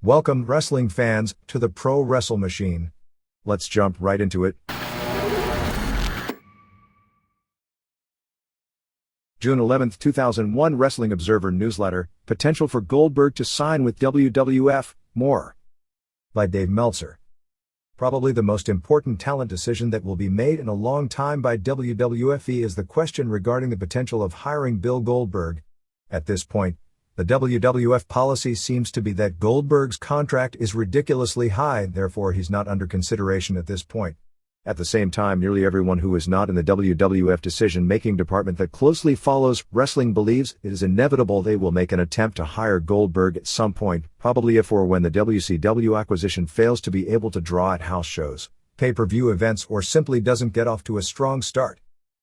Welcome, wrestling fans, to the Pro Wrestle Machine. Let's jump right into it. June 11, 2001 Wrestling Observer Newsletter, Potential for Goldberg to sign with WWF, more. By Dave Meltzer. Probably the most important talent decision that will be made in a long time by WWF is the question regarding the potential of hiring Bill Goldberg. At this point, the WWF policy seems to be that Goldberg's contract is ridiculously high, therefore he's not under consideration at this point. At the same time, nearly everyone who is not in the WWF decision-making department that closely follows wrestling believes it is inevitable they will make an attempt to hire Goldberg at some point, probably if or when the WCW acquisition fails to be able to draw at house shows, pay-per-view events, or simply doesn't get off to a strong start.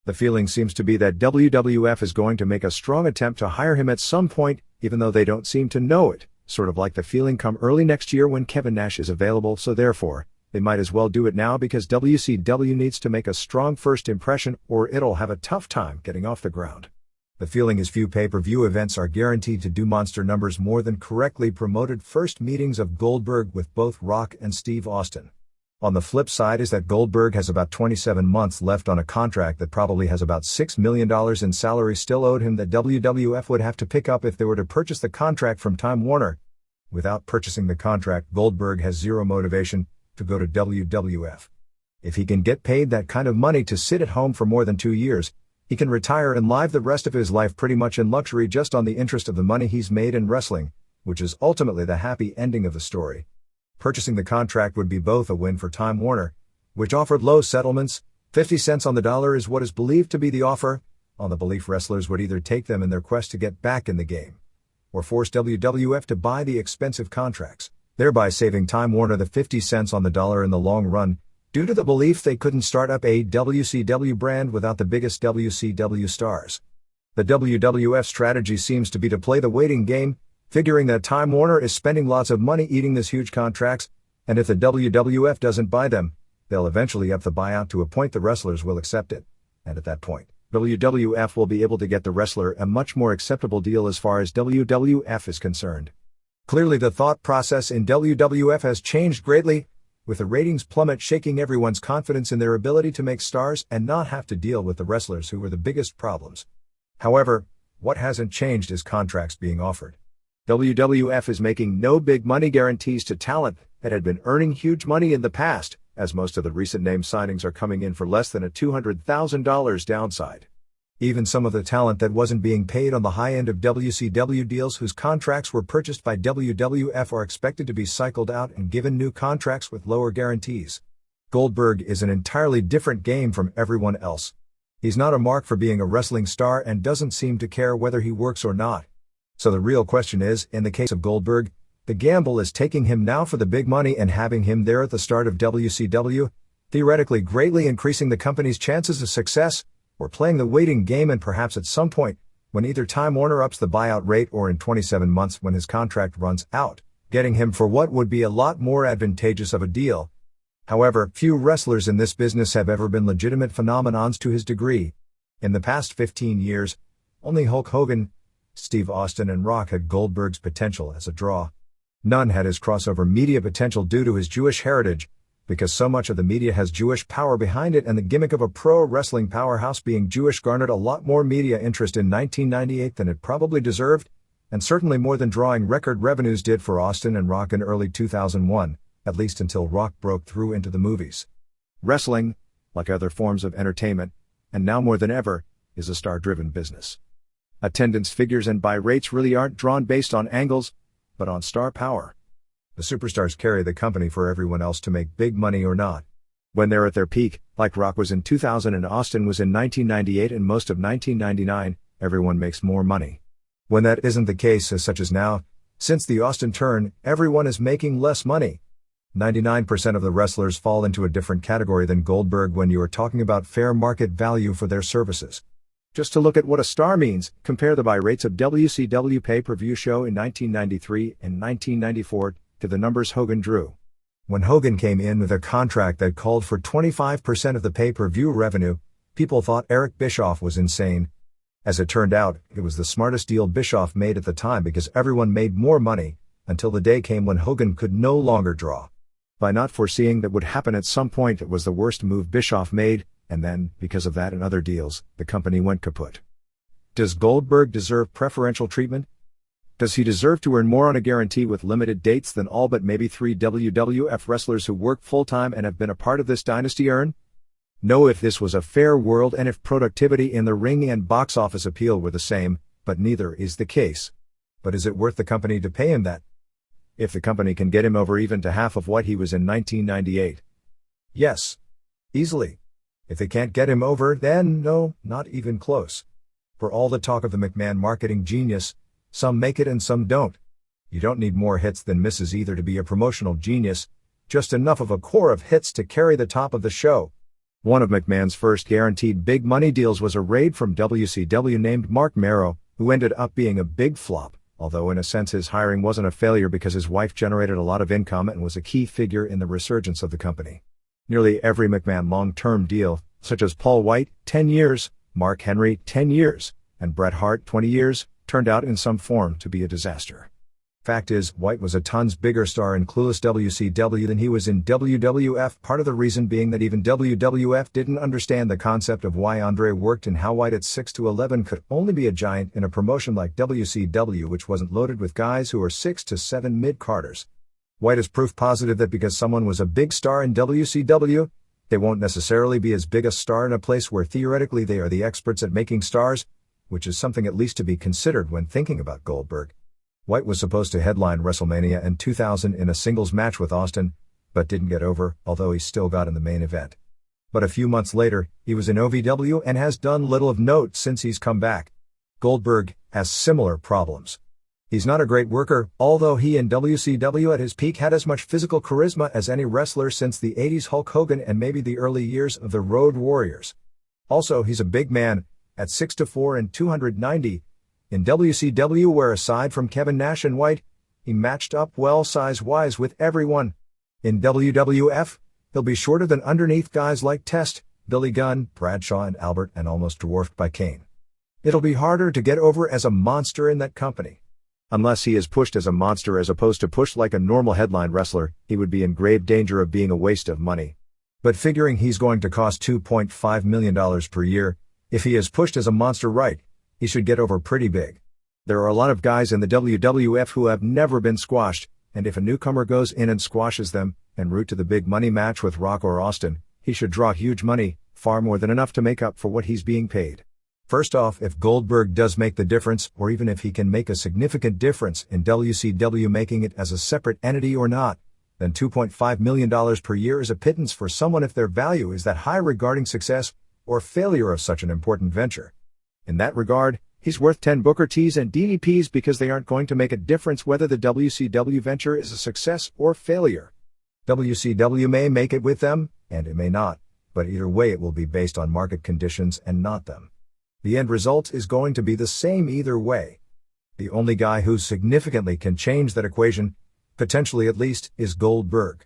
The feeling seems to be that WWF is going to make a strong attempt to hire him at some point, even though they don't seem to know it, sort of like the feeling come early next year when Kevin Nash is available, so therefore, they might as well do it now because WCW needs to make a strong first impression or it'll have a tough time getting off the ground. The feeling is few pay-per-view events are guaranteed to do monster numbers more than correctly promoted first meetings of Goldberg with both Rock and Steve Austin. On the flip side is that Goldberg has about 27 months left on a contract that probably has about $6 million in salary still owed him that WWF would have to pick up if they were to purchase the contract from Time Warner. Without purchasing the contract, Goldberg has zero motivation to go to WWF. If he can get paid that kind of money to sit at home for more than 2 years, he can retire and live the rest of his life pretty much in luxury just on the interest of the money he's made in wrestling, which is ultimately the happy ending of the story. Purchasing the contract would be both a win for Time Warner, which offered low settlements, 50 cents on the dollar is what is believed to be the offer, on the belief wrestlers would either take them in their quest to get back in the game, or force WWF to buy the expensive contracts, thereby saving Time Warner the 50 cents on the dollar in the long run, due to the belief they couldn't start up a WCW brand without the biggest WCW stars. The WWF strategy seems to be to play the waiting game, figuring that Time Warner is spending lots of money eating these huge contracts, and if the WWF doesn't buy them, they'll eventually up the buyout to a point the wrestlers will accept it, and at that point, WWF will be able to get the wrestler a much more acceptable deal as far as WWF is concerned. Clearly the thought process in WWF has changed greatly, with the ratings plummet shaking everyone's confidence in their ability to make stars and not have to deal with the wrestlers who were the biggest problems. However, what hasn't changed is contracts being offered. WWF is making no big money guarantees to talent that had been earning huge money in the past, as most of the recent name signings are coming in for less than a $200,000 downside. Even some of the talent that wasn't being paid on the high end of WCW deals whose contracts were purchased by WWF are expected to be cycled out and given new contracts with lower guarantees. Goldberg is an entirely different game from everyone else. He's not a mark for being a wrestling star and doesn't seem to care whether he works or not. So the real question is, in the case of Goldberg, the gamble is taking him now for the big money and having him there at the start of WCW, theoretically greatly increasing the company's chances of success, or playing the waiting game and perhaps at some point, when either Time Warner ups the buyout rate or in 27 months when his contract runs out, getting him for what would be a lot more advantageous of a deal. However, few wrestlers in this business have ever been legitimate phenomenons to his degree. In the past 15 years, only Hulk Hogan, Steve Austin and Rock had Goldberg's potential as a draw. None had his crossover media potential due to his Jewish heritage, because so much of the media has Jewish power behind it, and the gimmick of a pro wrestling powerhouse being Jewish garnered a lot more media interest in 1998 than it probably deserved, and certainly more than drawing record revenues did for Austin and Rock in early 2001, at least until Rock broke through into the movies. Wrestling, like other forms of entertainment, and now more than ever, is a star-driven business. Attendance figures and buy rates really aren't drawn based on angles, but on star power. The superstars carry the company for everyone else to make big money or not. When they're at their peak, like Rock was in 2000 and Austin was in 1998 and most of 1999, everyone makes more money. When that isn't the case, as such as now, since the Austin turn, everyone is making less money. 99% of the wrestlers fall into a different category than Goldberg when you are talking about fair market value for their services. Just to look at what a star means, compare the buy rates of WCW pay-per-view show in 1993 and 1994 to the numbers Hogan drew. When Hogan came in with a contract that called for 25% of the pay-per-view revenue, people thought Eric Bischoff was insane. As it turned out, it was the smartest deal Bischoff made at the time because everyone made more money, until the day came when Hogan could no longer draw. By not foreseeing that would happen at some point, it was the worst move Bischoff made, and then, because of that and other deals, the company went kaput. Does Goldberg deserve preferential treatment? Does he deserve to earn more on a guarantee with limited dates than all but maybe 3 WWF wrestlers who work full-time and have been a part of this dynasty earn? No, if this was a fair world and if productivity in the ring and box office appeal were the same, but neither is the case. But is it worth the company to pay him that? If the company can get him over even to half of what he was in 1998. Yes. Easily. If they can't get him over, then no, not even close. For all the talk of the McMahon marketing genius, some make it and some don't. You don't need more hits than misses either to be a promotional genius, just enough of a core of hits to carry the top of the show. One of McMahon's first guaranteed big money deals was a raid from WCW named Mark Marrow, who ended up being a big flop, although in a sense his hiring wasn't a failure because his wife generated a lot of income and was a key figure in the resurgence of the company. Nearly every McMahon long-term deal, such as Paul White, 10 years, Mark Henry, 10 years, and Bret Hart, 20 years, turned out in some form to be a disaster. Fact is, White was a tons bigger star in clueless WCW than he was in WWF, part of the reason being that even WWF didn't understand the concept of why Andre worked and how White at 6'11" could only be a giant in a promotion like WCW, which wasn't loaded with guys who were 6'7" mid-carders. White is proof positive that because someone was a big star in WCW, they won't necessarily be as big a star in a place where theoretically they are the experts at making stars, which is something at least to be considered when thinking about Goldberg. White was supposed to headline WrestleMania in 2000 in a singles match with Austin, but didn't get over, although he still got in the main event. But a few months later, he was in OVW and has done little of note since he's come back. Goldberg has similar problems. He's not a great worker, although he in WCW at his peak had as much physical charisma as any wrestler since the 80s Hulk Hogan and maybe the early years of the Road Warriors. Also, he's a big man, at 6'4" and 290, in WCW where aside from Kevin Nash and White, he matched up well size-wise with everyone. In WWF, he'll be shorter than underneath guys like Test, Billy Gunn, Bradshaw and Albert, and almost dwarfed by Kane. It'll be harder to get over as a monster in that company. Unless he is pushed as a monster as opposed to pushed like a normal headline wrestler, he would be in grave danger of being a waste of money. But figuring he's going to cost $2.5 million per year, if he is pushed as a monster right, he should get over pretty big. There are a lot of guys in the WWF who have never been squashed, and if a newcomer goes in and squashes them, en route to the big money match with Rock or Austin, he should draw huge money, far more than enough to make up for what he's being paid. First off, if Goldberg does make the difference, or even if he can make a significant difference in WCW making it as a separate entity or not, then $2.5 million per year is a pittance for someone if their value is that high regarding success or failure of such an important venture. In that regard, he's worth 10 Booker T's and DDP's because they aren't going to make a difference whether the WCW venture is a success or failure. WCW may make it with them, and it may not, but either way it will be based on market conditions and not them. The end result is going to be the same either way. The only guy who significantly can change that equation, potentially at least, is Goldberg.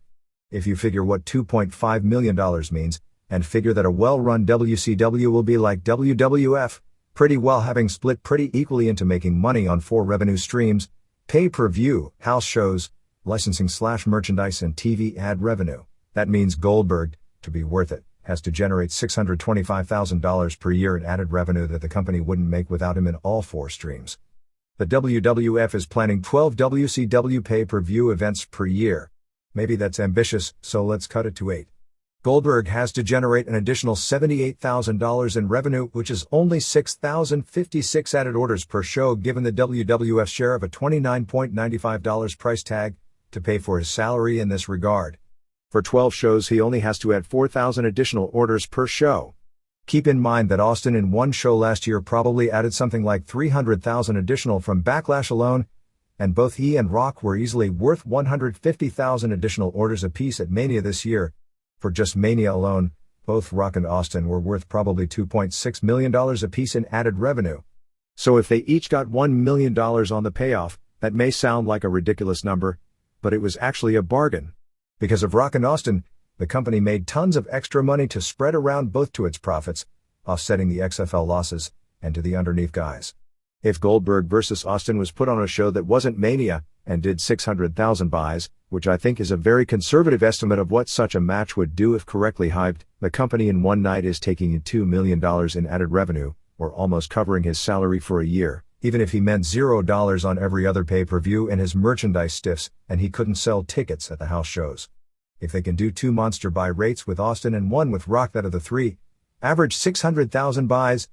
If you figure what $2.5 million means, and figure that a well-run WCW will be like WWF, pretty well having split pretty equally into making money on 4 revenue streams, pay-per-view, house shows, licensing/merchandise and TV ad revenue, that means Goldberg, to be worth it, has to generate $625,000 per year in added revenue that the company wouldn't make without him in all 4 streams. The WWF is planning 12 WCW pay-per-view events per year. Maybe that's ambitious, so let's cut it to 8. Goldberg has to generate an additional $78,000 in revenue, which is only 6,056 added orders per show given the WWF share of a $29.95 price tag, to pay for his salary in this regard. For 12 shows he only has to add 4,000 additional orders per show. Keep in mind that Austin in one show last year probably added something like 300,000 additional from Backlash alone, and both he and Rock were easily worth 150,000 additional orders apiece at Mania this year. For just Mania alone, both Rock and Austin were worth probably $2.6 million apiece in added revenue. So if they each got $1 million on the payoff, that may sound like a ridiculous number, but it was actually a bargain. Because of Rock and Austin, the company made tons of extra money to spread around both to its profits, offsetting the XFL losses, and to the underneath guys. If Goldberg vs. Austin was put on a show that wasn't Mania, and did 600,000 buys, which I think is a very conservative estimate of what such a match would do if correctly hyped. The company in one night is taking in $2 million in added revenue, or almost covering his salary for a year, even if he meant $0 on every other pay-per-view and his merchandise stiffs, and he couldn't sell tickets at the house shows. If they can do 2 monster buy rates with Austin and 1 with Rock, that of the 3, average 600,000 buys,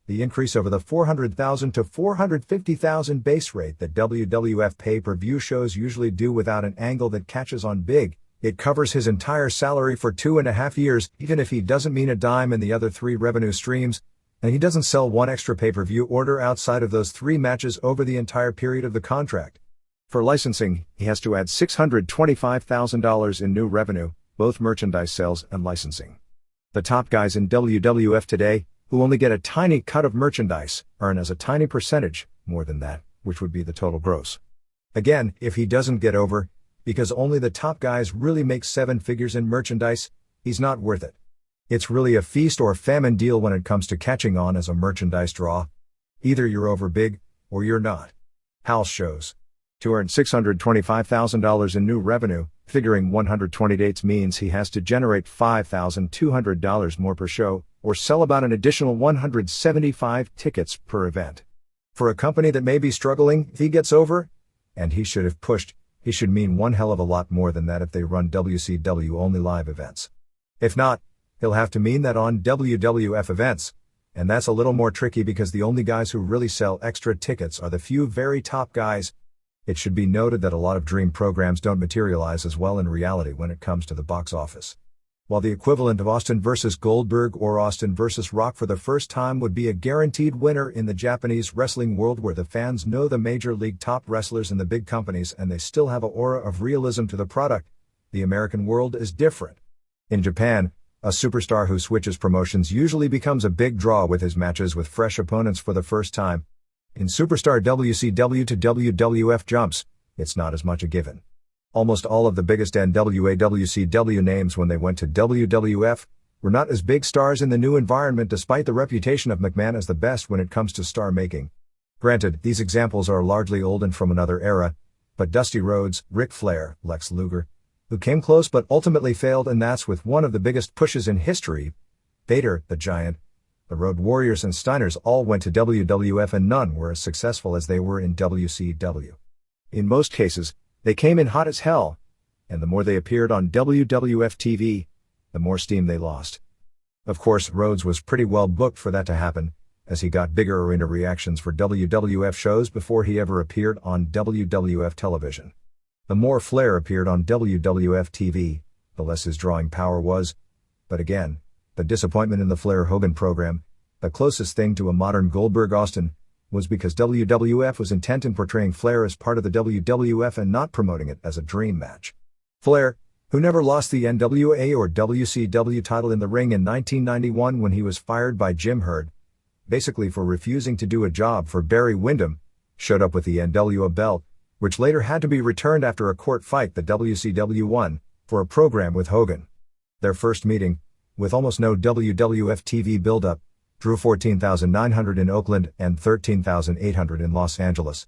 the increase over the 400,000 to 450,000 base rate that WWF pay-per-view shows usually do without an angle that catches on big, it covers his entire salary for 2.5 years, even if he doesn't mean a dime in the other 3 revenue streams, and he doesn't sell 1 extra pay-per-view order outside of those 3 matches over the entire period of the contract. For licensing, he has to add $625,000 in new revenue, both merchandise sales and licensing. The top guys in WWF today, who only get a tiny cut of merchandise, earn as a tiny percentage more than that, which would be the total gross. Again, if he doesn't get over, because only the top guys really make 7 figures in merchandise, he's not worth it. It's really a feast or famine deal when it comes to catching on as a merchandise draw. Either you're over big, or you're not. House shows. To earn $625,000 in new revenue, figuring 120 dates means he has to generate $5,200 more per show, or sell about an additional 175 tickets per event. For a company that may be struggling, if he gets over, and he should have pushed, he should mean one hell of a lot more than that if they run WCW-only live events. If not, he'll have to mean that on WWF events, and that's a little more tricky because the only guys who really sell extra tickets are the few very top guys. It should be noted that a lot of dream programs don't materialize as well in reality when it comes to the box office. While the equivalent of Austin vs. Goldberg or Austin vs. Rock for the first time would be a guaranteed winner in the Japanese wrestling world where the fans know the major league top wrestlers and the big companies and they still have an aura of realism to the product, the American world is different. In Japan, a superstar who switches promotions usually becomes a big draw with his matches with fresh opponents for the first time. In superstar WCW to WWF jumps, it's not as much a given. Almost all of the biggest NWA WCW names when they went to WWF were not as big stars in the new environment despite the reputation of McMahon as the best when it comes to star making. Granted, these examples are largely old and from another era, but Dusty Rhodes, Ric Flair, Lex Luger, who came close but ultimately failed, and that's with one of the biggest pushes in history, Vader, the Giant, the Road Warriors and Steiners all went to WWF and none were as successful as they were in WCW. In most cases, they came in hot as hell, and the more they appeared on WWF TV, the more steam they lost. Of course, Rhodes was pretty well booked for that to happen, as he got bigger arena reactions for WWF shows before he ever appeared on WWF television. The more Flair appeared on WWF TV, the less his drawing power was, but again, the disappointment in the Flair-Hogan program, the closest thing to a modern Goldberg-Austin, was because WWF was intent in portraying Flair as part of the WWF and not promoting it as a dream match. Flair, who never lost the NWA or WCW title in the ring in 1991 when he was fired by Jim Herd, basically for refusing to do a job for Barry Windham, showed up with the NWA belt, which later had to be returned after a court fight that WCW won, for a program with Hogan. Their first meeting, with almost no WWF TV build-up, drew 14,900 in Oakland and 13,800 in Los Angeles.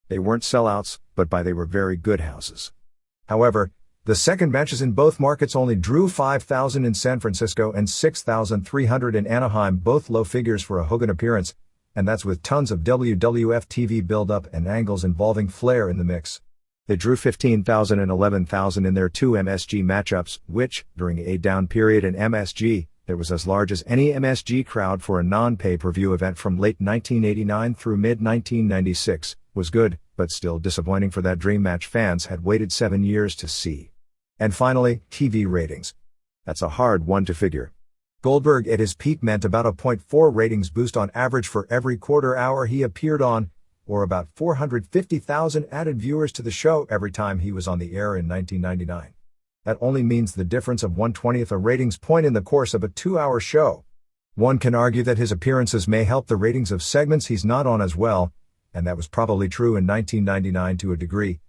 They weren't sellouts, but they were very good houses. However, the second matches in both markets only drew 5,000 in San Francisco and 6,300 in Anaheim, both low figures for a Hogan appearance, and that's with tons of WWF TV build-up and angles involving Flair in the mix. They drew 15,000 and 11,000 in their 2 MSG matchups, which, during a down period in MSG, there was as large as any MSG crowd for a non-pay-per-view event from late 1989 through mid-1996, was good, but still disappointing for that dream match fans had waited 7 years to see. And finally, TV ratings. That's a hard one to figure. Goldberg at his peak meant about a 0.4 ratings boost on average for every quarter hour he appeared on, or about 450,000 added viewers to the show every time he was on the air in 1999. That only means the difference of 1/20th a ratings point in the course of a 2-hour show. One can argue that his appearances may help the ratings of segments he's not on as well, and that was probably true in 1999 to a degree,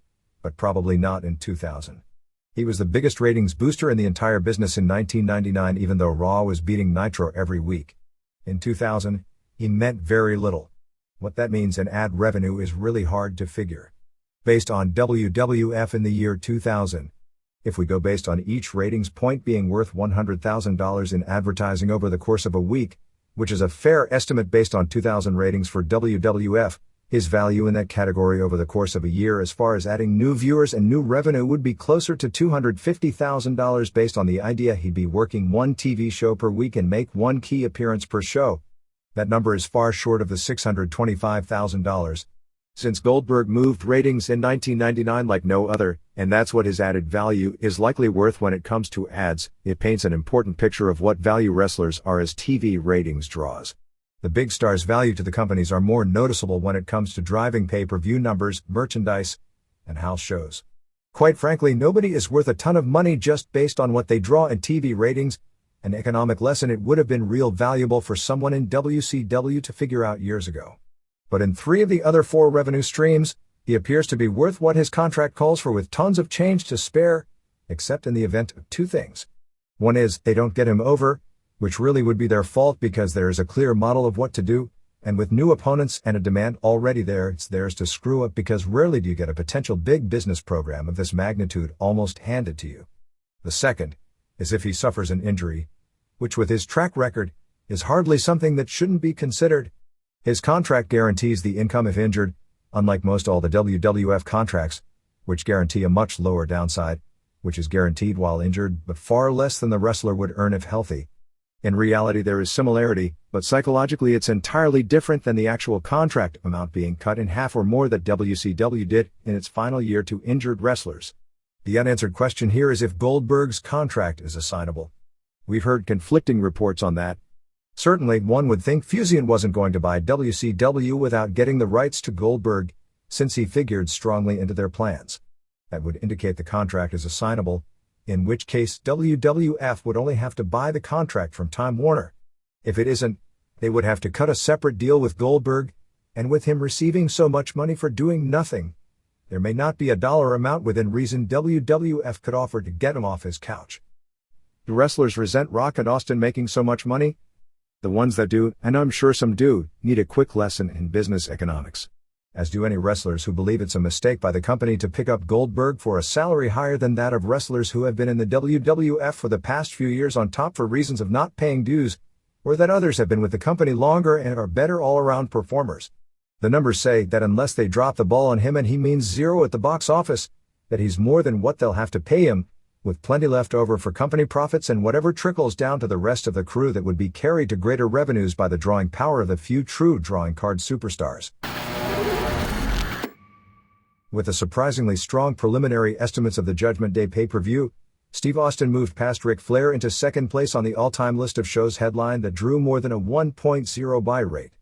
but probably not in 2000. He was the biggest ratings booster in the entire business in 1999 even though Raw was beating Nitro every week. In 2000, he meant very little. What that means in ad revenue is really hard to figure. Based on WWF in the year 2000. If we go based on each ratings point being worth $100,000 in advertising over the course of a week, which is a fair estimate based on 2000 ratings for WWF, his value in that category over the course of a year as far as adding new viewers and new revenue would be closer to $250,000 based on the idea he'd be working one TV show per week and make one key appearance per show. That number is far short of the $625,000. Since Goldberg moved ratings in 1999 like no other, and that's what his added value is likely worth when it comes to ads, it paints an important picture of what value wrestlers are as TV ratings draws. The big stars' value to the companies are more noticeable when it comes to driving pay-per-view numbers, merchandise, and house shows. Quite frankly, nobody is worth a ton of money just based on what they draw in TV ratings, an economic lesson it would have been real valuable for someone in WCW to figure out years ago. But in 3 of the other 4 revenue streams, he appears to be worth what his contract calls for with tons of change to spare, except in the event of 2 things. One is, they don't get him over, which really would be their fault because there is a clear model of what to do, and with new opponents and a demand already there, it's theirs to screw up because rarely do you get a potential big business program of this magnitude almost handed to you. The second is if he suffers an injury, which with his track record, is hardly something that shouldn't be considered. His contract guarantees the income if injured, unlike most all the WWF contracts, which guarantee a much lower downside, which is guaranteed while injured but far less than the wrestler would earn if healthy. In reality there is similarity, but psychologically it's entirely different than the actual contract amount being cut in half or more that WCW did in its final year to injured wrestlers. The unanswered question here is if Goldberg's contract is assignable. We've heard conflicting reports on that. Certainly, one would think Fusion wasn't going to buy WCW without getting the rights to Goldberg, since he figured strongly into their plans. That would indicate the contract is assignable, in which case WWF would only have to buy the contract from Time Warner. If it isn't, they would have to cut a separate deal with Goldberg, and with him receiving so much money for doing nothing, there may not be a dollar amount within reason WWF could offer to get him off his couch. Do wrestlers resent Rock and Austin making so much money? The ones that do, and I'm sure some do, need a quick lesson in business economics. As do any wrestlers who believe it's a mistake by the company to pick up Goldberg for a salary higher than that of wrestlers who have been in the WWF for the past few years on top for reasons of not paying dues, or that others have been with the company longer and are better all-around performers. The numbers say that unless they drop the ball on him and he means zero at the box office, that he's more than what they'll have to pay him, with plenty left over for company profits and whatever trickles down to the rest of the crew that would be carried to greater revenues by the drawing power of the few true drawing card superstars. With the surprisingly strong preliminary estimates of the Judgment Day pay-per-view, Steve Austin moved past Ric Flair into second place on the all-time list of shows headlined that drew more than a 1.0 buy rate.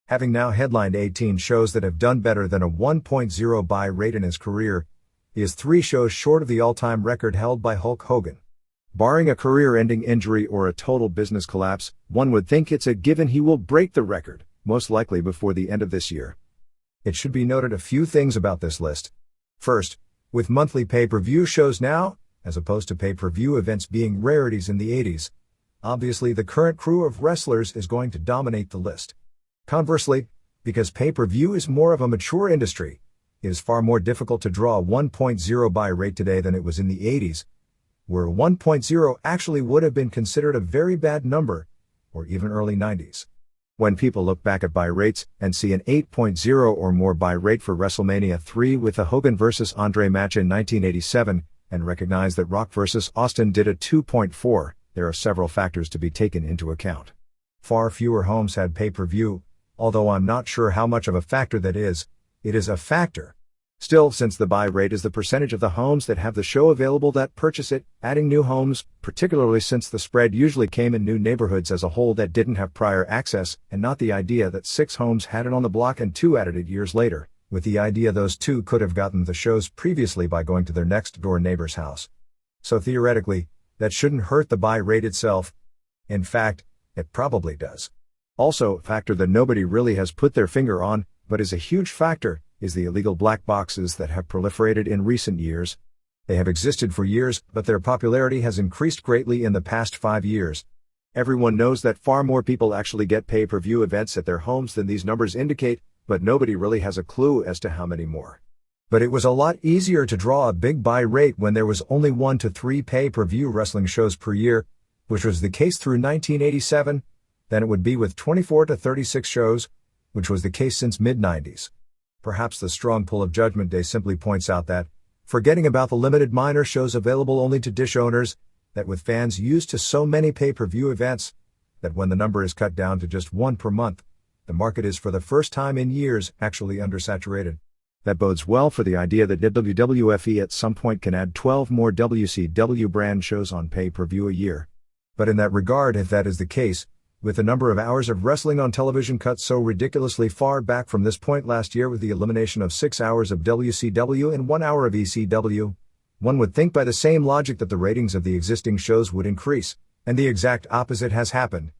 Having now headlined 18 shows that have done better than a 1.0 buy rate in his career, he is 3 shows short of the all-time record held by Hulk Hogan. Barring a career-ending injury or a total business collapse, one would think it's a given he will break the record, most likely before the end of this year. It should be noted a few things about this list. First, with monthly pay-per-view shows now, as opposed to pay-per-view events being rarities in the 80s, obviously the current crew of wrestlers is going to dominate the list. Conversely, because pay-per-view is more of a mature industry, it is far more difficult to draw a 1.0 buy rate today than it was in the 80s, where 1.0 actually would have been considered a very bad number, or even early 90s. When people look back at buy rates and see an 8.0 or more buy rate for WrestleMania 3 with the Hogan vs. Andre match in 1987, and recognize that Rock vs. Austin did a 2.4, there are several factors to be taken into account. Far fewer homes had pay-per-view, although I'm not sure how much of a factor that is. It is a factor. Still, since the buy rate is the percentage of the homes that have the show available that purchase it, adding new homes, particularly since the spread usually came in new neighborhoods as a whole that didn't have prior access, and not the idea that 6 homes had it on the block and 2 added it years later, with the idea those 2 could have gotten the shows previously by going to their next door neighbor's house. So theoretically, that shouldn't hurt the buy rate itself. In fact, it probably does. Also, a factor that nobody really has put their finger on, but is a huge factor, is the illegal black boxes that have proliferated in recent years. They have existed for years, but their popularity has increased greatly in the past 5 years. Everyone knows that far more people actually get pay-per-view events at their homes than these numbers indicate, but nobody really has a clue as to how many more. But it was a lot easier to draw a big buy rate when there was only 1 to 3 pay-per-view wrestling shows per year, which was the case through 1987, than it would be with 24 to 36 shows, which was the case since mid-90s. Perhaps the strong pull of Judgment Day simply points out that, forgetting about the limited minor shows available only to dish owners, that with fans used to so many pay-per-view events, that when the number is cut down to just 1 per month, the market is for the first time in years actually undersaturated. That bodes well for the idea that WWF at some point can add 12 more WCW brand shows on pay-per-view a year. But in that regard, if that is the case, with the number of hours of wrestling on television cut so ridiculously far back from this point last year with the elimination of 6 hours of WCW and 1 hour of ECW, one would think by the same logic that the ratings of the existing shows would increase, and the exact opposite has happened.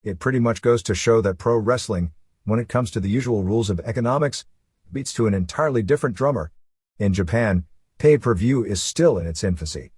It pretty much goes to show that pro wrestling, when it comes to the usual rules of economics, beats to an entirely different drummer. In Japan, pay-per-view is still in its infancy.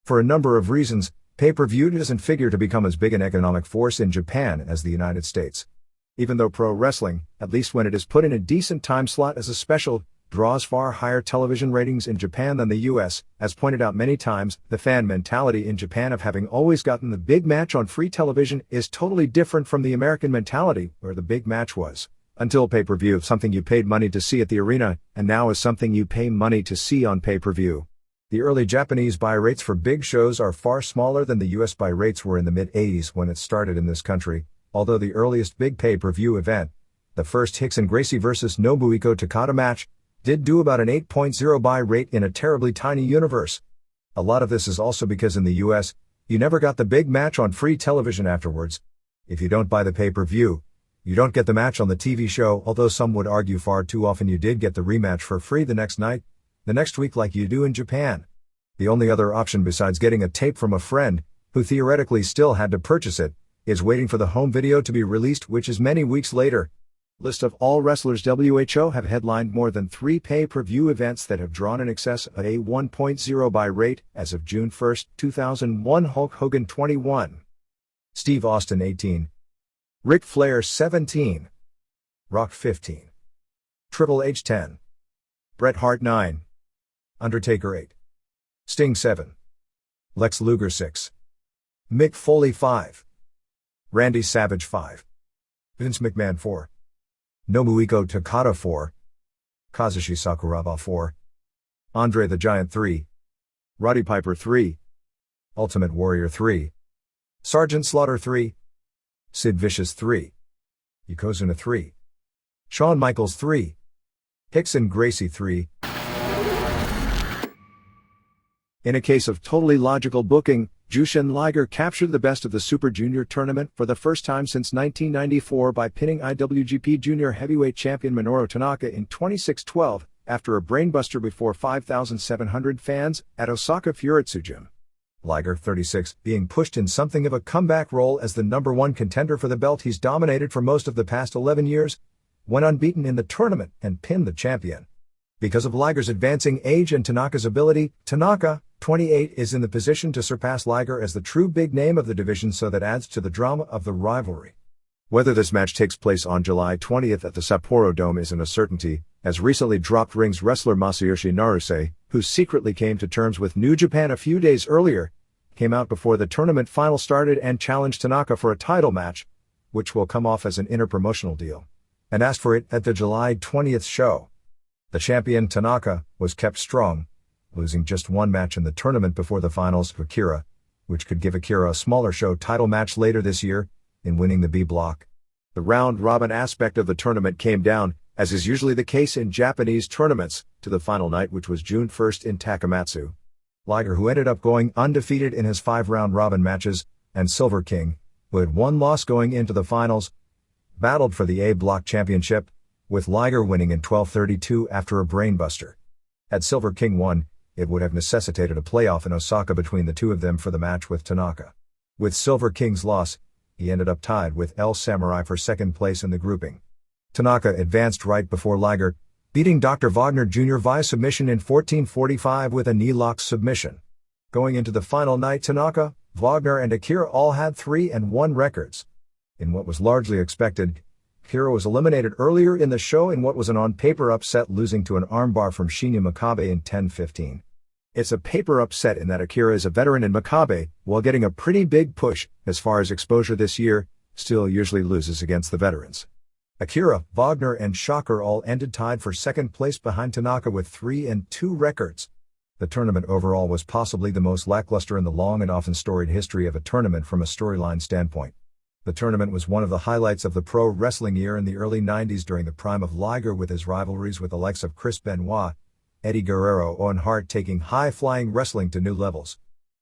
For a number of reasons, pay-per-view doesn't figure to become as big an economic force in Japan as the United States. Even though pro wrestling, at least when it is put in a decent time slot as a special, draws far higher television ratings in Japan than the US, as pointed out many times, the fan mentality in Japan of having always gotten the big match on free television is totally different from the American mentality, where the big match was, until pay-per-view, something you paid money to see at the arena, and now is something you pay money to see on pay-per-view. The early Japanese buy rates for big shows are far smaller than the US buy rates were in the mid-80s when it started in this country, although the earliest big pay-per-view event, the first Hickson Gracie vs. Nobuhiko Takada match, did do about an 8.0 buy rate in a terribly tiny universe. A lot of this is also because in the US, you never got the big match on free television afterwards. If you don't buy the pay-per-view, you don't get the match on the TV show, although some would argue far too often you did get the rematch for free the next night, the next week like you do in Japan. The only other option besides getting a tape from a friend, who theoretically still had to purchase it, is waiting for the home video to be released, which is many weeks later. List of all wrestlers WHO have headlined more than 3 pay-per-view events that have drawn in excess of a 1.0 buy rate as of June 1, 2001. Hulk Hogan 21. Steve Austin 18. Ric Flair 17. Rock 15. Triple H 10. Bret Hart 9. Undertaker 8. Sting 7. Lex Luger 6. Mick Foley 5. Randy Savage 5. Vince McMahon 4. Nobuhiko Takada 4. Kazushi Sakuraba 4. Andre the Giant 3. Roddy Piper 3. Ultimate Warrior 3. Sergeant Slaughter 3. Sid Vicious 3. Yokozuna 3. Shawn Michaels 3. Hickson Gracie 3. In a case of totally logical booking, Jushin Liger captured the best of the Super Junior tournament for the first time since 1994 by pinning IWGP Junior Heavyweight Champion Minoru Tanaka in 26-12 after a brainbuster before 5,700 fans at Osaka Furutsu Gym. Liger, 36, being pushed in something of a comeback role as the #1 contender for the belt he's dominated for most of the past 11 years, went unbeaten in the tournament and pinned the champion. Because of Liger's advancing age and Tanaka's ability, Tanaka, 28, is in the position to surpass Liger as the true big name of the division, so that adds to the drama of the rivalry. Whether this match takes place on July 20th at the Sapporo Dome isn't a certainty, as recently dropped rings wrestler Masayoshi Naruse, who secretly came to terms with New Japan a few days earlier, came out before the tournament final started and challenged Tanaka for a title match, which will come off as an interpromotional deal, and asked for it at the July 20th show. The champion Tanaka was kept strong, losing just one match in the tournament before the finals to Akira, which could give Akira a smaller show title match later this year, in winning the B block. The round-robin aspect of the tournament came down, as is usually the case in Japanese tournaments, to the final night, which was June 1st in Takamatsu. Liger, who ended up going undefeated in his 5 round-robin matches, and Silver King, who had one loss going into the finals, battled for the A block championship, with Liger winning in 12:32 after a brainbuster. Had Silver King won, it would have necessitated a playoff in Osaka between the two of them for the match with Tanaka. With Silver King's loss, he ended up tied with El Samurai for second place in the grouping. Tanaka advanced right before Liger, beating Dr. Wagner Jr. via submission in 14:45 with a knee-lock submission. Going into the final night, Tanaka, Wagner and Akira all had 3-1 records. In what was largely expected, Akira was eliminated earlier in the show in what was an on-paper upset, losing to an armbar from Shinya Makabe in 10:15. It's a paper upset in that Akira is a veteran and Makabe, while getting a pretty big push as far as exposure this year, still usually loses against the veterans. Akira, Wagner and Shocker all ended tied for second place behind Tanaka with 3-2 records. The tournament overall was possibly the most lackluster in the long and often storied history of a tournament from a storyline standpoint. The tournament was one of the highlights of the pro wrestling year in the early 90s during the prime of Liger, with his rivalries with the likes of Chris Benoit, Eddie Guerrero, Owen Hart, taking high-flying wrestling to new levels.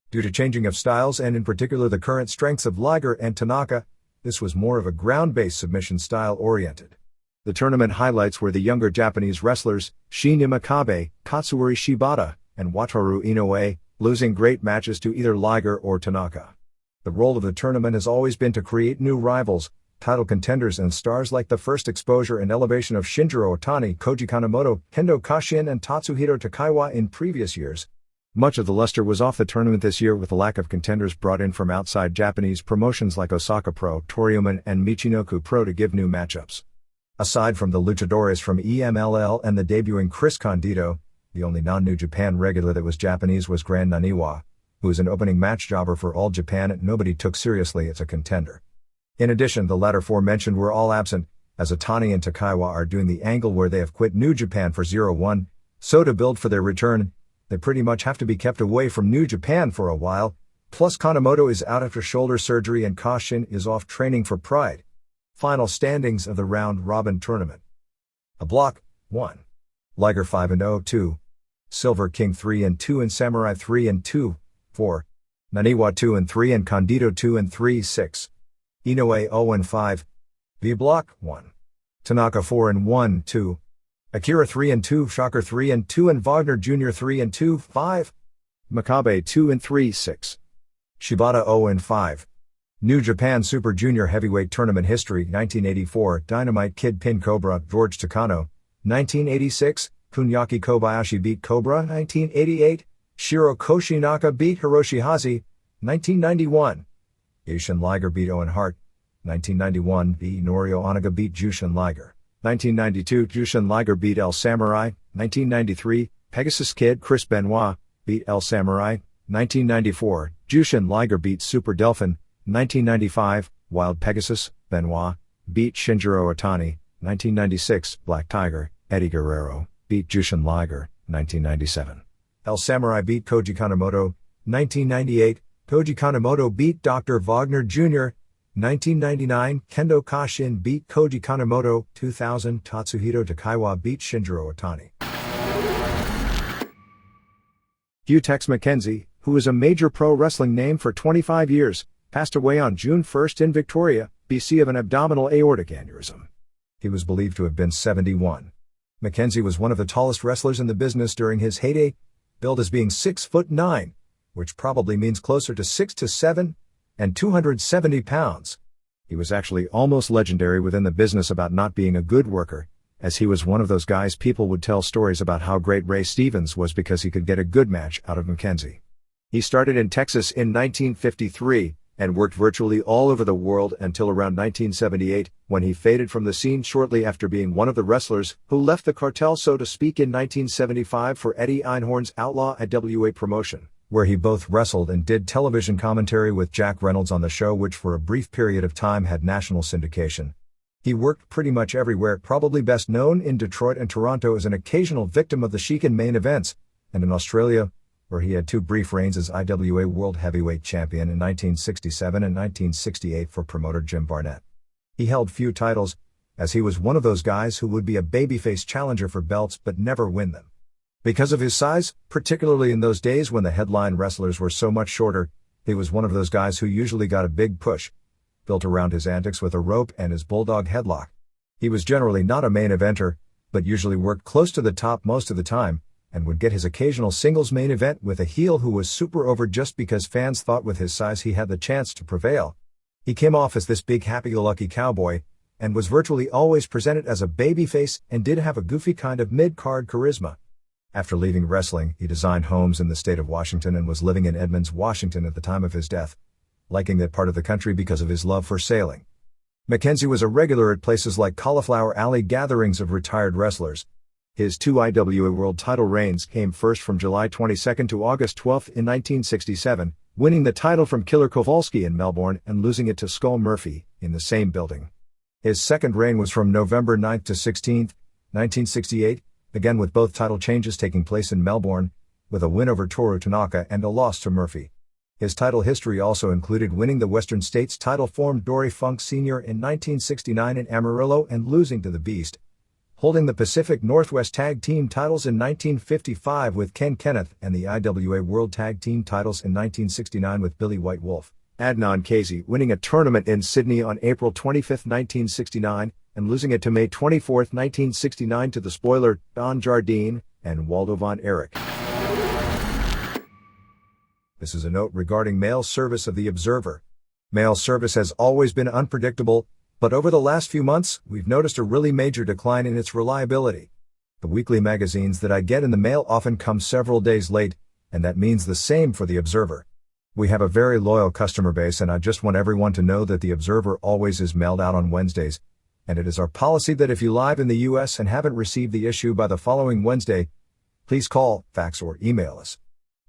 Due to changing of styles and in particular the current strengths of Liger and Tanaka, this was more of a ground-based submission style oriented. The tournament highlights were the younger Japanese wrestlers, Shinya Makabe, Katsuyori Shibata, and Wataru Inoue, losing great matches to either Liger or Tanaka. The role of the tournament has always been to create new rivals, title contenders and stars like the first exposure and elevation of Shinjiro Otani, Koji Kanemoto, Kendo Kashin and Tatsuhito Takaiwa in previous years. Much of the luster was off the tournament this year with the lack of contenders brought in from outside Japanese promotions like Osaka Pro, Toriuman and Michinoku Pro to give new matchups. Aside from the luchadores from EMLL and the debuting Chris Candido, the only non-New Japan regular that was Japanese was Gran Naniwa, who is an opening match jobber for All Japan and nobody took seriously as a contender. In addition, the latter four mentioned were all absent, as Otani and Takaiwa are doing the angle where they have quit New Japan for 0-1, so to build for their return, they pretty much have to be kept away from New Japan for a while, plus Kanemoto is out after shoulder surgery and Kashin is off training for Pride. Final standings of the round-robin tournament. A block, 1. Liger 5-0-2. Silver King 3-2 and Samurai 3-2, 4. Naniwa 2-3 and Candido 2-3, 6. Inoue 0-5. B block, 1. Tanaka 4-1, 2. Akira 3-2, Shocker 3-2 and Wagner Jr. 3-2, 5. Makabe 2-3, 6. Shibata 0-5. New Japan Super Junior Heavyweight Tournament History 1984, Dynamite Kid Pin Cobra, George Takano. 1986, Kunyaki Kobayashi beat Cobra. 1988, Shiro Koshinaka beat Hiroshi Hazi. 1991, Ishin Liger beat Owen Hart. 1991, Norio Onaga beat Jushin Liger. 1992, Jushin Liger beat El Samurai. 1993, Pegasus Kid Chris Benoit beat El Samurai. 1994, Jushin Liger beat Super Delphin. 1995, Wild Pegasus, Benoit, beat Shinjiro Otani. 1996, Black Tiger, Eddie Guerrero, beat Jushin Liger. 1997, El Samurai beat Koji Kanemoto. 1998, Koji Kanemoto beat Dr. Wagner Jr. 1999, Kendo Kashin beat Koji Kanemoto. 2000, Tatsuhito Takaiwa beat Shinjiro Otani. Utex McKenzie, who is a major pro wrestling name for 25 years, passed away on June 1 in Victoria, BC of an abdominal aortic aneurysm. He was believed to have been 71. McKenzie was one of the tallest wrestlers in the business during his heyday, billed as being 6'9", which probably means closer to 6'7", and 270 pounds. He was actually almost legendary within the business about not being a good worker, as he was one of those guys people would tell stories about how great Ray Stevens was because he could get a good match out of McKenzie. He started in Texas in 1953, and worked virtually all over the world until around 1978, when he faded from the scene shortly after being one of the wrestlers who left the cartel, so to speak, in 1975 for Eddie Einhorn's Outlaw IWA promotion, where he both wrestled and did television commentary with Jack Reynolds on the show, which for a brief period of time had national syndication. He worked pretty much everywhere, probably best known in Detroit and Toronto as an occasional victim of the Sheik in main events, and in Australia, where he had two brief reigns as IWA World Heavyweight Champion in 1967 and 1968 for promoter Jim Barnett. He held few titles, as he was one of those guys who would be a babyface challenger for belts but never win them. Because of his size, particularly in those days when the headline wrestlers were so much shorter, he was one of those guys who usually got a big push, built around his antics with a rope and his bulldog headlock. He was generally not a main eventer, but usually worked close to the top most of the time, and would get his occasional singles main event with a heel who was super over just because fans thought with his size he had the chance to prevail. He came off as this big happy-go-lucky cowboy, and was virtually always presented as a babyface and did have a goofy kind of mid-card charisma. After leaving wrestling, he designed homes in the state of Washington and was living in Edmonds, Washington at the time of his death, liking that part of the country because of his love for sailing. McKenzie was a regular at places like Cauliflower Alley gatherings of retired wrestlers. His two IWA World title reigns came first from July 22 to August 12 in 1967, winning the title from Killer Kowalski in Melbourne and losing it to Skull Murphy in the same building. His second reign was from November 9 to 16, 1968, again with both title changes taking place in Melbourne, with a win over Toru Tanaka and a loss to Murphy. His title history also included winning the Western States title from Dory Funk Sr. in 1969 in Amarillo and losing to the Beast, holding the Pacific Northwest Tag Team titles in 1955 with Ken Kenneth and the IWA World Tag Team titles in 1969 with Billy White Wolf. Adnan Kazi winning a tournament in Sydney on April 25, 1969, and losing it to May 24, 1969 to the Spoiler, Don Jardine, and Waldo von Erich. This is a note regarding mail service of the Observer. Mail service has always been unpredictable, but over the last few months, we've noticed a really major decline in its reliability. The weekly magazines that I get in the mail often come several days late, and that means the same for the Observer. We have a very loyal customer base, and I just want everyone to know that the Observer always is mailed out on Wednesdays, and it is our policy that if you live in the U.S. and haven't received the issue by the following Wednesday, please call, fax, or email us.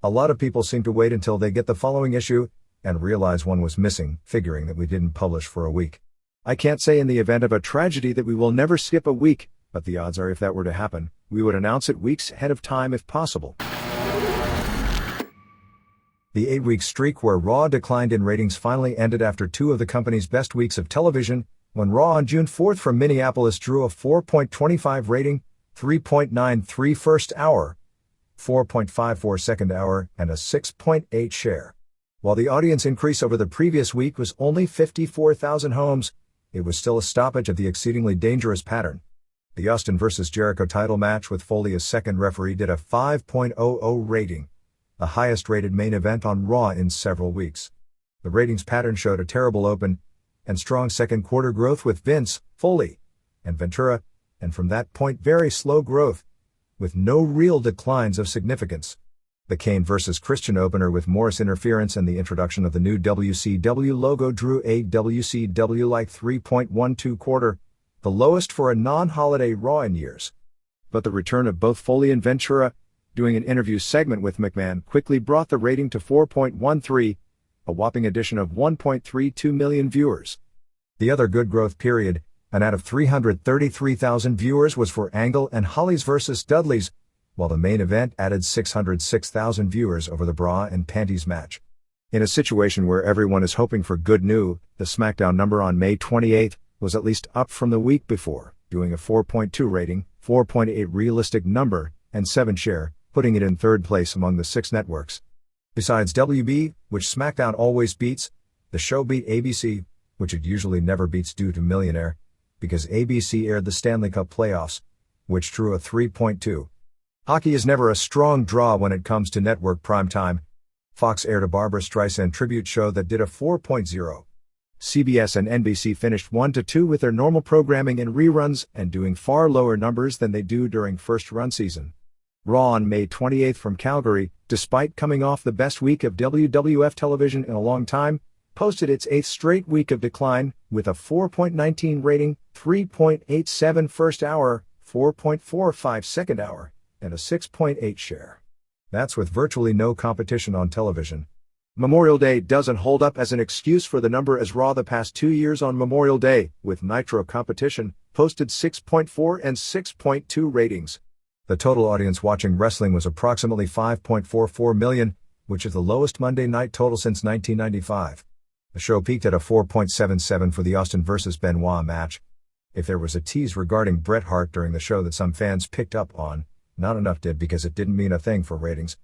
A lot of people seem to wait until they get the following issue and realize one was missing, figuring that we didn't publish for a week. I can't say in the event of a tragedy that we will never skip a week, but the odds are if that were to happen, we would announce it weeks ahead of time if possible. The 8-week streak where Raw declined in ratings finally ended after two of the company's best weeks of television, when Raw on June 4 from Minneapolis drew a 4.25 rating, 3.93 first hour, 4.54 second hour, and a 6.8 share. While the audience increase over the previous week was only 54,000 homes, it was still a stoppage of the exceedingly dangerous pattern. The Austin vs. Jericho title match with Foley as second referee did a 5.00 rating, the highest rated main event on Raw in several weeks. The ratings pattern showed a terrible open and strong second quarter growth with Vince, Foley, and Ventura, and from that point very slow growth, with no real declines of significance. The Kane vs. Christian opener with Morris interference and the introduction of the new WCW logo drew a WCW-like 3.12 quarter, the lowest for a non-holiday Raw in years. But the return of both Foley and Ventura, doing an interview segment with McMahon, quickly brought the rating to 4.13, a whopping addition of 1.32 million viewers. The other good growth period, an out of 333,000 viewers, was for Angle and Holly's vs. Dudley's, while the main event added 606,000 viewers over the bra and panties match. In a situation where everyone is hoping for good news, the SmackDown number on May 28 was at least up from the week before, doing a 4.2 rating, 4.8 realistic number, and 7 share, putting it in third place among the 6 networks. Besides WB, which SmackDown always beats, the show beat ABC, which it usually never beats due to Millionaire, because ABC aired the Stanley Cup playoffs, which drew a 3.2. Hockey is never a strong draw when it comes to network primetime. Fox aired a Barbra Streisand tribute show that did a 4.0. CBS and NBC finished 1-2 with their normal programming and reruns and doing far lower numbers than they do during first run season. Raw on May 28 from Calgary, despite coming off the best week of WWF television in a long time, posted its 8th straight week of decline, with a 4.19 rating, 3.87 first hour, 4.45 second hour, and a 6.8 share. That's with virtually no competition on television. Memorial Day doesn't hold up as an excuse for the number, as Raw the past 2 years on Memorial Day, with Nitro competition, posted 6.4 and 6.2 ratings. The total audience watching wrestling was approximately 5.44 million, which is the lowest Monday night total since 1995. The show peaked at a 4.77 for the Austin vs. Benoit match. If there was a tease regarding Bret Hart during the show that some fans picked up on, not enough did, because it didn't mean a thing for ratings.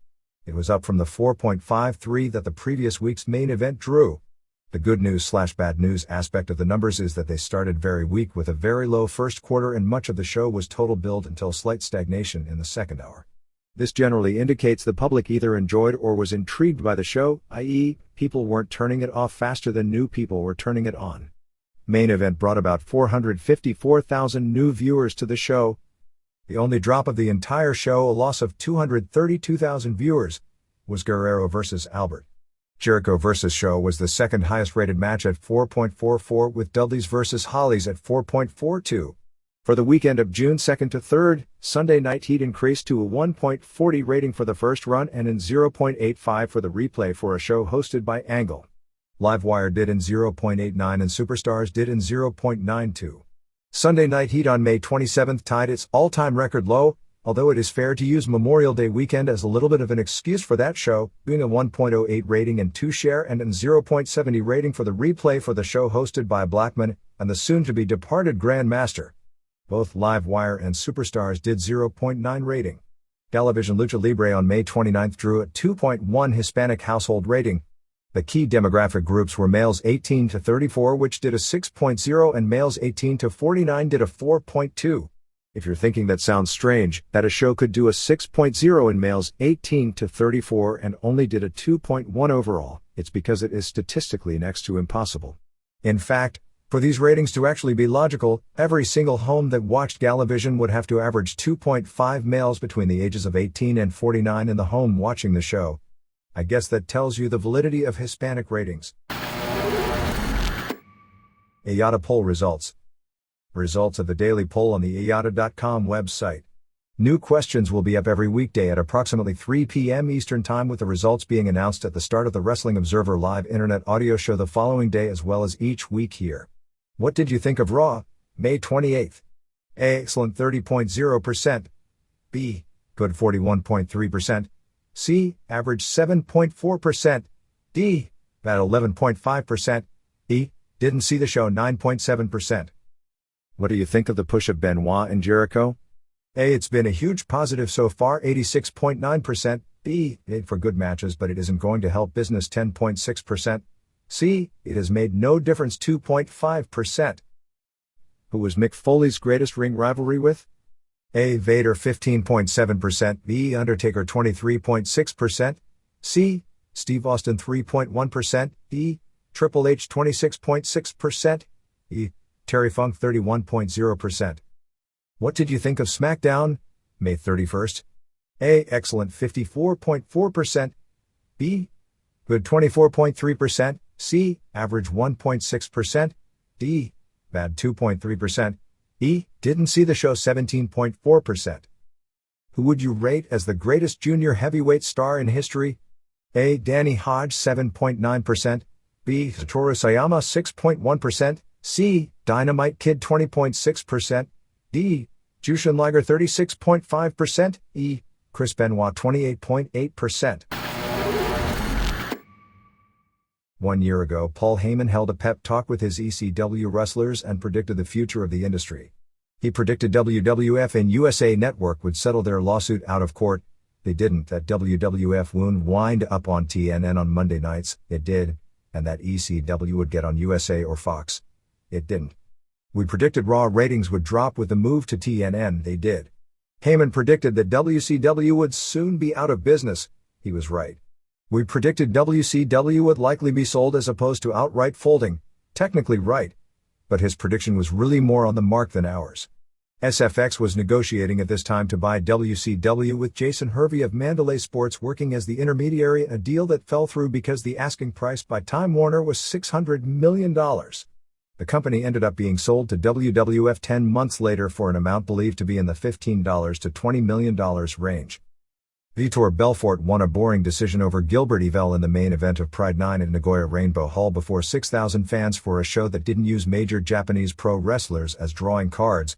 It was up from the 4.53 that the previous week's main event drew. The good news/bad news aspect of the numbers is that they started very weak with a very low first quarter, and much of the show was total build until slight stagnation in the second hour. This generally indicates the public either enjoyed or was intrigued by the show, i.e., people weren't turning it off faster than new people were turning it on. Main event brought about 454,000 new viewers to the show. The only drop of the entire show, a loss of 232,000 viewers, was Guerrero vs. Albert. Jericho vs. Show was the second highest rated match at 4.44, with Dudley's vs. Holly's at 4.42. For the weekend of June 2nd to 3rd, Sunday Night Heat increased to a 1.40 rating for the first run and in 0.85 for the replay for a show hosted by Angle. Livewire did in 0.89 and Superstars did in 0.92. Sunday Night Heat on May 27th tied its all-time record low, although it is fair to use Memorial Day weekend as a little bit of an excuse for that show, being a 1.08 rating and 2 share and a 0.70 rating for the replay for the show hosted by Blackman and the soon-to-be departed Grandmaster. Both Livewire and Superstars did 0.9 rating. Galavision Lucha Libre on May 29th drew a 2.1 Hispanic household rating. The key demographic groups were males 18 to 34, which did a 6.0, and males 18 to 49 did a 4.2. If you're thinking that sounds strange, that a show could do a 6.0 in males 18 to 34 and only did a 2.1 overall, it's because it is statistically next to impossible. In fact, for these ratings to actually be logical, every single home that watched Galavision would have to average 2.5 males between the ages of 18 and 49 in the home watching the show. I guess that tells you the validity of Hispanic ratings. IATA poll results. Results of the daily poll on the IATA.com website. New questions will be up every weekday at approximately 3 p.m. Eastern Time, with the results being announced at the start of the Wrestling Observer Live Internet audio show the following day as well as each week here. What did you think of Raw, May 28th? A. Excellent 30.0%. B. Good 41.3%. C. Average 7.4%. D. Bad 11.5%. E. Didn't see the show 9.7%. What do you think of the push of Benoit and Jericho? A. It's been a huge positive so far, 86.9%. B. Made for good matches, but it isn't going to help business, 10.6%. C. It has made no difference, 2.5%. Who was Mick Foley's greatest ring rivalry with? A. Vader, 15.7%. B. Undertaker, 23.6%. C. Steve Austin, 3.1%. D. Triple H, 26.6%. E. Terry Funk, 31.0%. What did you think of SmackDown, May 31st? A. Excellent, 54.4%. B. Good, 24.3%. C. Average, 1.6%. D. Bad, 2.3%. E. Didn't see the show, 17.4%. Who would you rate as the greatest junior heavyweight star in history? A. Danny Hodge, 7.9%. B. Satoru Sayama, 6.1%. C. Dynamite Kid, 20.6%. D. Jushin Liger, 36.5%. E. Chris Benoit, 28.8%. 1 year ago, Paul Heyman held a pep talk with his ECW wrestlers and predicted the future of the industry. He predicted WWF and USA Network would settle their lawsuit out of court. They didn't. That WWF would wind up on TNN on Monday nights. It did. And that ECW would get on USA or Fox. It didn't. We predicted Raw ratings would drop with the move to TNN. They did. Heyman predicted that WCW would soon be out of business. He was right. We predicted WCW would likely be sold as opposed to outright folding. Technically right. But his prediction was really more on the mark than ours. SFX was negotiating at this time to buy WCW, with Jason Hervey of Mandalay Sports working as the intermediary, a deal that fell through because the asking price by Time Warner was $600 million. The company ended up being sold to WWF 10 months later for an amount believed to be in the $15 to $20 million range. Vitor Belfort won a boring decision over Gilbert Yvel in the main event of Pride 9 at Nagoya Rainbow Hall before 6,000 fans for a show that didn't use major Japanese pro wrestlers as drawing cards.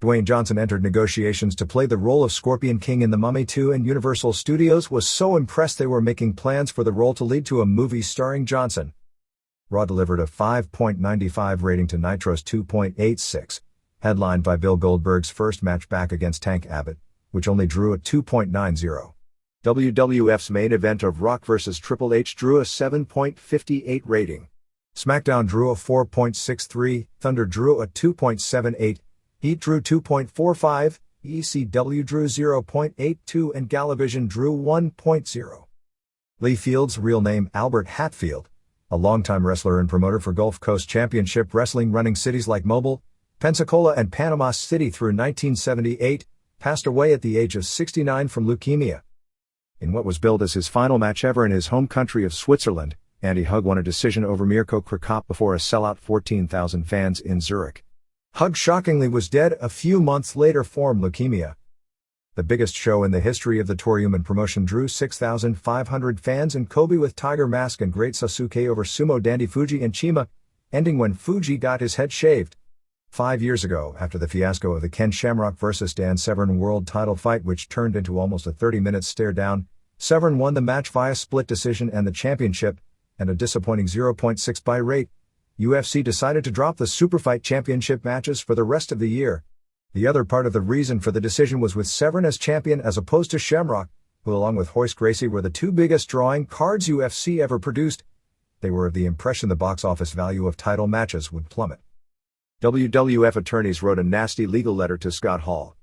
Dwayne Johnson entered negotiations to play the role of Scorpion King in The Mummy 2, and Universal Studios was so impressed they were making plans for the role to lead to a movie starring Johnson. Raw delivered a 5.95 rating to Nitro's 2.86, headlined by Bill Goldberg's first match back against Tank Abbott, which only drew a 2.90. WWF's main event of Rock vs. Triple H drew a 7.58 rating. SmackDown drew a 4.63, Thunder drew a 2.78, Heat drew 2.45, ECW drew 0.82, and Galavision drew 1.0. Lee Field's real name Albert Hatfield, a longtime wrestler and promoter for Gulf Coast Championship Wrestling, running cities like Mobile, Pensacola and Panama City through 1978, passed away at the age of 69 from leukemia. In what was billed as his final match ever in his home country of Switzerland, Andy Hug won a decision over Mirko Krokop before a sellout 14,000 fans in Zurich. Hug shockingly was dead a few months later from leukemia. The biggest show in the history of the Toryuman promotion drew 6,500 fans in Kobe with Tiger Mask and Great Sasuke over sumo dandy Fuji in Chima, ending when Fuji got his head shaved. 5 years ago, after the fiasco of the Ken Shamrock vs. Dan Severn world title fight which turned into almost a 30-minute stare-down, Severn won the match via split decision and the championship, and a disappointing 0.6 buy rate. UFC decided to drop the Superfight Championship matches for the rest of the year. The other part of the reason for the decision was with Severn as champion as opposed to Shamrock, who along with Royce Gracie were the two biggest drawing cards UFC ever produced. They were of the impression the box office value of title matches would plummet. WWF attorneys wrote a nasty legal letter to Scott Hall.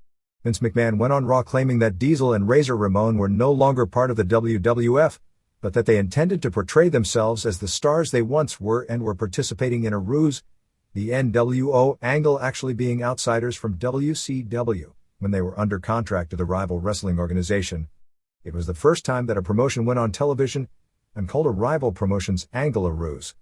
Vince McMahon went on Raw claiming that Diesel and Razor Ramon were no longer part of the WWF, but that they intended to portray themselves as the stars they once were and were participating in a ruse, the NWO angle actually being outsiders from WCW, when they were under contract to the rival wrestling organization. It was the first time that a promotion went on television and called a rival promotion's angle a ruse.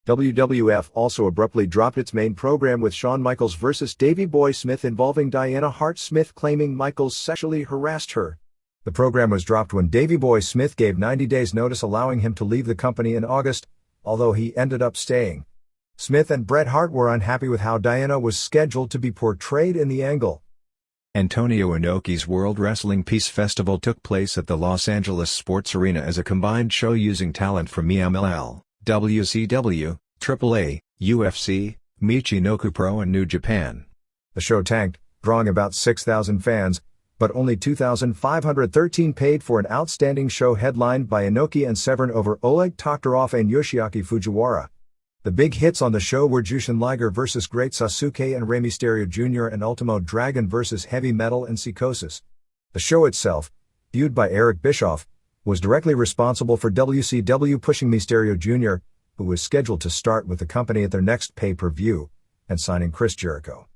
WWF also abruptly dropped its main program with Shawn Michaels vs. Davey Boy Smith involving Diana Hart Smith claiming Michaels sexually harassed her. The program was dropped when Davey Boy Smith gave 90 days notice allowing him to leave the company in August, although he ended up staying. Smith and Bret Hart were unhappy with how Diana was scheduled to be portrayed in the angle. Antonio Inoki's World Wrestling Peace Festival took place at the Los Angeles Sports Arena as a combined show using talent from EMLL, WCW, AAA, UFC, Michinoku Pro and New Japan. The show tanked, drawing about 6,000 fans, but only 2,513 paid for an outstanding show headlined by Inoki and Severn over Oleg Toktarov and Yoshiaki Fujiwara. The big hits on the show were Jushin Liger vs. Great Sasuke and Rey Mysterio Jr. and Ultimo Dragon vs. Heavy Metal and Psychosis. The show itself, viewed by Eric Bischoff, was directly responsible for WCW pushing Mysterio Jr., who was scheduled to start with the company at their next pay-per-view, and signing Chris Jericho.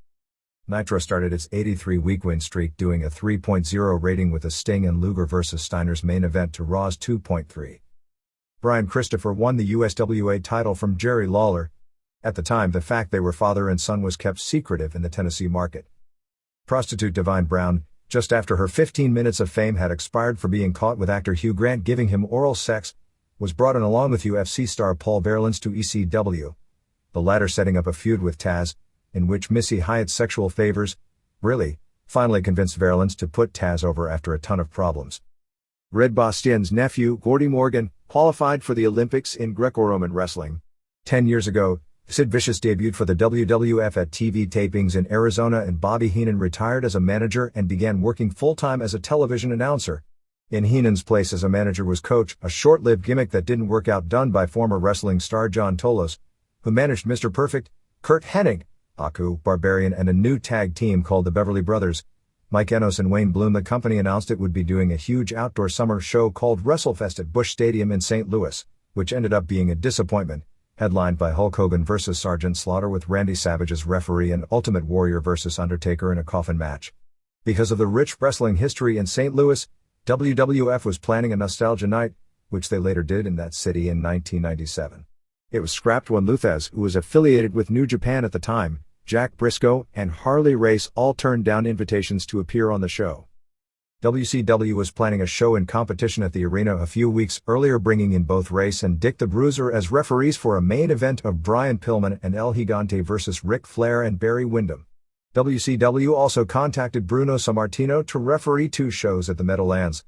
Nitro started its 83-week win streak doing a 3.0 rating with a Sting and Luger vs. Steiner's main event to Raw's 2.3. Brian Christopher won the USWA title from Jerry Lawler. At the time, the fact they were father and son was kept secretive in the Tennessee market. Prostitute Divine Brown, just after her 15 minutes of fame had expired for being caught with actor Hugh Grant giving him oral sex, was brought in along with UFC star Paul Verlins to ECW, the latter setting up a feud with Taz, in which Missy Hyatt's sexual favors, finally convinced Verlins to put Taz over after a ton of problems. Red Bastien's nephew, Gordy Morgan, qualified for the Olympics in Greco-Roman wrestling. 10 years ago, Sid Vicious debuted for the WWF at TV tapings in Arizona and Bobby Heenan retired as a manager and began working full-time as a television announcer. In Heenan's place as a manager was Coach, a short-lived gimmick that didn't work out done by former wrestling star John Tolos, who managed Mr. Perfect, Kurt Hennig, Aku, Barbarian and a new tag team called the Beverly Brothers. Mike Enos and Wayne Bloom. The company announced it would be doing a huge outdoor summer show called WrestleFest at Busch Stadium in St. Louis, which ended up being a disappointment, headlined by Hulk Hogan vs. Sergeant Slaughter with Randy Savage as referee and Ultimate Warrior vs. Undertaker in a coffin match. Because of the rich wrestling history in St. Louis, WWF was planning a nostalgia night, which they later did in that city in 1997. It was scrapped when Luthez, who was affiliated with New Japan at the time, Jack Briscoe, and Harley Race all turned down invitations to appear on the show. WCW was planning a show in competition at the arena a few weeks earlier, bringing in both Race and Dick the Bruiser as referees for a main event of Brian Pillman and El Gigante vs. Ric Flair and Barry Windham. WCW also contacted Bruno Sammartino to referee 2 shows at the Meadowlands.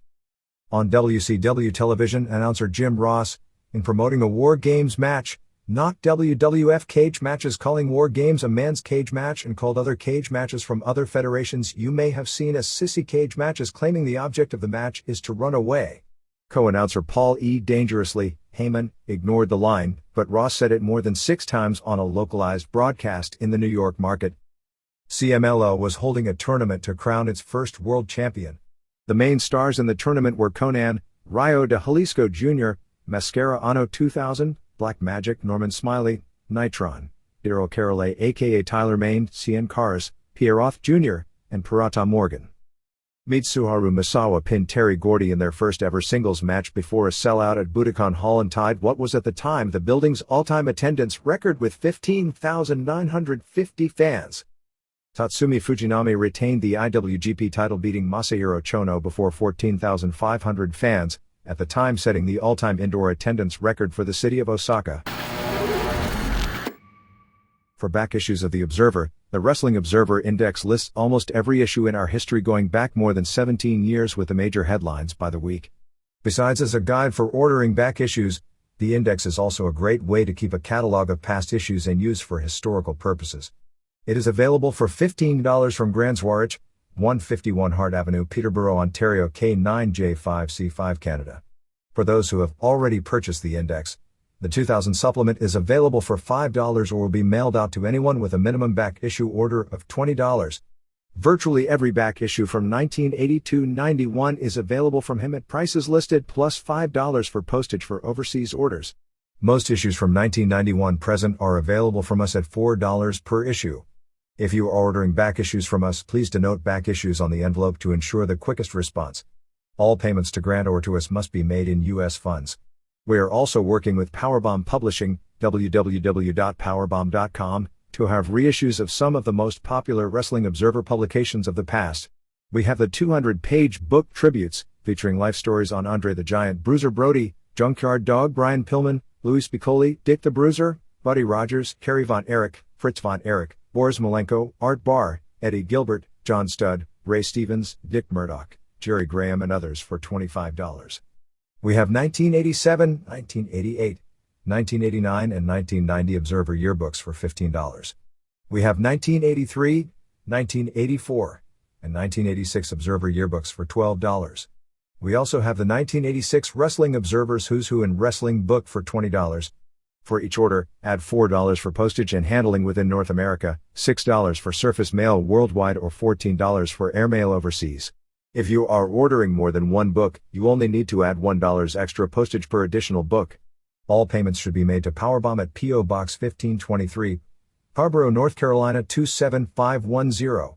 On WCW television, announcer Jim Ross, in promoting a War Games match, knocked WWF cage matches, calling War Games a man's cage match, and called other cage matches from other federations you may have seen as sissy cage matches, claiming the object of the match is to run away. Co-announcer Paul E. Dangerously Heyman ignored the line, but Ross said it more than 6 times on a localized broadcast in the New York market. CMLL was holding a tournament to crown its first world champion. The main stars in the tournament were Conan, Rayo de Jalisco Jr., Mascara Anno 2000, Black Magic, Norman Smiley, Nitron, Daryl Carole aka Tyler Main, Cian Caras, Pierroth Jr., and Pirata Morgan. Mitsuharu Misawa pinned Terry Gordy in their first ever singles match before a sellout at Budokan Hall and tied what was at the time the building's all-time attendance record with 15,950 fans. Tatsumi Fujinami retained the IWGP title beating Masahiro Chono before 14,500 fans, at the time setting the all-time indoor attendance record for the city of Osaka. For back issues of The Observer, the Wrestling Observer Index lists almost every issue in our history going back more than 17 years with the major headlines by the week. Besides as a guide for ordering back issues, the index is also a great way to keep a catalog of past issues and use for historical purposes. It is available for $15 from Grandswarich, 151 Hart Avenue, Peterborough, Ontario, K9J5C5 Canada. For those who have already purchased the index, the 2000 supplement is available for $5 or will be mailed out to anyone with a minimum back issue order of $20. Virtually every back issue from 1982-91 is available from him at prices listed plus $5 for postage for overseas orders. Most issues from 1991 present are available from us at $4 per issue. If you are ordering back issues from us, please denote back issues on the envelope to ensure the quickest response. All payments to Grant or to us must be made in U.S. funds. We are also working with Powerbomb Publishing, www.powerbomb.com, to have reissues of some of the most popular Wrestling Observer publications of the past. We have the 200-page book Tributes, featuring life stories on Andre the Giant Bruiser Brody, Junkyard Dog Brian Pillman, Louis Piccoli, Dick the Bruiser, Buddy Rogers, Kerry Von Erich, Fritz Von Erich, Boris Malenko, Art Barr, Eddie Gilbert, John Studd, Ray Stevens, Dick Murdoch, Jerry Graham and others for $25. We have 1987, 1988, 1989 and 1990 Observer yearbooks for $15. We have 1983, 1984, and 1986 Observer yearbooks for $12. We also have the 1986 Wrestling Observer's Who's Who in Wrestling book for $20. For each order, add $4 for postage and handling within North America, $6 for surface mail worldwide or $14 for airmail overseas. If you are ordering more than one book, you only need to add $1 extra postage per additional book. All payments should be made to Powerbomb at P.O. Box 1523, Harborough, North Carolina 27510.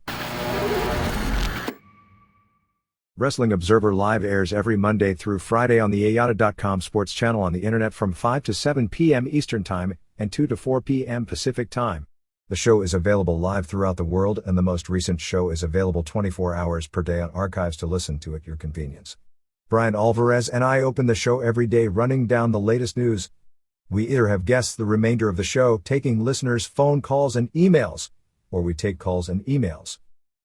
Wrestling Observer Live airs every Monday through Friday on the ayata.com sports channel on the internet from 5 to 7 p.m. Eastern Time and 2 to 4 p.m. Pacific Time. The show is available live throughout the world and the most recent show is available 24 hours per day on archives to listen to at your convenience. Brian Alvarez and I open the show every day running down the latest news. We either have guests the remainder of the show taking listeners' phone calls and emails, or we take calls and emails.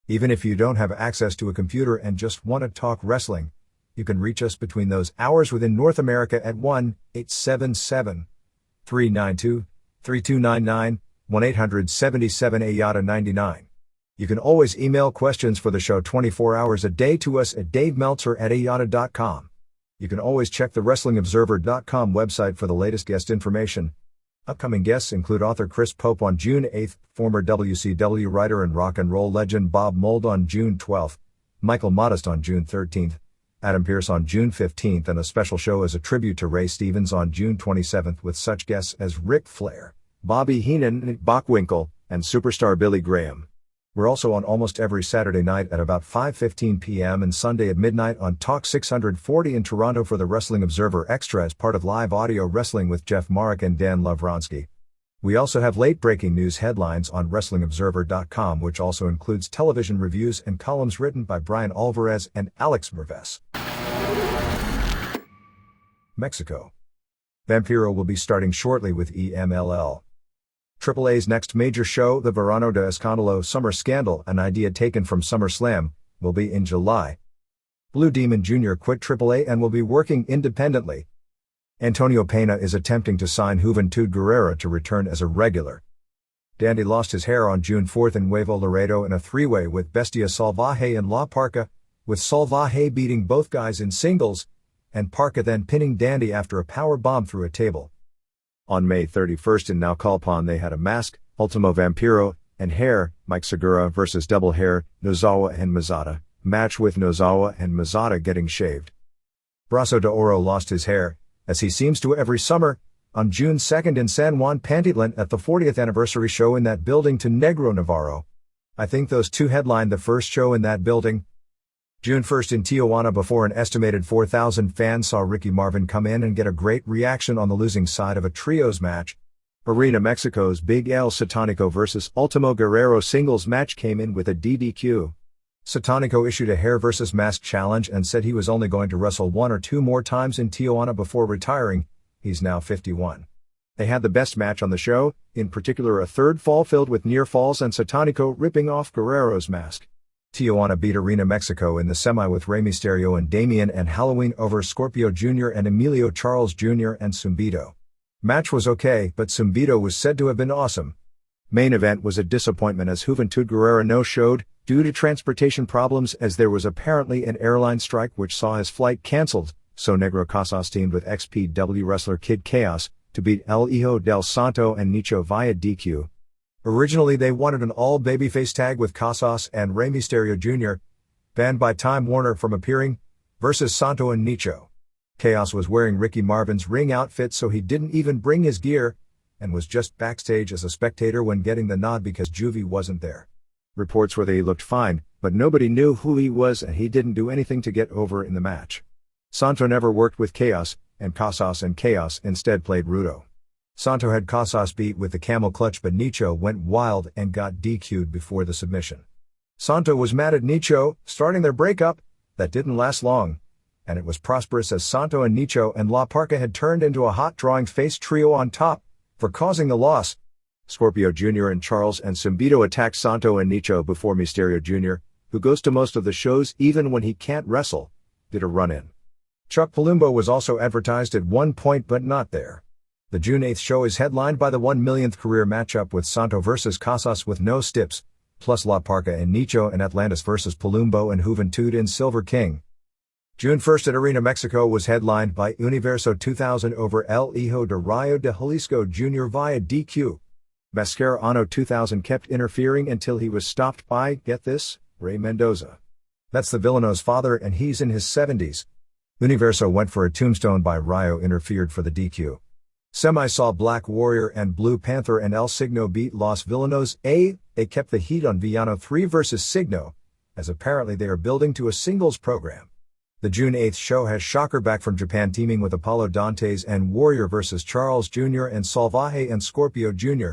Even if you don't have access to a computer and just want to talk wrestling, you can reach us between those hours within North America at 1-877-392-3299, 1-877-AYATA-99. You can always email questions for the show 24 hours a day to us at davemeltzer@ayata.com. You can always check the WrestlingObserver.com website for the latest guest information. Upcoming guests include author Chris Pope on June 8th, former WCW writer and rock and roll legend Bob Mould on June 12th, Michael Modest on June 13th, Adam Pearce on June 15th, and a special show as a tribute to Ray Stevens on June 27th with such guests as Ric Flair, Bobby Heenan, Nick Bockwinkel, and superstar Billy Graham. We're also on almost every Saturday night at about 5:15 p.m. and Sunday at midnight on Talk 640 in Toronto for the Wrestling Observer Extra as part of Live Audio Wrestling with Jeff Marek and Dan Lovronsky. We also have late-breaking news headlines on WrestlingObserver.com, which also includes television reviews and columns written by Brian Alvarez and Alex Merves. Mexico. Vampiro will be starting shortly with EMLL. AAA's next major show, the Verano de Escándalo Summer Scandal, an idea taken from SummerSlam, will be in July. Blue Demon Jr. quit AAA and will be working independently. Antonio Pena is attempting to sign Juventud Guerrera to return as a regular. Dandy lost his hair on June 4th in Nuevo Laredo in a three-way with Bestia Salvaje and La Parca, with Salvaje beating both guys in singles, and Parca then pinning Dandy after a power bomb through a table. On May 31st in Naucalpan they had a mask, Ultimo Vampiro, and hair, Mike Segura versus double hair, Nozawa and Mazada, match with Nozawa and Mazada getting shaved. Brazo de Oro lost his hair, as he seems to every summer, on June 2nd in San Juan Pantitlan at the 40th anniversary show in that building to Negro Navarro. I think those two headlined the first show in that building. June 1st in Tijuana, before an estimated 4,000 fans saw Ricky Marvin come in and get a great reaction on the losing side of a trios match. Arena Mexico's Big El Satanico vs. Ultimo Guerrero singles match came in with a DDQ. Satanico issued a hair versus mask challenge and said he was only going to wrestle 1 or 2 more times in Tijuana before retiring. He's now 51. They had the best match on the show, in particular a third fall filled with near falls and Satanico ripping off Guerrero's mask. Tijuana beat Arena Mexico in the semi with Rey Mysterio and Damien and Halloween over Scorpio Jr. and Emilio Charles Jr. and Zumbito. Match was okay, but Zumbito was said to have been awesome. Main event was a disappointment as Juventud Guerrera no-showed, due to transportation problems, as there was apparently an airline strike which saw his flight cancelled, so Negro Casas teamed with XPW wrestler Kid Chaos to beat El Hijo del Santo and Nicho via DQ. Originally they wanted an all-babyface tag with Casas and Rey Mysterio Jr., banned by Time Warner from appearing, versus Santo and Nicho. Chaos was wearing Ricky Marvin's ring outfit, so he didn't even bring his gear, and was just backstage as a spectator when getting the nod because Juvie wasn't there. Reports were that he looked fine, but nobody knew who he was and he didn't do anything to get over in the match. Santo never worked with Chaos, and Casas instead played Rudo. Santo had Casas beat with the camel clutch, but Nicho went wild and got DQ'd before the submission. Santo was mad at Nicho, starting their breakup. That didn't last long, and it was prosperous as Santo and Nicho and La Parca had turned into a hot drawing face trio on top, for causing the loss. Scorpio Jr. and Charles and Zumbito attacked Santo and Nicho before Mysterio Jr., who goes to most of the shows even when he can't wrestle, did a run-in. Chuck Palumbo was also advertised at one point but not there. The June 8th show is headlined by the 1 millionth career matchup with Santo vs. Casas with no stips, plus La Parca and Nicho and Atlantis vs. Palumbo and Juventud in Silver King. June 1st at Arena Mexico was headlined by Universo 2000 over El Hijo de Rayo de Jalisco Jr. via DQ. Mascara Ano 2000 kept interfering until he was stopped by, get this, Ray Mendoza. That's the Villano's father and he's in his 70s. Universo went for a tombstone by Rayo, interfered for the DQ. Semi saw Black Warrior and Blue Panther and El Signo beat Los Villanos. They kept the heat on Villano 3 vs. Signo, as apparently they are building to a singles program. The June 8th show has Shocker back from Japan teaming with Apollo Dantes and Warrior vs. Charles Jr. and Salvaje and Scorpio Jr.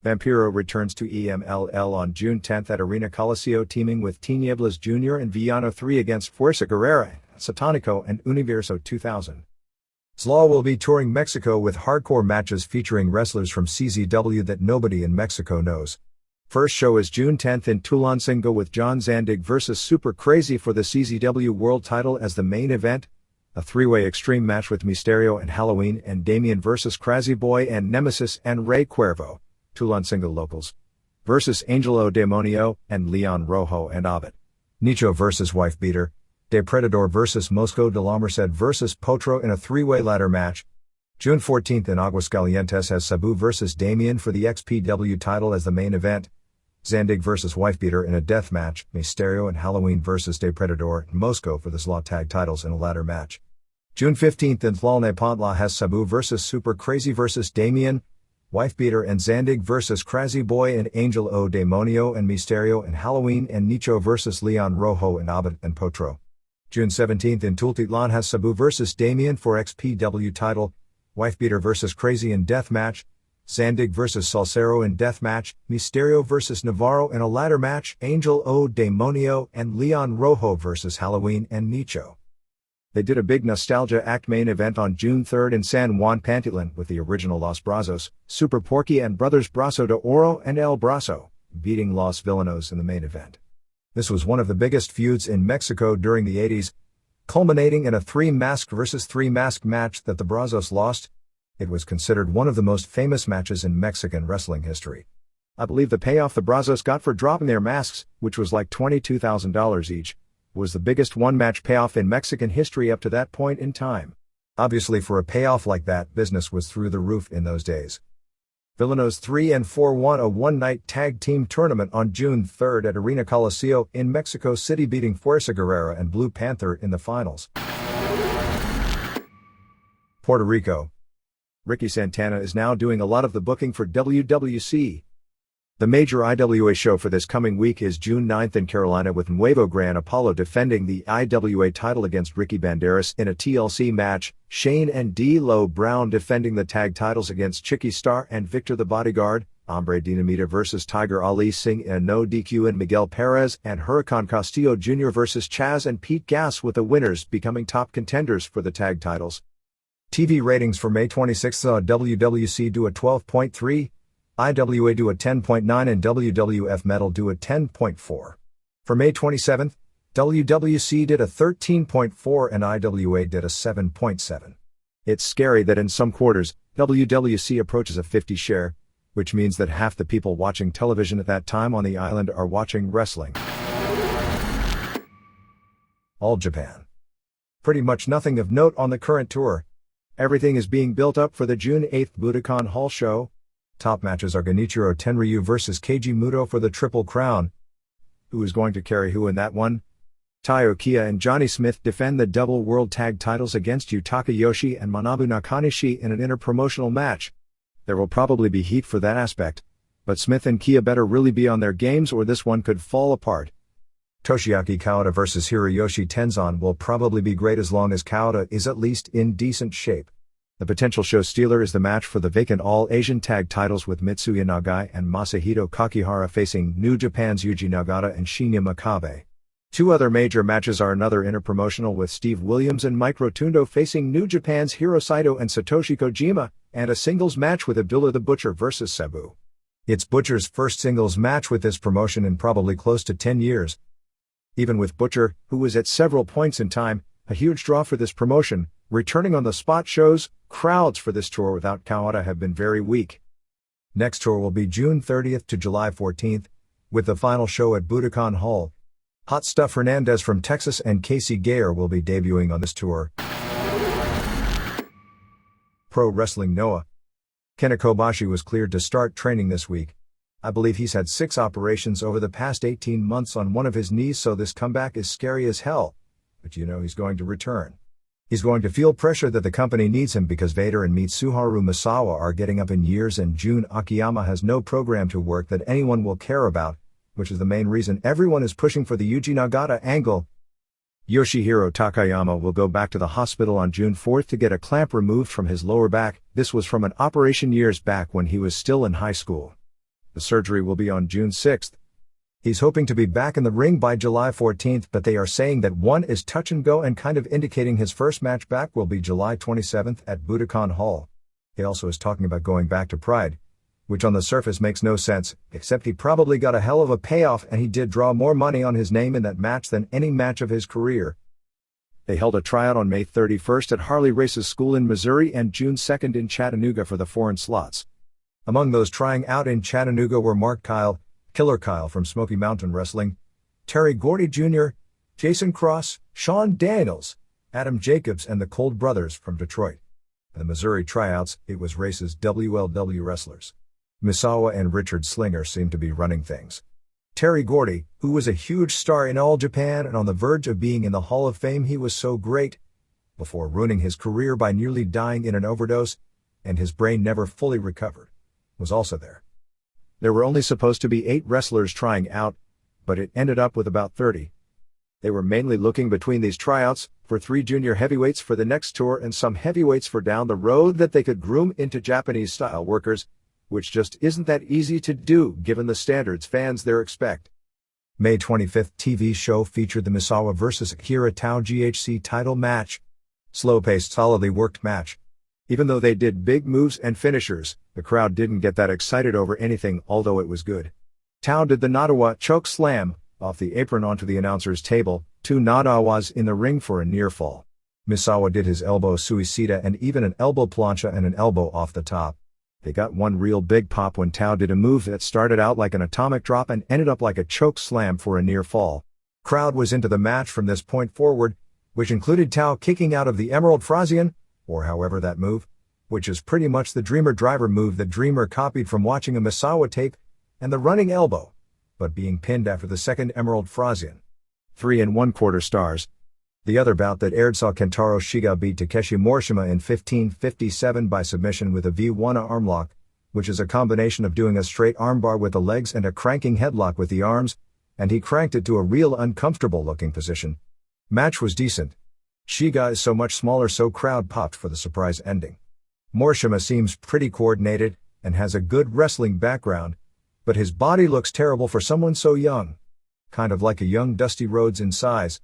Vampiro returns to EMLL on June 10th at Arena Coliseo teaming with Tinieblas Jr. and Villano 3 against Fuerza Guerrera, Satanico and Universo 2000. Slaw will be touring Mexico with hardcore matches featuring wrestlers from CZW that nobody in Mexico knows. First show is June 10th in Tulancingo with John Zandig vs. Super Crazy for the CZW World title as the main event. A 3-way extreme match with Mysterio and Halloween and Damien vs. Crazy Boy and Nemesis and Rey Cuervo, Tulancingo locals, versus Angelo Demonio and Leon Rojo and Abed. Nicho vs. Wife Beater, Depredador vs. Mosco de la Merced vs. Potro in a 3-way ladder match. June 14th in Aguascalientes has Sabu vs. Damien for the XPW title as the main event. Zandig vs. Wife Beater in a death match, Mysterio and Halloween vs. Depredador and Mosco for the Slaw tag titles in a ladder match. June 15th in Tlalnepantla has Sabu vs. Super Crazy vs. Damien, Wife Beater and Zandig vs. Crazy Boy and Angel O Demonio and Mysterio and Halloween and Nicho vs. Leon Rojo and Abed and Potro. June 17th in Tultitlan has Sabu vs. Damien for XPW title, Wife Beater vs. Crazy in death match, Zandig vs. Salcero in death match, Mysterio vs. Navarro in a ladder match, Angel O Demonio and Leon Rojo vs. Halloween and Nicho. They did a big nostalgia act main event on June 3rd in San Juan Pantitlán with the original Los Brazos, Super Porky and Brothers Brazo de Oro and El Brazo, beating Los Villanos in the main event. This was one of the biggest feuds in Mexico during the 80s, culminating in a 3-mask versus 3-mask match that the Brazos lost. It was considered one of the most famous matches in Mexican wrestling history. I believe the payoff the Brazos got for dropping their masks, which was like $22,000 each, was the biggest one-match payoff in Mexican history up to that point in time. Obviously, for a payoff like that, business was through the roof in those days. Villanos 3 and 4 won a one-night tag team tournament on June 3rd at Arena Coliseo in Mexico City, beating Fuerza Guerrera and Blue Panther in the finals. Puerto Rico. Ricky Santana is now doing a lot of the booking for WWC. The major IWA show for this coming week is June 9th in Carolina with Nuevo Gran Apollo defending the IWA title against Ricky Banderas in a TLC match, Shane and D'Lo Brown defending the tag titles against Chicky Star and Victor the Bodyguard, Hombre Dinamita versus Tiger Ali Singh in a no DQ, and Miguel Perez and Huracan Castillo Jr. versus Chaz and Pete Gas, with the winners becoming top contenders for the tag titles. TV ratings for May 26 saw WWC do a 12.3, IWA do a 10.9 and WWF Metal do a 10.4. For May 27, WWC did a 13.4 and IWA did a 7.7. It's scary that in some quarters, WWC approaches a 50 share, which means that half the people watching television at that time on the island are watching wrestling. All Japan. Pretty much nothing of note on the current tour. Everything is being built up for the June 8th Budokan Hall show. Top matches are Genichiro Tenryu versus Keiji Muto for the Triple Crown. Who is going to carry who in that one? Taiyo Kia and Johnny Smith defend the double world tag titles against Yutaka Yoshi and Manabu Nakanishi in an inter-promotional match. There will probably be heat for that aspect, but Smith and Kia better really be on their games or this one could fall apart. Toshiaki Kawada versus Hiroyoshi Tenzan will probably be great as long as Kawada is at least in decent shape. The potential show stealer is the match for the vacant All-Asian Tag titles with Mitsuya Nagai and Masahito Kakihara facing New Japan's Yuji Nagata and Shinya Makabe. Two other major matches are another interpromotional with Steve Williams and Mike Rotundo facing New Japan's Hiro Saito and Satoshi Kojima, and a singles match with Abdullah the Butcher versus Sabu. It's Butcher's first singles match with this promotion in probably close to 10 years. Even with Butcher, who was at several points in time a huge draw for this promotion, returning on the spot shows, crowds for this tour without Kawada have been very weak. Next tour will be June 30th to July 14th, with the final show at Budokan Hall. Hot Stuff Hernandez from Texas and Casey Gayer will be debuting on this tour. Pro Wrestling Noah. Kenta Kobashi was cleared to start training this week. I believe he's had 6 operations over the past 18 months on one of his knees, so this comeback is scary as hell. But you know he's going to return. He's going to feel pressure that the company needs him because Vader and Mitsuharu Misawa are getting up in years and Jun Akiyama has no program to work that anyone will care about, which is the main reason everyone is pushing for the Yuji Nagata angle. Yoshihiro Takayama will go back to the hospital on June 4th to get a clamp removed from his lower back. This was from an operation years back when he was still in high school. The surgery will be on June 6th. He's hoping to be back in the ring by July 14th, but they are saying that one is touch and go and kind of indicating his first match back will be July 27th at Budokan Hall. He also is talking about going back to Pride, which on the surface makes no sense, except he probably got a hell of a payoff and he did draw more money on his name in that match than any match of his career. They held a tryout on May 31st at Harley Race's school in Missouri and June 2nd in Chattanooga for the foreign slots. Among those trying out in Chattanooga were Mark Kyle, Killer Kyle from Smoky Mountain Wrestling, Terry Gordy Jr., Jason Cross, Shawn Daniels, Adam Jacobs and the Cold Brothers from Detroit. In the Missouri tryouts, it was Race's WLW wrestlers. Misawa and Richard Slinger seemed to be running things. Terry Gordy, who was a huge star in All Japan and on the verge of being in the Hall of Fame, he was so great, before ruining his career by nearly dying in an overdose, and his brain never fully recovered, was also there. There were only supposed to be 8 wrestlers trying out, but it ended up with about 30. They were mainly looking between these tryouts for 3 junior heavyweights for the next tour and some heavyweights for down the road that they could groom into Japanese-style workers, which just isn't that easy to do given the standards fans there expect. May 25th TV show featured the Misawa vs. Akira Tao GHC title match. Slow-paced, solidly worked match. Even though they did big moves and finishers, the crowd didn't get that excited over anything, although it was good. Tao did the Nadawa choke slam, off the apron onto the announcer's table, 2 Nadawas in the ring for a near fall. Misawa did his elbow suicida and even an elbow plancha and an elbow off the top. They got one real big pop when Tao did a move that started out like an atomic drop and ended up like a choke slam for a near fall. Crowd was into the match from this point forward, which included Tao kicking out of the Emerald Frazian, or however that move, which is pretty much the Dreamer Driver move that Dreamer copied from watching a Misawa tape, and the running elbow, but being pinned after the second Emerald Frazian. 3 1/4 stars. The other bout that aired saw Kentaro Shiga beat Takeshi Morishima in 15:57 by submission with a V1 armlock, which is a combination of doing a straight armbar with the legs and a cranking headlock with the arms, and he cranked it to a real uncomfortable looking position. Match was decent. Shiga is so much smaller, so crowd popped for the surprise ending. Morishima seems pretty coordinated and has a good wrestling background, but his body looks terrible for someone so young. Kind of like a young Dusty Rhodes in size,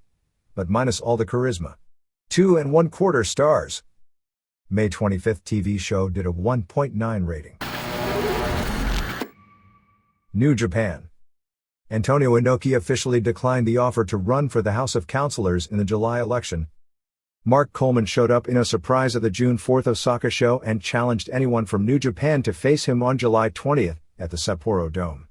but minus all the charisma. 2 1/4 stars. May 25th TV show did a 1.9 rating. New Japan. Antonio Inoki officially declined the offer to run for the House of Councilors in the July election. Mark Coleman showed up in a surprise at the June 4th Osaka show and challenged anyone from New Japan to face him on July 20th at the Sapporo Dome.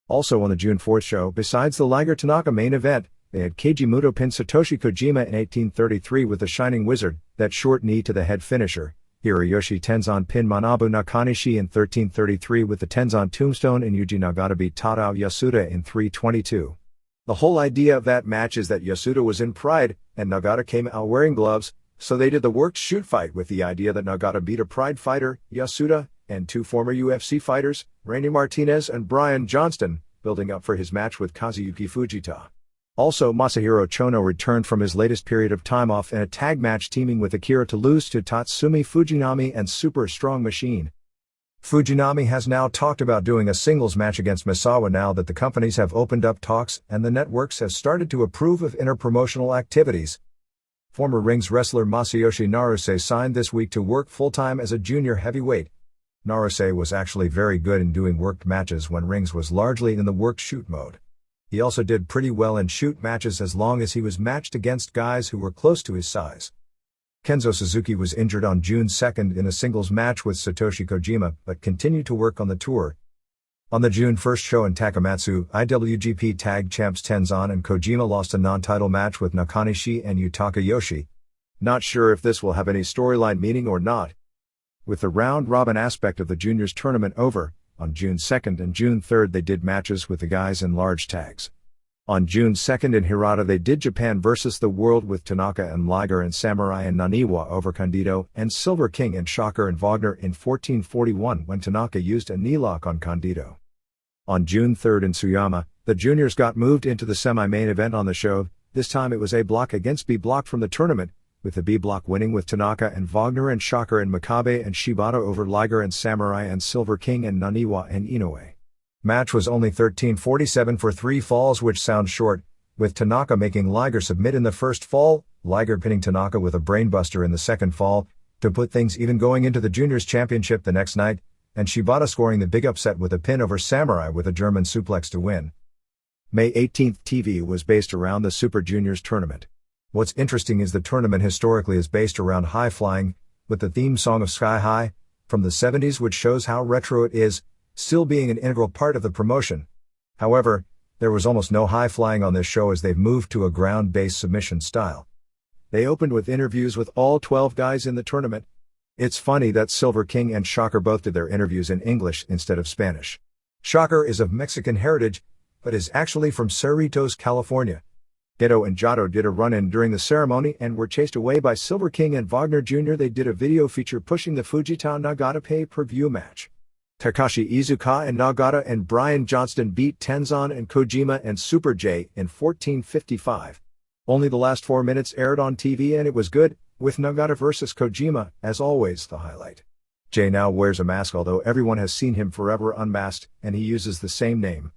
Also on the June 4th show, besides the Liger Tanaka main event, they had Keiji Muto pin Satoshi Kojima in 1833 with the Shining Wizard, that short knee to the head finisher. Hiroyoshi Tenzan pin Manabu Nakanishi in 1333 with the Tenzan Tombstone, and Yuji Nagata beat Tadao Yasuda in 322. The whole idea of that match is that Yasuda was in Pride, and Nagata came out wearing gloves, so they did the worked shoot fight with the idea that Nagata beat a Pride fighter, Yasuda, and 2 former UFC fighters, Randy Martinez and Brian Johnston, building up for his match with Kazuyuki Fujita. Also, Masahiro Chono returned from his latest period of time off in a tag match teaming with Akira to lose to Tatsumi Fujinami and Super Strong Machine. Fujinami has now talked about doing a singles match against Misawa now that the companies have opened up talks and the networks have started to approve of interpromotional activities. Former Rings wrestler Masayoshi Naruse signed this week to work full-time as a junior heavyweight. Naruse was actually very good in doing worked matches when Rings was largely in the worked shoot mode. He also did pretty well in shoot matches as long as he was matched against guys who were close to his size. Kenzo Suzuki was injured on June 2nd in a singles match with Satoshi Kojima, but continued to work on the tour. On the June 1st show in Takamatsu, IWGP Tag Champs Tenzan and Kojima lost a non-title match with Nakanishi and Yutaka Yoshi. Not sure if this will have any storyline meaning or not. With the round-robin aspect of the juniors tournament over, on June 2nd and June 3rd they did matches with the guys in large tags. On June 2nd in Hirata they did Japan vs. the World with Tanaka and Liger and Samurai and Naniwa over Candido and Silver King and Shocker and Wagner in 1441 when Tanaka used a knee lock on Candido. On June 3rd in Tsuyama, the juniors got moved into the semi-main event on the show. This time it was A block against B block from the tournament, with the B block winning with Tanaka and Wagner and Shocker and Makabe and Shibata over Liger and Samurai and Silver King and Naniwa and Inoue. Match was only 13:47 for 3 falls, which sounds short, with Tanaka making Liger submit in the first fall, Liger pinning Tanaka with a brainbuster in the second fall, to put things even going into the Juniors Championship the next night, and Shibata scoring the big upset with a pin over Samurai with a German suplex to win. May 18th TV was based around the Super Juniors tournament. What's interesting is the tournament historically is based around high flying, with the theme song of Sky High, from the 70s, which shows how retro it is, still being an integral part of the promotion. However, there was almost no high flying on this show as they've moved to a ground-based submission style. They opened with interviews with all 12 guys in the tournament. It's funny that Silver King and Shocker both did their interviews in English instead of Spanish. Shocker is of Mexican heritage, but is actually from Cerritos, California. Geto and Jado did a run-in during the ceremony and were chased away by Silver King and Wagner Jr. They did a video feature pushing the Fujita Nagata pay-per-view match. Takashi Iizuka and Nagata and Brian Johnston beat Tenzan and Kojima and Super J in 14:55. Only the last 4 minutes aired on TV and it was good, with Nagata vs. Kojima, as always, the highlight. Jay now wears a mask, although everyone has seen him forever unmasked, and he uses the same name.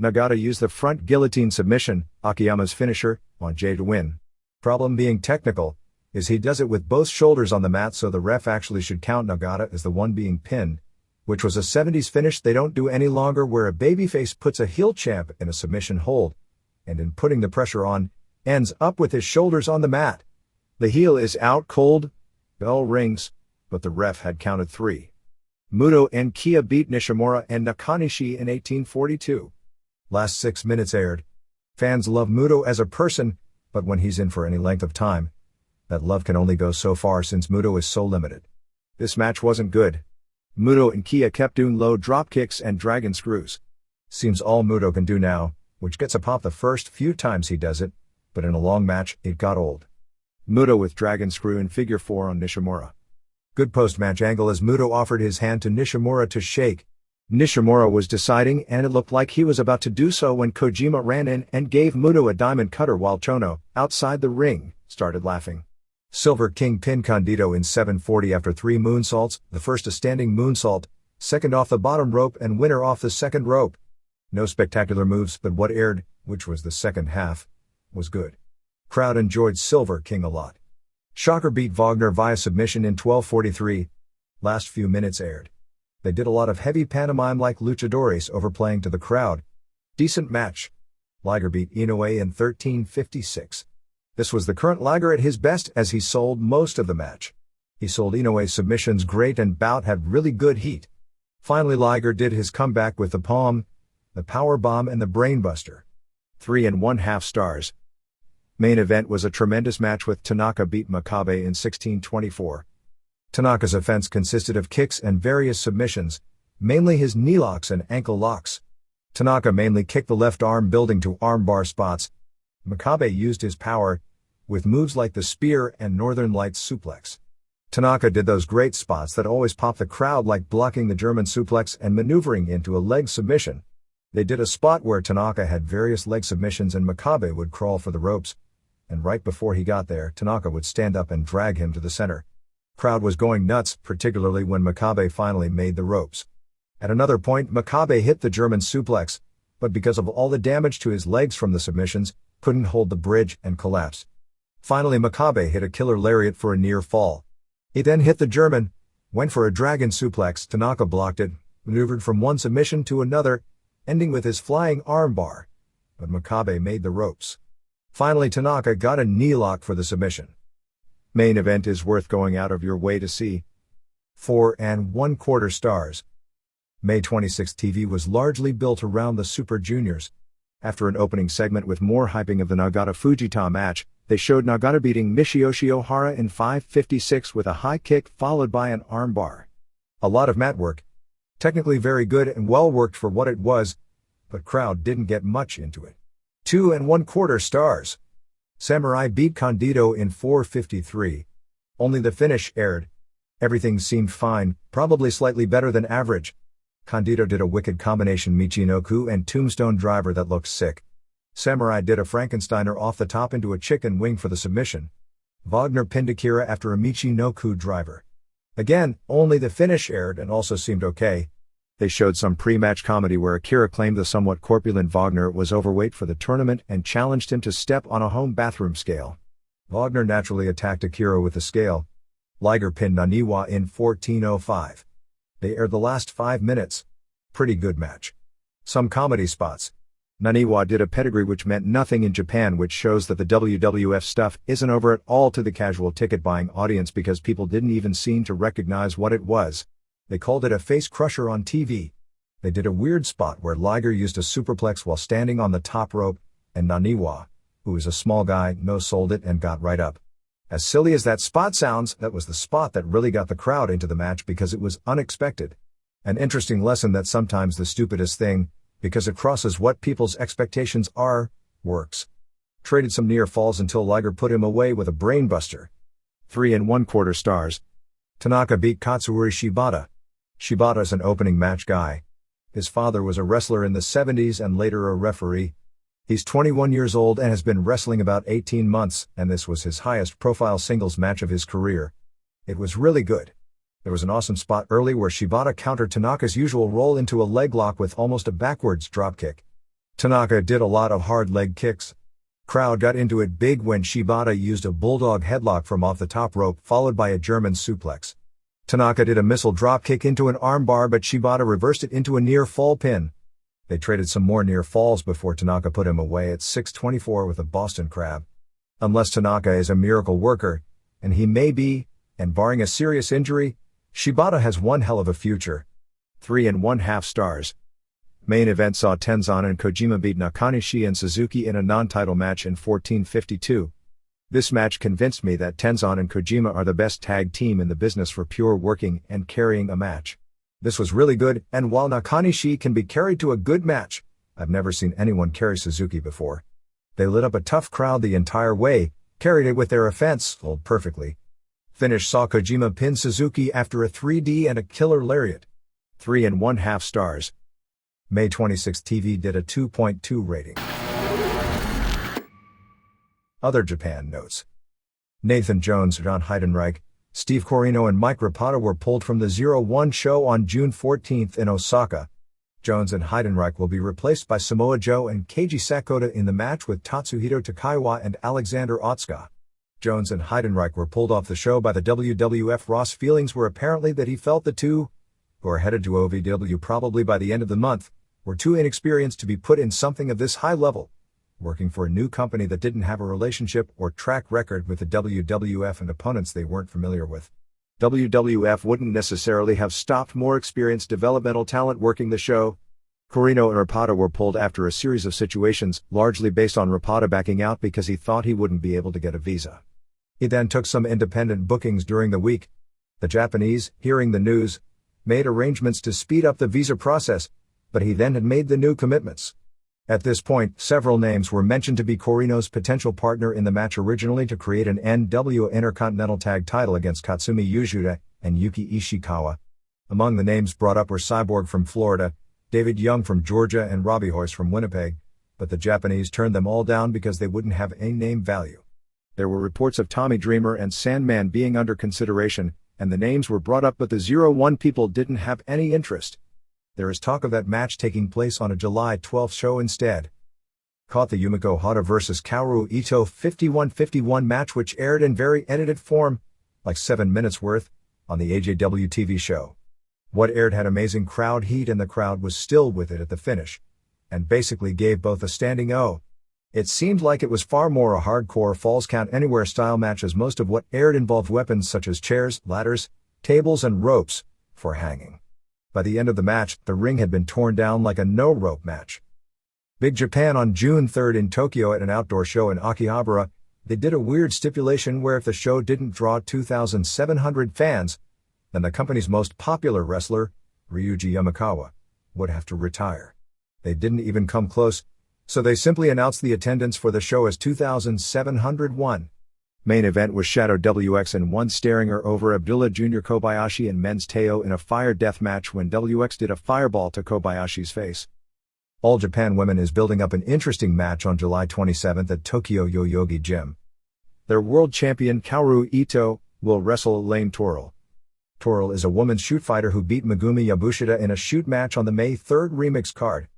Nagata used the front guillotine submission, Akiyama's finisher, on Jay to win. Problem being technical, is he does it with both shoulders on the mat, so the ref actually should count Nagata as the one being pinned, which was a 70s finish they don't do any longer, where a babyface puts a heel champ in a submission hold, and in putting the pressure on, ends up with his shoulders on the mat. The heel is out cold, bell rings, but the ref had counted 3. Muto and Kia beat Nishimura and Nakanishi in 1842. Last 6 minutes aired. Fans love Muto as a person, but when he's in for any length of time, that love can only go so far since Muto is so limited. This match wasn't good. Muto and Kia kept doing low drop kicks and dragon screws. Seems all Muto can do now, which gets a pop the first few times he does it, but in a long match, it got old. Muto with dragon screw in figure 4 on Nishimura. Good post-match angle as Muto offered his hand to Nishimura to shake. Nishimura was deciding and it looked like he was about to do so when Kojima ran in and gave Muto a diamond cutter while Chono, outside the ring, started laughing. Silver King pinned Candido in 740 after 3 moonsaults, the first a standing moonsault, second off the bottom rope and winner off the second rope. No spectacular moves, but what aired, which was the second half, was good. Crowd enjoyed Silver King a lot. Shocker beat Wagner via submission in 12:43. Last few minutes aired. They did a lot of heavy pantomime like luchadores overplaying to the crowd. Decent match. Liger beat Inoue in 13:56. This was the current Liger at his best as he sold most of the match. He sold Inoue's submissions great and bout had really good heat. Finally Liger did his comeback with the palm, the power bomb and the brainbuster. 3.5 stars. Main event was a tremendous match with Tanaka beat Makabe in 16:24. Tanaka's offense consisted of kicks and various submissions, mainly his knee locks and ankle locks. Tanaka mainly kicked the left arm building to armbar spots. Makabe used his power, with moves like the spear and Northern Lights suplex. Tanaka did those great spots that always pop the crowd like blocking the German suplex and maneuvering into a leg submission. They did a spot where Tanaka had various leg submissions and Makabe would crawl for the ropes. And right before he got there, Tanaka would stand up and drag him to the center. Crowd was going nuts, particularly when Makabe finally made the ropes. At another point, Makabe hit the German suplex, but because of all the damage to his legs from the submissions, couldn't hold the bridge and collapsed. Finally Makabe hit a killer lariat for a near fall. He then hit the German, went for a dragon suplex, Tanaka blocked it, maneuvered from one submission to another, ending with his flying armbar. But Makabe made the ropes. Finally Tanaka got a knee lock for the submission. Main event is worth going out of your way to see. 4.25 stars. May 26 TV was largely built around the Super Juniors. After an opening segment with more hyping of the Nagata-Fujita match, they showed Nagata beating Michiyoshi Ohara in 5:56 with a high kick followed by an armbar. A lot of mat work. Technically very good and well worked for what it was, but crowd didn't get much into it. 2.25 stars. Samurai beat Candido in 4:53. Only the finish aired. Everything seemed fine, probably slightly better than average. Candido did a wicked combination Michinoku and tombstone driver that looked sick. Samurai did a Frankensteiner off the top into a chicken wing for the submission. Wagner pinned Akira after a Michinoku driver. Again, only the finish aired and also seemed okay. They showed some pre-match comedy where Akira claimed the somewhat corpulent Wagner was overweight for the tournament and challenged him to step on a home bathroom scale. Wagner naturally attacked Akira with the scale. Liger pinned Naniwa in 14:05. They aired the last 5 minutes. Pretty good match. Some comedy spots. Naniwa did a pedigree which meant nothing in Japan, which shows that the WWF stuff isn't over at all to the casual ticket buying audience because people didn't even seem to recognize what it was. They called it a face crusher on TV. They did a weird spot where Liger used a superplex while standing on the top rope, and Naniwa, who is a small guy, no-sold it and got right up. As silly as that spot sounds, that was the spot that really got the crowd into the match because it was unexpected. An interesting lesson that sometimes the stupidest thing, because it crosses what people's expectations are, works. Traded some near falls until Liger put him away with a brainbuster. 3.25 stars. Tanaka beat Katsuyori Shibata. Shibata's an opening match guy. His father was a wrestler in the 70s and later a referee. He's 21 years old and has been wrestling about 18 months, and this was his highest profile singles match of his career. It was really good. There was an awesome spot early where Shibata countered Tanaka's usual roll into a leg lock with almost a backwards dropkick. Tanaka did a lot of hard leg kicks. Crowd got into it big when Shibata used a bulldog headlock from off the top rope followed by a German suplex. Tanaka did a missile dropkick into an armbar, but Shibata reversed it into a near fall pin. They traded some more near falls before Tanaka put him away at 6:24 with a Boston Crab. Unless Tanaka is a miracle worker, and he may be, and barring a serious injury, Shibata has one hell of a future. 3.5 stars. Main event saw Tenzan and Kojima beat Nakanishi and Suzuki in a non-title match in 14:52. This match convinced me that Tenzan and Kojima are the best tag team in the business for pure working and carrying a match. This was really good, and while Nakanishi can be carried to a good match, I've never seen anyone carry Suzuki before. They lit up a tough crowd the entire way, carried it with their offense, sold perfectly. Finish saw Kojima pin Suzuki after a 3D and a killer lariat. 3.5 stars. May 26 TV did a 2.2 rating. Other Japan notes. Nathan Jones, John Heidenreich, Steve Corino and Mike Rapata were pulled from the 0-1 show on June 14 in Osaka. Jones and Heidenreich will be replaced by Samoa Joe and Keiji Sakota in the match with Tatsuhito Takaiwa and Alexander Otsuka. Jones and Heidenreich were pulled off the show by the WWF. Ross' feelings were apparently that he felt the two, who are headed to OVW probably by the end of the month, were too inexperienced to be put in something of this high level, working for a new company that didn't have a relationship or track record with the WWF and opponents they weren't familiar with. WWF wouldn't necessarily have stopped more experienced developmental talent working the show. Corino and Rapata were pulled after a series of situations, largely based on Rapata backing out because he thought he wouldn't be able to get a visa. He then took some independent bookings during the week. The Japanese, hearing the news, made arrangements to speed up the visa process, but he then had made the new commitments. At this point, several names were mentioned to be Corino's potential partner in the match, originally to create an NWO Intercontinental Tag title against Katsumi Yujuda and Yuki Ishikawa. Among the names brought up were Cyborg from Florida, David Young from Georgia and Robbie Hoist from Winnipeg, but the Japanese turned them all down because they wouldn't have any name value. There were reports of Tommy Dreamer and Sandman being under consideration, and the names were brought up, but the 0-1 people didn't have any interest. There is talk of that match taking place on a July 12th show instead. Caught the Yumiko Hata vs. Kaoru Ito 51-51 match, which aired in very edited form, like 7 minutes worth, on the AJW TV show. What aired had amazing crowd heat and the crowd was still with it at the finish, and basically gave both a standing O. It seemed like it was far more a hardcore Falls Count Anywhere style match, as most of what aired involved weapons such as chairs, ladders, tables and ropes, for hanging. By the end of the match, the ring had been torn down like a no-rope match. Big Japan on June 3rd in Tokyo at an outdoor show in Akihabara, they did a weird stipulation where if the show didn't draw 2,700 fans, then the company's most popular wrestler, Ryuji Yamakawa, would have to retire. They didn't even come close, so they simply announced the attendance for the show as 2,701. Main event was Shadow WX and one Staringer over Abdullah Jr. Kobayashi and Men's Teo in a fire death match when WX did a fireball to Kobayashi's face. All Japan Women is building up an interesting match on July 27th at Tokyo Yoyogi Gym. Their world champion Kaoru Ito will wrestle Elaine Toril. Toril is a woman's shoot fighter who beat Megumi Yabushita in a shoot match on the May 3rd remix card.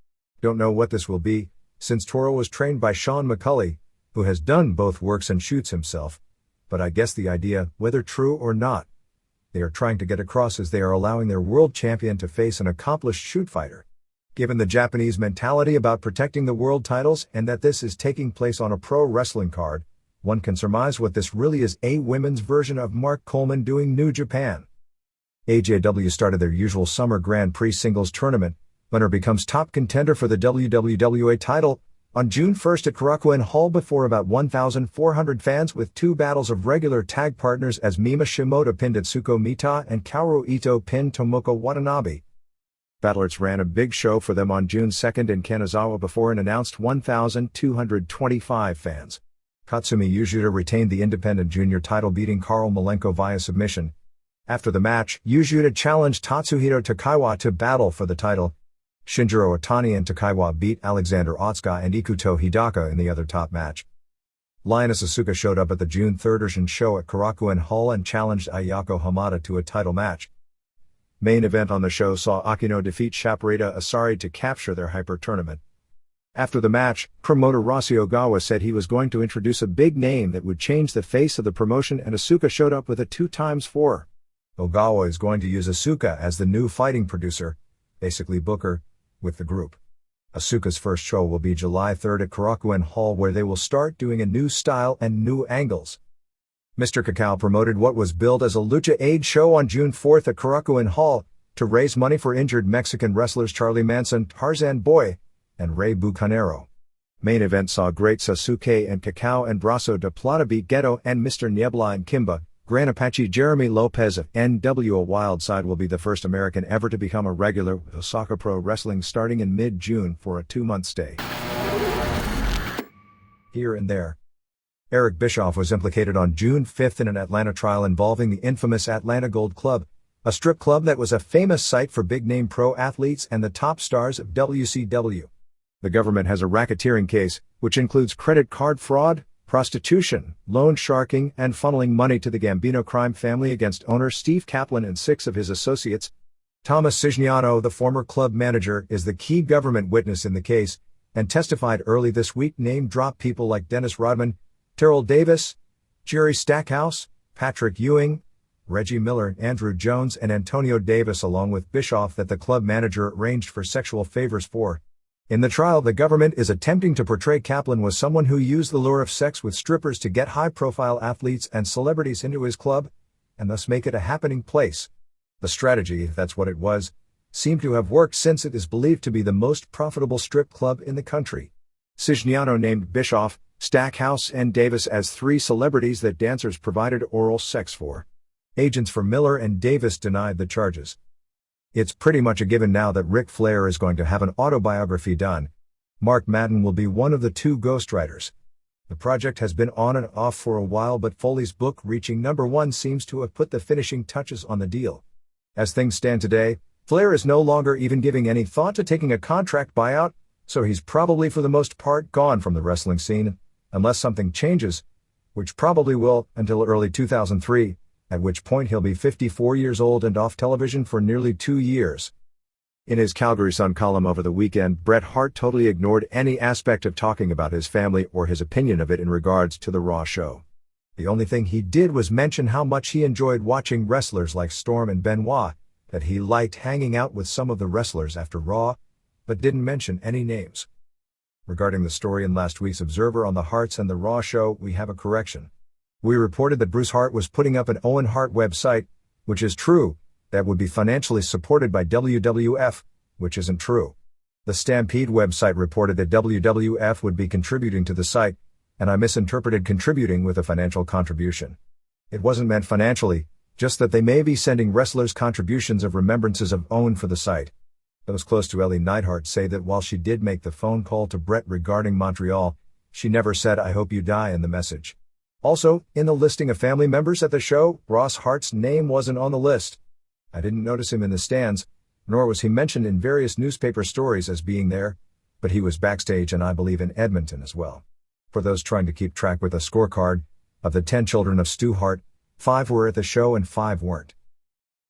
Don't know what this will be, since Toril was trained by Sean McCulley, who has done both works and shoots himself, but I guess the idea, whether true or not, they are trying to get across is they are allowing their world champion to face an accomplished shoot fighter. Given the Japanese mentality about protecting the world titles and that this is taking place on a pro wrestling card, one can surmise what this really is: a women's version of Mark Coleman doing New Japan. AJW started their usual summer Grand Prix singles tournament. Winner becomes top contender for the WWA title on June 1st at Korakuen Hall before about 1,400 fans, with 2 battles of regular tag partners as Mima Shimoda pinned Atsuko Mita and Kaoru Ito pinned Tomoko Watanabe. Battlers ran a big show for them on June 2nd in Kanazawa before an announced 1,225 fans. Katsumi Yujuda retained the independent junior title, beating Karl Malenko via submission. After the match, Yujuda challenged Tatsuhito Takaiwa to battle for the title. Shinjiro Otani and Takaiwa beat Alexander Otsuka and Ikuto Hidaka in the other top match. Lioness Asuka showed up at the June 3rd Asian show at Korakuen Hall and challenged Ayako Hamada to a title match. Main event on the show saw Akino defeat Shaparita Asari to capture their hyper tournament. After the match, promoter Rossi Ogawa said he was going to introduce a big name that would change the face of the promotion, and Asuka showed up with a 2x4. Ogawa is going to use Asuka as the new fighting producer, basically booker, with the group. Asuka's first show will be July 3rd at Korakuen Hall, where they will start doing a new style and new angles. Mr. Kakao promoted what was billed as a Lucha Aid show on June 4th at Korakuen Hall to raise money for injured Mexican wrestlers Charlie Manson, Tarzan Boy, and Rey Bucanero. Main event saw Great Sasuke and Kakao and Brasso de Plata beat Ghetto and Mr. Niebla and Kimba. Gran Apache Jeremy Lopez of NWO Wildside will be the first American ever to become a regular with Osaka Pro Wrestling starting in mid-June for a 2-month stay. Here and there. Eric Bischoff was implicated on June 5 in an Atlanta trial involving the infamous Atlanta Gold Club, a strip club that was a famous site for big-name pro athletes and the top stars of WCW. The government has a racketeering case, which includes credit card fraud, prostitution, loan sharking, and funneling money to the Gambino crime family against owner Steve Kaplan and 6 of his associates. Thomas Signano, the former club manager, is the key government witness in the case, and testified early this week. Name-drop people like Dennis Rodman, Terrell Davis, Jerry Stackhouse, Patrick Ewing, Reggie Miller, Andrew Jones, and Antonio Davis, along with Bischoff, that the club manager arranged for sexual favors for. In the trial, the government is attempting to portray Kaplan was someone who used the lure of sex with strippers to get high-profile athletes and celebrities into his club, and thus make it a happening place. The strategy, if that's what it was, seemed to have worked, since it is believed to be the most profitable strip club in the country. Signano named Bischoff, Stackhouse, and Davis as 3 celebrities that dancers provided oral sex for. Agents for Miller and Davis denied the charges. It's pretty much a given now that Ric Flair is going to have an autobiography done. Mark Madden will be one of the 2 ghostwriters. The project has been on and off for a while, but Foley's book reaching #1 seems to have put the finishing touches on the deal. As things stand today, Flair is no longer even giving any thought to taking a contract buyout, so he's probably for the most part gone from the wrestling scene, unless something changes, which probably will, until early 2003, at which point he'll be 54 years old and off television for nearly 2 years. In his Calgary Sun column over the weekend, Bret Hart totally ignored any aspect of talking about his family or his opinion of it in regards to the Raw show. The only thing he did was mention how much he enjoyed watching wrestlers like Storm and Benoit, that he liked hanging out with some of the wrestlers after Raw, but didn't mention any names. Regarding the story in last week's Observer on the Harts and the Raw show, we have a correction. We reported that Bruce Hart was putting up an Owen Hart website, which is true, that would be financially supported by WWF, which isn't true. The Stampede website reported that WWF would be contributing to the site, and I misinterpreted contributing with a financial contribution. It wasn't meant financially, just that they may be sending wrestlers contributions of remembrances of Owen for the site. Those close to Ellie Neidhart say that while she did make the phone call to Bret regarding Montreal, she never said "I hope you die" in the message. Also, in the listing of family members at the show, Ross Hart's name wasn't on the list. I didn't notice him in the stands, nor was he mentioned in various newspaper stories as being there, but he was backstage and I believe in Edmonton as well. For those trying to keep track with a scorecard, of the 10 children of Stu Hart, 5 were at the show and 5 weren't.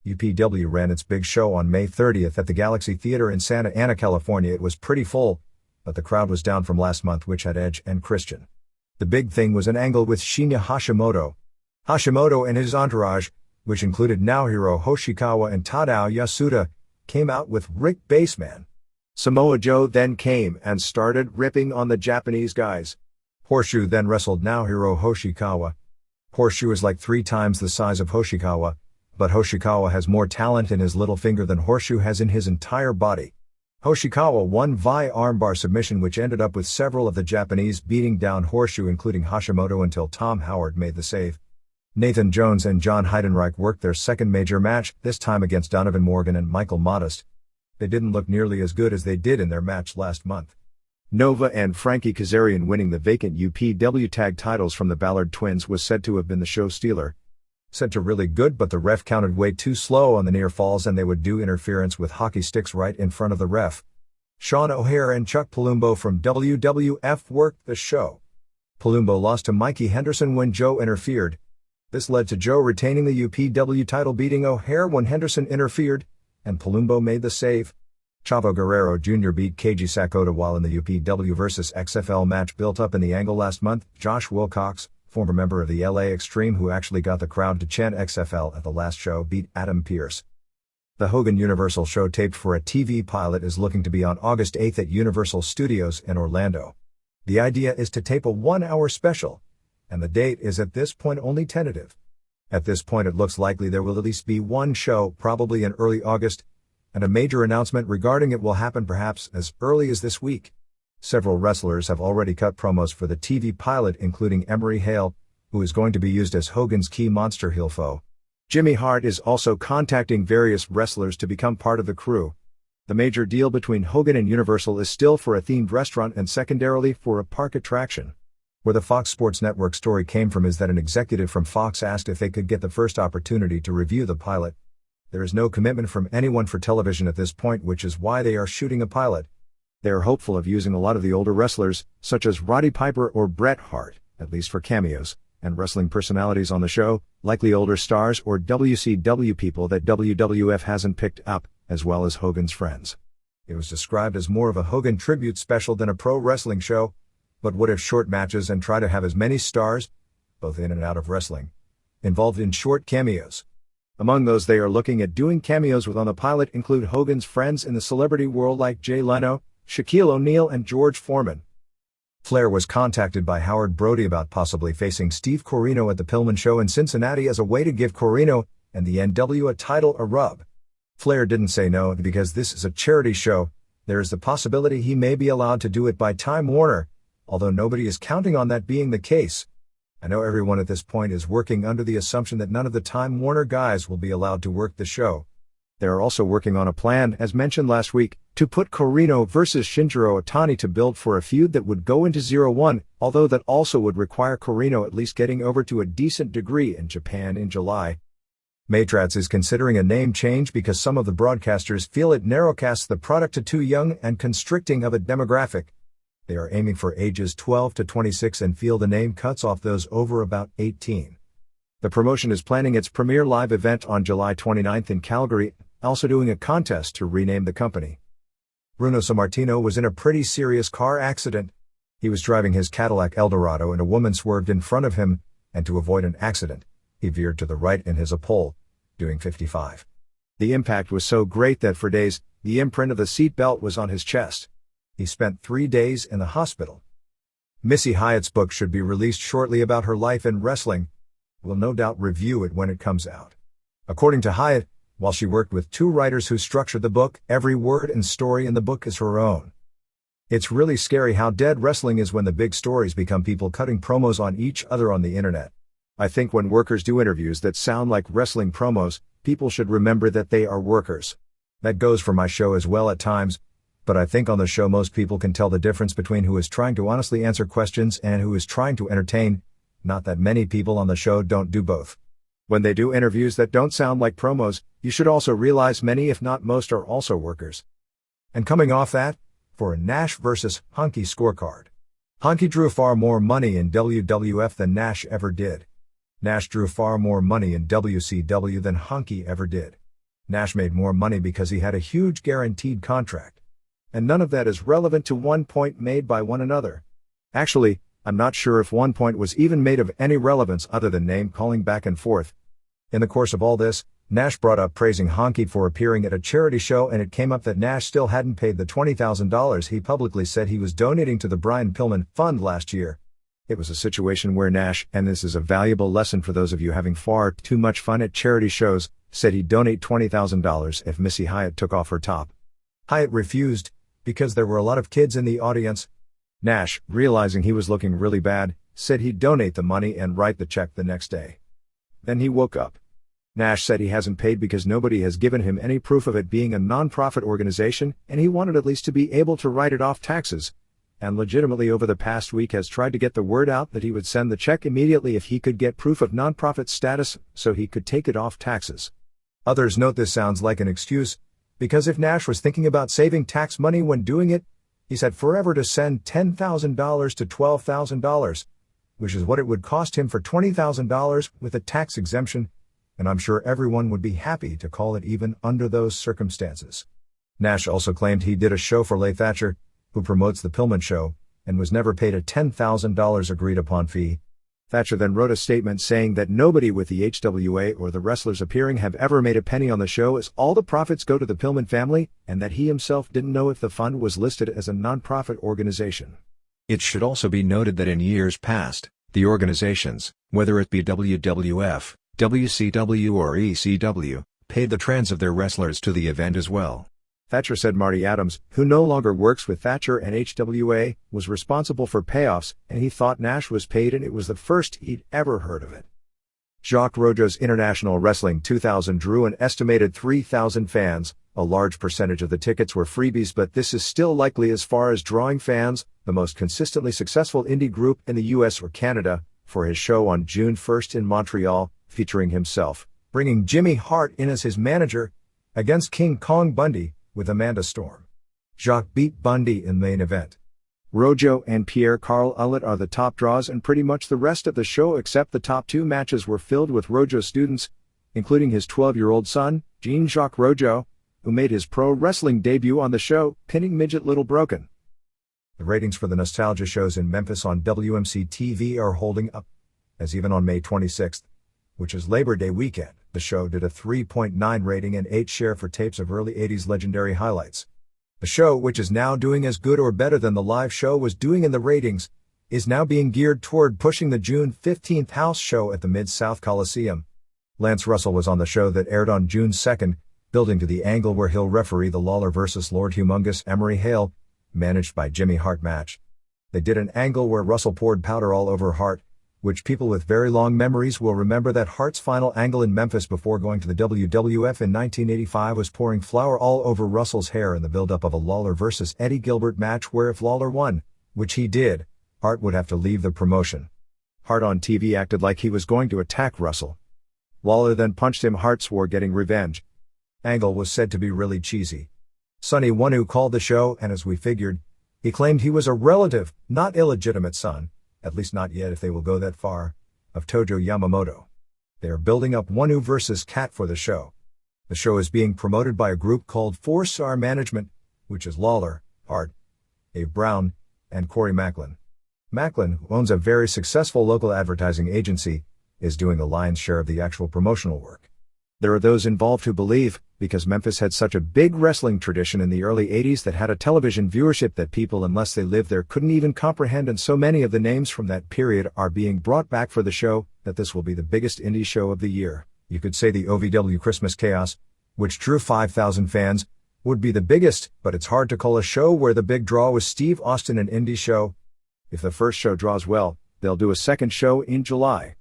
UPW ran its big show on May 30th at the Galaxy Theater in Santa Ana, California. It was pretty full, but the crowd was down from last month, which had Edge and Christian. The big thing was an angle with Shinya Hashimoto. Hashimoto and his entourage, which included Naohiro Hoshikawa and Tadao Yasuda, came out with Rick Baseman. Samoa Joe then came and started ripping on the Japanese guys. Horseshoe then wrestled Naohiro Hoshikawa. Horseshoe is like 3 times the size of Hoshikawa, but Hoshikawa has more talent in his little finger than Horseshoe has in his entire body. Hoshikawa won via armbar submission, which ended up with several of the Japanese beating down Horseshoe, including Hashimoto, until Tom Howard made the save. Nathan Jones and John Heidenreich worked their second major match, this time against Donovan Morgan and Michael Modest. They didn't look nearly as good as they did in their match last month. Nova and Frankie Kazarian winning the vacant UPW tag titles from the Ballard twins was said to have been the show stealer. Said to really good, but the ref counted way too slow on the near falls and they would do interference with hockey sticks right in front of the ref. Sean O'Hare and Chuck Palumbo from WWF worked the show. Palumbo lost to Mikey Henderson when Joe interfered. This led to Joe retaining the UPW title, beating O'Hare when Henderson interfered, and Palumbo made the save. Chavo Guerrero Jr. beat Keiji Sakota while in the UPW vs XFL match built up in the angle last month. Josh Wilcox, former member of the LA Extreme who actually got the crowd to chant XFL at the last show, beat Adam Pearce. The Hogan Universal show, taped for a TV pilot, is looking to be on August 8th at Universal Studios in Orlando. The idea is to tape a 1-hour special, and the date is at this point only tentative. At this point it looks likely there will at least be one show, probably in early August, and a major announcement regarding it will happen perhaps as early as this week. Several wrestlers have already cut promos for the TV pilot, including Emery Hale, who is going to be used as Hogan's key monster heel foe. Jimmy Hart is also contacting various wrestlers to become part of the crew. The major deal between Hogan and Universal is still for a themed restaurant and secondarily for a park attraction. Where the Fox Sports Network story came from is that an executive from Fox asked if they could get the first opportunity to review the pilot. There is no commitment from anyone for television at this point, which is why they are shooting a pilot. They are hopeful of using a lot of the older wrestlers, such as Roddy Piper or Bret Hart, at least for cameos, and wrestling personalities on the show, likely older stars or WCW people that WWF hasn't picked up, as well as Hogan's friends. It was described as more of a Hogan tribute special than a pro wrestling show, but what if short matches and try to have as many stars, both in and out of wrestling, involved in short cameos? Among those they are looking at doing cameos with on the pilot include Hogan's friends in the celebrity world like Jay Leno, Shaquille O'Neal and George Foreman. Flair was contacted by Howard Brody about possibly facing Steve Corino at the Pillman Show in Cincinnati as a way to give Corino and the NW a title a rub. Flair didn't say no because this is a charity show. There is the possibility he may be allowed to do it by Time Warner, although nobody is counting on that being the case. I know everyone at this point is working under the assumption that none of the Time Warner guys will be allowed to work the show. They are also working on a plan, as mentioned last week, to put Corino versus Shinjiro Otani to build for a feud that would go into 0-1, although that also would require Corino at least getting over to a decent degree in Japan in July. Matrix is considering a name change because some of the broadcasters feel it narrowcasts the product to too young and constricting of a demographic. They are aiming for ages 12 to 26 and feel the name cuts off those over about 18. The promotion is planning its premiere live event on July 29th in Calgary, also doing a contest to rename the company. Bruno Sammartino was in a pretty serious car accident. He was driving his Cadillac Eldorado and a woman swerved in front of him, and to avoid an accident, he veered to the right and hit a pole, doing 55. The impact was so great that for days, the imprint of the seatbelt was on his chest. He spent 3 days in the hospital. Missy Hyatt's book should be released shortly about her life in wrestling. We'll no doubt review it when it comes out. According to Hyatt, while she worked with 2 writers who structured the book, every word and story in the book is her own. It's really scary how dead wrestling is when the big stories become people cutting promos on each other on the internet. I think when workers do interviews that sound like wrestling promos, people should remember that they are workers. That goes for my show as well at times, but I think on the show most people can tell the difference between who is trying to honestly answer questions and who is trying to entertain. Not that many people on the show don't do both. When they do interviews that don't sound like promos, you should also realize many if not most are also workers. And coming off that, for a Nash versus Honky scorecard. Honky drew far more money in WWF than Nash ever did. Nash drew far more money in WCW than Honky ever did. Nash made more money because he had a huge guaranteed contract. And none of that is relevant to one point made by one another. Actually, I'm not sure if one point was even made of any relevance other than name calling back and forth. In the course of all this, Nash brought up praising Honky for appearing at a charity show, and it came up that Nash still hadn't paid the $20,000 he publicly said he was donating to the Brian Pillman Fund last year. It was a situation where Nash, and this is a valuable lesson for those of you having far too much fun at charity shows, said he'd donate $20,000 if Missy Hyatt took off her top. Hyatt refused, because there were a lot of kids in the audience. Nash, realizing he was looking really bad, said he'd donate the money and write the check the next day. Then he woke up. Nash said he hasn't paid because nobody has given him any proof of it being a non-profit organization, and he wanted at least to be able to write it off taxes, and legitimately over the past week has tried to get the word out that he would send the check immediately if he could get proof of non-profit status so he could take it off taxes. Others note this sounds like an excuse, because if Nash was thinking about saving tax money when doing it, he said forever to send $10,000 to $12,000, which is what it would cost him for $20,000 with a tax exemption, and I'm sure everyone would be happy to call it even under those circumstances. Nash also claimed he did a show for Leigh Thatcher, who promotes the Pillman Show, and was never paid a $10,000 agreed upon fee. Thatcher then wrote a statement saying that nobody with the HWA or the wrestlers appearing have ever made a penny on the show, as all the profits go to the Pillman family, and that he himself didn't know if the fund was listed as a non-profit organization. It should also be noted that in years past, the organizations, whether it be WWF, WCW or ECW, paid the trans of their wrestlers to the event as well. Thatcher said Marty Adams, who no longer works with Thatcher and HWA, was responsible for payoffs, and he thought Nash was paid, and it was the first he'd ever heard of it. Jacques Rougeau's International Wrestling 2000 drew an estimated 3,000 fans, A large percentage of the tickets were freebies, but this is still likely as far as drawing fans, the most consistently successful indie group in the US or Canada, for his show on June 1st in Montreal, featuring himself, bringing Jimmy Hart in as his manager, against King Kong Bundy, with Amanda Storm. Jacques beat Bundy in the main event. Rojo and Pierre-Carl Ouellet are the top draws, and pretty much the rest of the show except the top 2 matches were filled with Rojo students, including his 12-year-old son, Jean-Jacques Rojo, who made his pro wrestling debut on the show, pinning midget Little Broken. The ratings for the nostalgia shows in Memphis on WMC TV are holding up, as even on May 26th, which is Labor Day weekend, the show did a 3.9 rating and 8 share for tapes of early 80s legendary highlights. The show, which is now doing as good or better than the live show was doing in the ratings, is now being geared toward pushing the June 15th house show at the Mid-South Coliseum. Lance Russell was on the show that aired on June 2nd, building to the angle where he'll referee the Lawler vs. Lord Humongous Emery Hale, managed by Jimmy Hart match. They did an angle where Russell poured powder all over Hart, which people with very long memories will remember that Hart's final angle in Memphis before going to the WWF in 1985 was pouring flour all over Russell's hair in the build-up of a Lawler vs. Eddie Gilbert match where if Lawler won, which he did, Hart would have to leave the promotion. Hart on TV acted like he was going to attack Russell. Lawler then punched him. Hart swore getting revenge. Angle was said to be really cheesy. Sonny Wonu called the show, and as we figured, he claimed he was a relative, not illegitimate son, at least not yet if they will go that far, of Tojo Yamamoto. They are building up Wonu vs. Cat for the show. The show is being promoted by a group called 4-Star Management, which is Lawler, Hart, Abe Brown, and Corey Macklin. Macklin, who owns a very successful local advertising agency, is doing the lion's share of the actual promotional work. There are those involved who believe, because Memphis had such a big wrestling tradition in the early 80s that had a television viewership that people, unless they lived there, couldn't even comprehend, and so many of the names from that period are being brought back for the show, that this will be the biggest indie show of the year. You could say the OVW Christmas Chaos, which drew 5,000 fans, would be the biggest, but it's hard to call a show where the big draw was Steve Austin an indie show. If the first show draws well, they'll do a second show in July.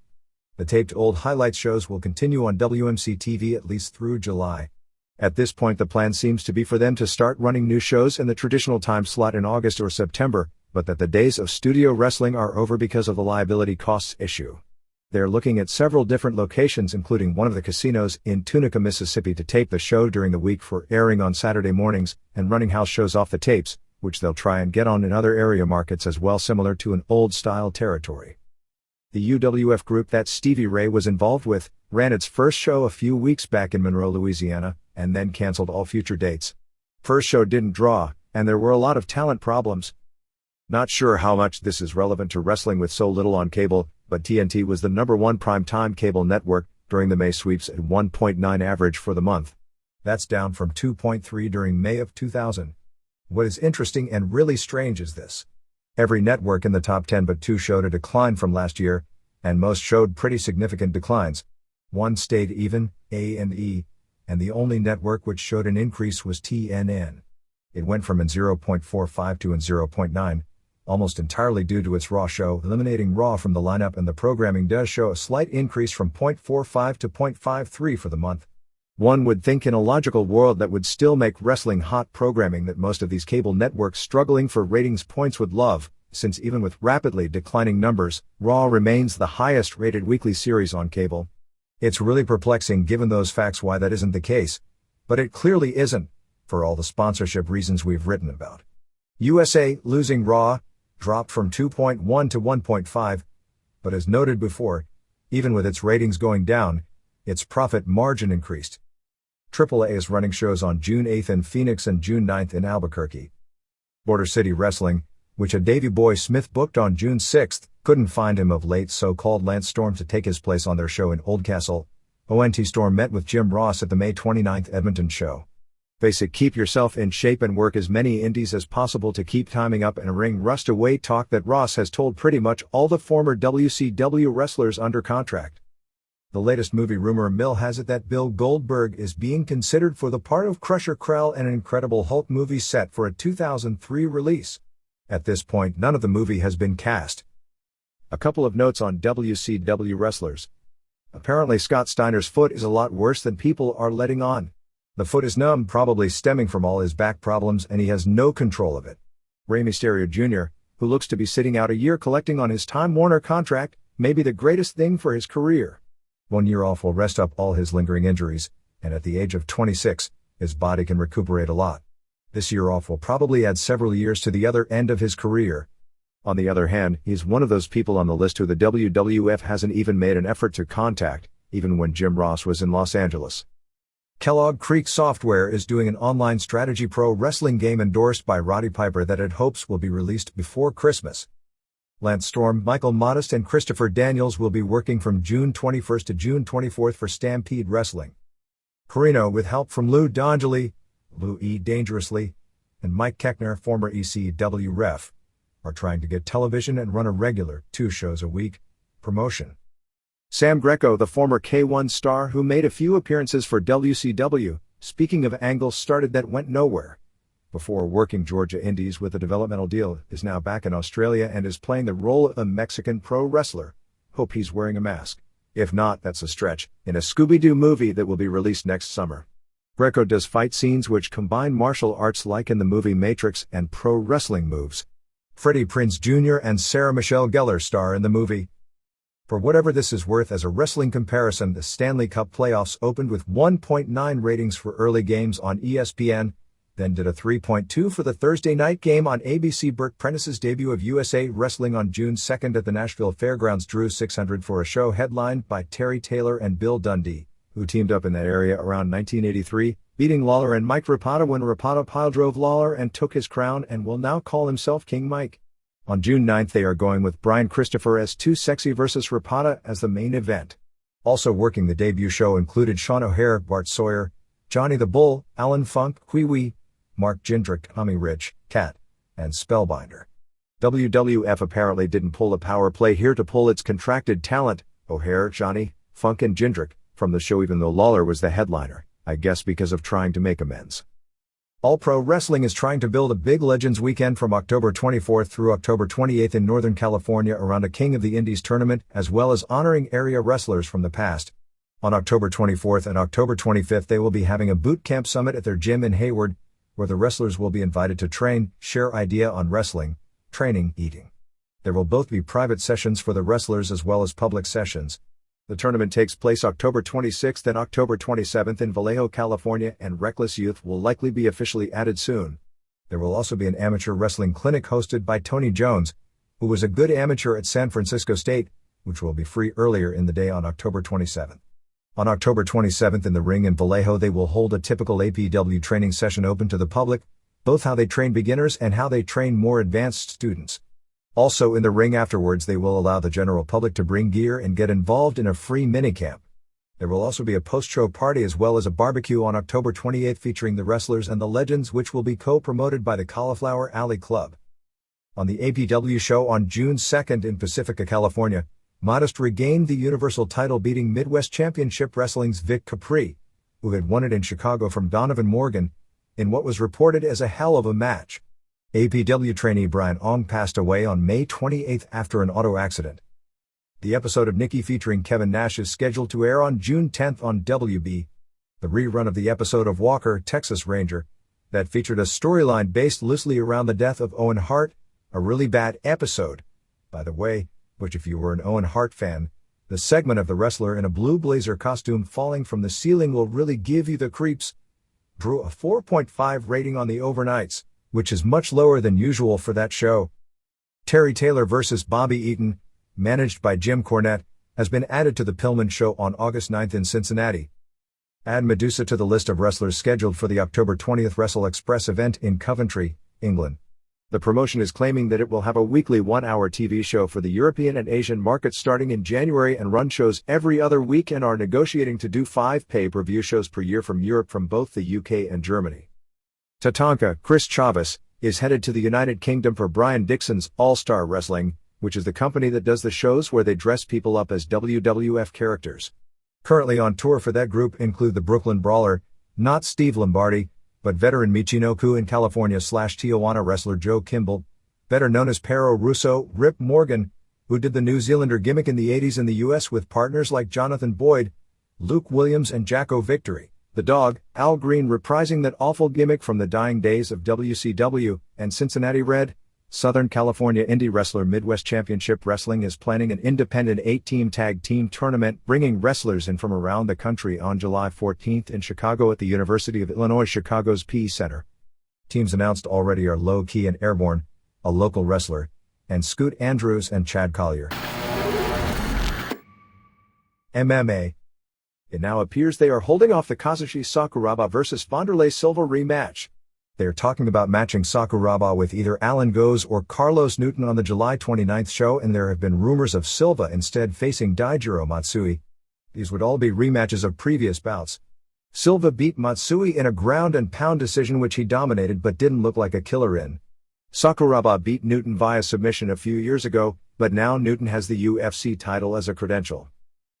The taped old highlight shows will continue on WMC TV at least through July. At this point the plan seems to be for them to start running new shows in the traditional time slot in August or September, but that the days of studio wrestling are over because of the liability costs issue. They're looking at several different locations, including one of the casinos in Tunica, Mississippi, to tape the show during the week for airing on Saturday mornings, and running house shows off the tapes, which they'll try and get on in other area markets as well, similar to an old-style territory. The UWF group that Stevie Ray was involved with ran its first show a few weeks back in Monroe, Louisiana, and then canceled all future dates. First show didn't draw, and there were a lot of talent problems. Not sure how much this is relevant to wrestling with so little on cable, but TNT was the #1 primetime cable network during the May sweeps at 1.9 average for the month. That's down from 2.3 during May of 2000. What is interesting and really strange is this. Every network in the top 10 but 2 showed a decline from last year, and most showed pretty significant declines. One stayed even, A&E, and the only network which showed an increase was TNN. It went from an 0.45 to an 0.9, almost entirely due to its Raw show, eliminating Raw from the lineup, and the programming does show a slight increase from 0.45 to 0.53 for the month. One would think in a logical world that would still make wrestling hot programming that most of these cable networks struggling for ratings points would love, since even with rapidly declining numbers, Raw remains the highest rated weekly series on cable. It's really perplexing given those facts why that isn't the case, but it clearly isn't, for all the sponsorship reasons we've written about. USA, losing Raw, dropped from 2.1 to 1.5, but as noted before, even with its ratings going down, its profit margin increased. AAA is running shows on June 8th in Phoenix and June 9th in Albuquerque. Border City Wrestling, which had Davey Boy Smith booked on June 6th, couldn't find him of late, so called Lance Storm to take his place on their show in Oldcastle. ONT Storm met with Jim Ross at the May 29th Edmonton show. Basic: keep yourself in shape and work as many indies as possible to keep timing up and ring rust away talk that Ross has told pretty much all the former WCW wrestlers under contract. The latest movie rumor mill has it that Bill Goldberg is being considered for the part of Crusher Krell in an Incredible Hulk movie set for a 2003 release. At this point, none of the movie has been cast. A couple of notes on WCW wrestlers. Apparently Scott Steiner's foot is a lot worse than people are letting on. The foot is numb, probably stemming from all his back problems, and he has no control of it. Rey Mysterio Jr., who looks to be sitting out a year collecting on his Time Warner contract, may be the greatest thing for his career. 1 year off will rest up all his lingering injuries, and at the age of 26, his body can recuperate a lot. This year off will probably add several years to the other end of his career. On the other hand, he's one of those people on the list who the WWF hasn't even made an effort to contact, even when Jim Ross was in Los Angeles. Kellogg Creek Software is doing an online strategy pro wrestling game endorsed by Roddy Piper that it hopes will be released before Christmas. Lance Storm, Michael Modest, and Christopher Daniels will be working from June 21st to June 24th for Stampede Wrestling. Corino, with help from Lou D'Angeli, Lou E. Dangerously, and Mike Keckner, former ECW ref, are trying to get television and run a regular 2 shows a week promotion. Sam Greco, the former K1 star who made a few appearances for WCW, speaking of angles started that went nowhere. Before working Georgia Indies with a developmental deal, is now back in Australia and is playing the role of a Mexican pro wrestler. Hope he's wearing a mask. If not, that's a stretch, in a Scooby-Doo movie that will be released next summer. Greco does fight scenes which combine martial arts like in the movie Matrix and pro wrestling moves. Freddie Prinze Jr. and Sarah Michelle Gellar star in the movie. For whatever this is worth as a wrestling comparison, the Stanley Cup playoffs opened with 1.9 ratings for early games on ESPN, then did a 3.2 for the Thursday night game on ABC. Burt Prentice's debut of USA Wrestling on June 2nd at the Nashville Fairgrounds drew 600 for a show headlined by Terry Taylor and Bill Dundee, who teamed up in that area around 1983, beating Lawler and Mike Rapata when Rapata piledrove Lawler and took his crown and will now call himself King Mike. On June 9th they are going with Brian Christopher as Too Sexy vs. Rapata as the main event. Also working the debut show included Sean O'Hare, Bart Sawyer, Johnny the Bull, Alan Funk, Kwee Wee, Mark Jindrak, Tommy Rich, Cat, and Spellbinder. WWF apparently didn't pull a power play here to pull its contracted talent, O'Hare, Johnny, Funk and Jindrak, from the show even though Lawler was the headliner, I guess because of trying to make amends. All Pro Wrestling is trying to build a big Legends weekend from October 24th through October 28th in Northern California around a King of the Indies tournament as well as honoring area wrestlers from the past. On October 24th and October 25th they will be having a boot camp summit at their gym in Hayward, where the wrestlers will be invited to train, share idea on wrestling, training, eating. There will both be private sessions for the wrestlers as well as public sessions. The tournament takes place October 26th and October 27th in Vallejo, California, and Reckless Youth will likely be officially added soon. There will also be an amateur wrestling clinic hosted by Tony Jones, who was a good amateur at San Francisco State, which will be free earlier in the day on October 27th. On October 27th in the ring in Vallejo they will hold a typical APW training session open to the public, both how they train beginners and how they train more advanced students. Also in the ring afterwards they will allow the general public to bring gear and get involved in a free minicamp. There will also be a post-show party as well as a barbecue on October 28th featuring the wrestlers and the legends which will be co-promoted by the Cauliflower Alley Club. On the APW show on June 2nd in Pacifica, California, Modest regained the Universal title beating Midwest Championship Wrestling's Vic Capri, who had won it in Chicago from Donovan Morgan, in what was reported as a hell of a match. APW trainee Brian Ong passed away on May 28 after an auto accident. The episode of Nikki featuring Kevin Nash is scheduled to air on June 10 on WB. The rerun of the episode of Walker, Texas Ranger, that featured a storyline based loosely around the death of Owen Hart, a really bad episode, by the way, which if you were an Owen Hart fan, the segment of the wrestler in a blue blazer costume falling from the ceiling will really give you the creeps, drew a 4.5 rating on the overnights, which is much lower than usual for that show. Terry Taylor vs. Bobby Eaton, managed by Jim Cornette, has been added to the Pillman Show on August 9 in Cincinnati. Add Medusa to the list of wrestlers scheduled for the October 20th Wrestle Express event in Coventry, England. The promotion is claiming that it will have a weekly 1-hour TV show for the European and Asian markets starting in January and run shows every other week and are negotiating to do 5 pay-per-view shows per year from Europe from both the UK and Germany. Tatanka, Chris Chavez, is headed to the United Kingdom for Brian Dixon's All-Star Wrestling, which is the company that does the shows where they dress people up as WWF characters. Currently on tour for that group include the Brooklyn Brawler, not Steve Lombardi, but veteran Michinoku in California/Tijuana wrestler Joe Kimball, better known as Pero Russo, Rip Morgan, who did the New Zealander gimmick in the 80s in the US with partners like Jonathan Boyd, Luke Williams and Jacko Victory, The Dog, Al Green reprising that awful gimmick from the dying days of WCW, and Cincinnati Red, Southern California indie wrestler Midwest Championship Wrestling is planning an independent 8-team tag team tournament bringing wrestlers in from around the country on July 14th in Chicago at the University of Illinois Chicago's Pease Center. Teams announced already are Low Key and Airborne, a local wrestler, and Scoot Andrews and Chad Collier. MMA. It now appears they are holding off the Kazushi Sakuraba vs Wanderlei Silva rematch. They are talking about matching Sakuraba with either Alan Goes or Carlos Newton on the July 29th show, and there have been rumors of Silva instead facing Daijiro Matsui. These would all be rematches of previous bouts. Silva beat Matsui in a ground and pound decision which he dominated but didn't look like a killer in. Sakuraba beat Newton via submission a few years ago, but now Newton has the UFC title as a credential.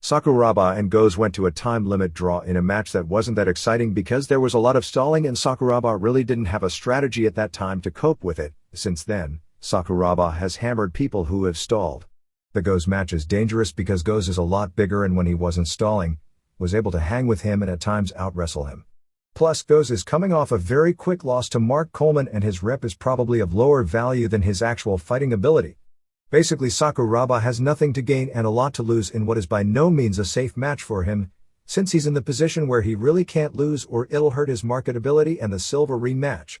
Sakuraba and Goes went to a time limit draw in a match that wasn't that exciting because there was a lot of stalling and Sakuraba really didn't have a strategy at that time to cope with it. Since then, Sakuraba has hammered people who have stalled. The Goes match is dangerous because Goes is a lot bigger and when he wasn't stalling, was able to hang with him and at times out-wrestle him. Plus Goes is coming off a very quick loss to Mark Coleman and his rep is probably of lower value than his actual fighting ability. Basically Sakuraba has nothing to gain and a lot to lose in what is by no means a safe match for him, since he's in the position where he really can't lose or it'll hurt his marketability and the Silva rematch.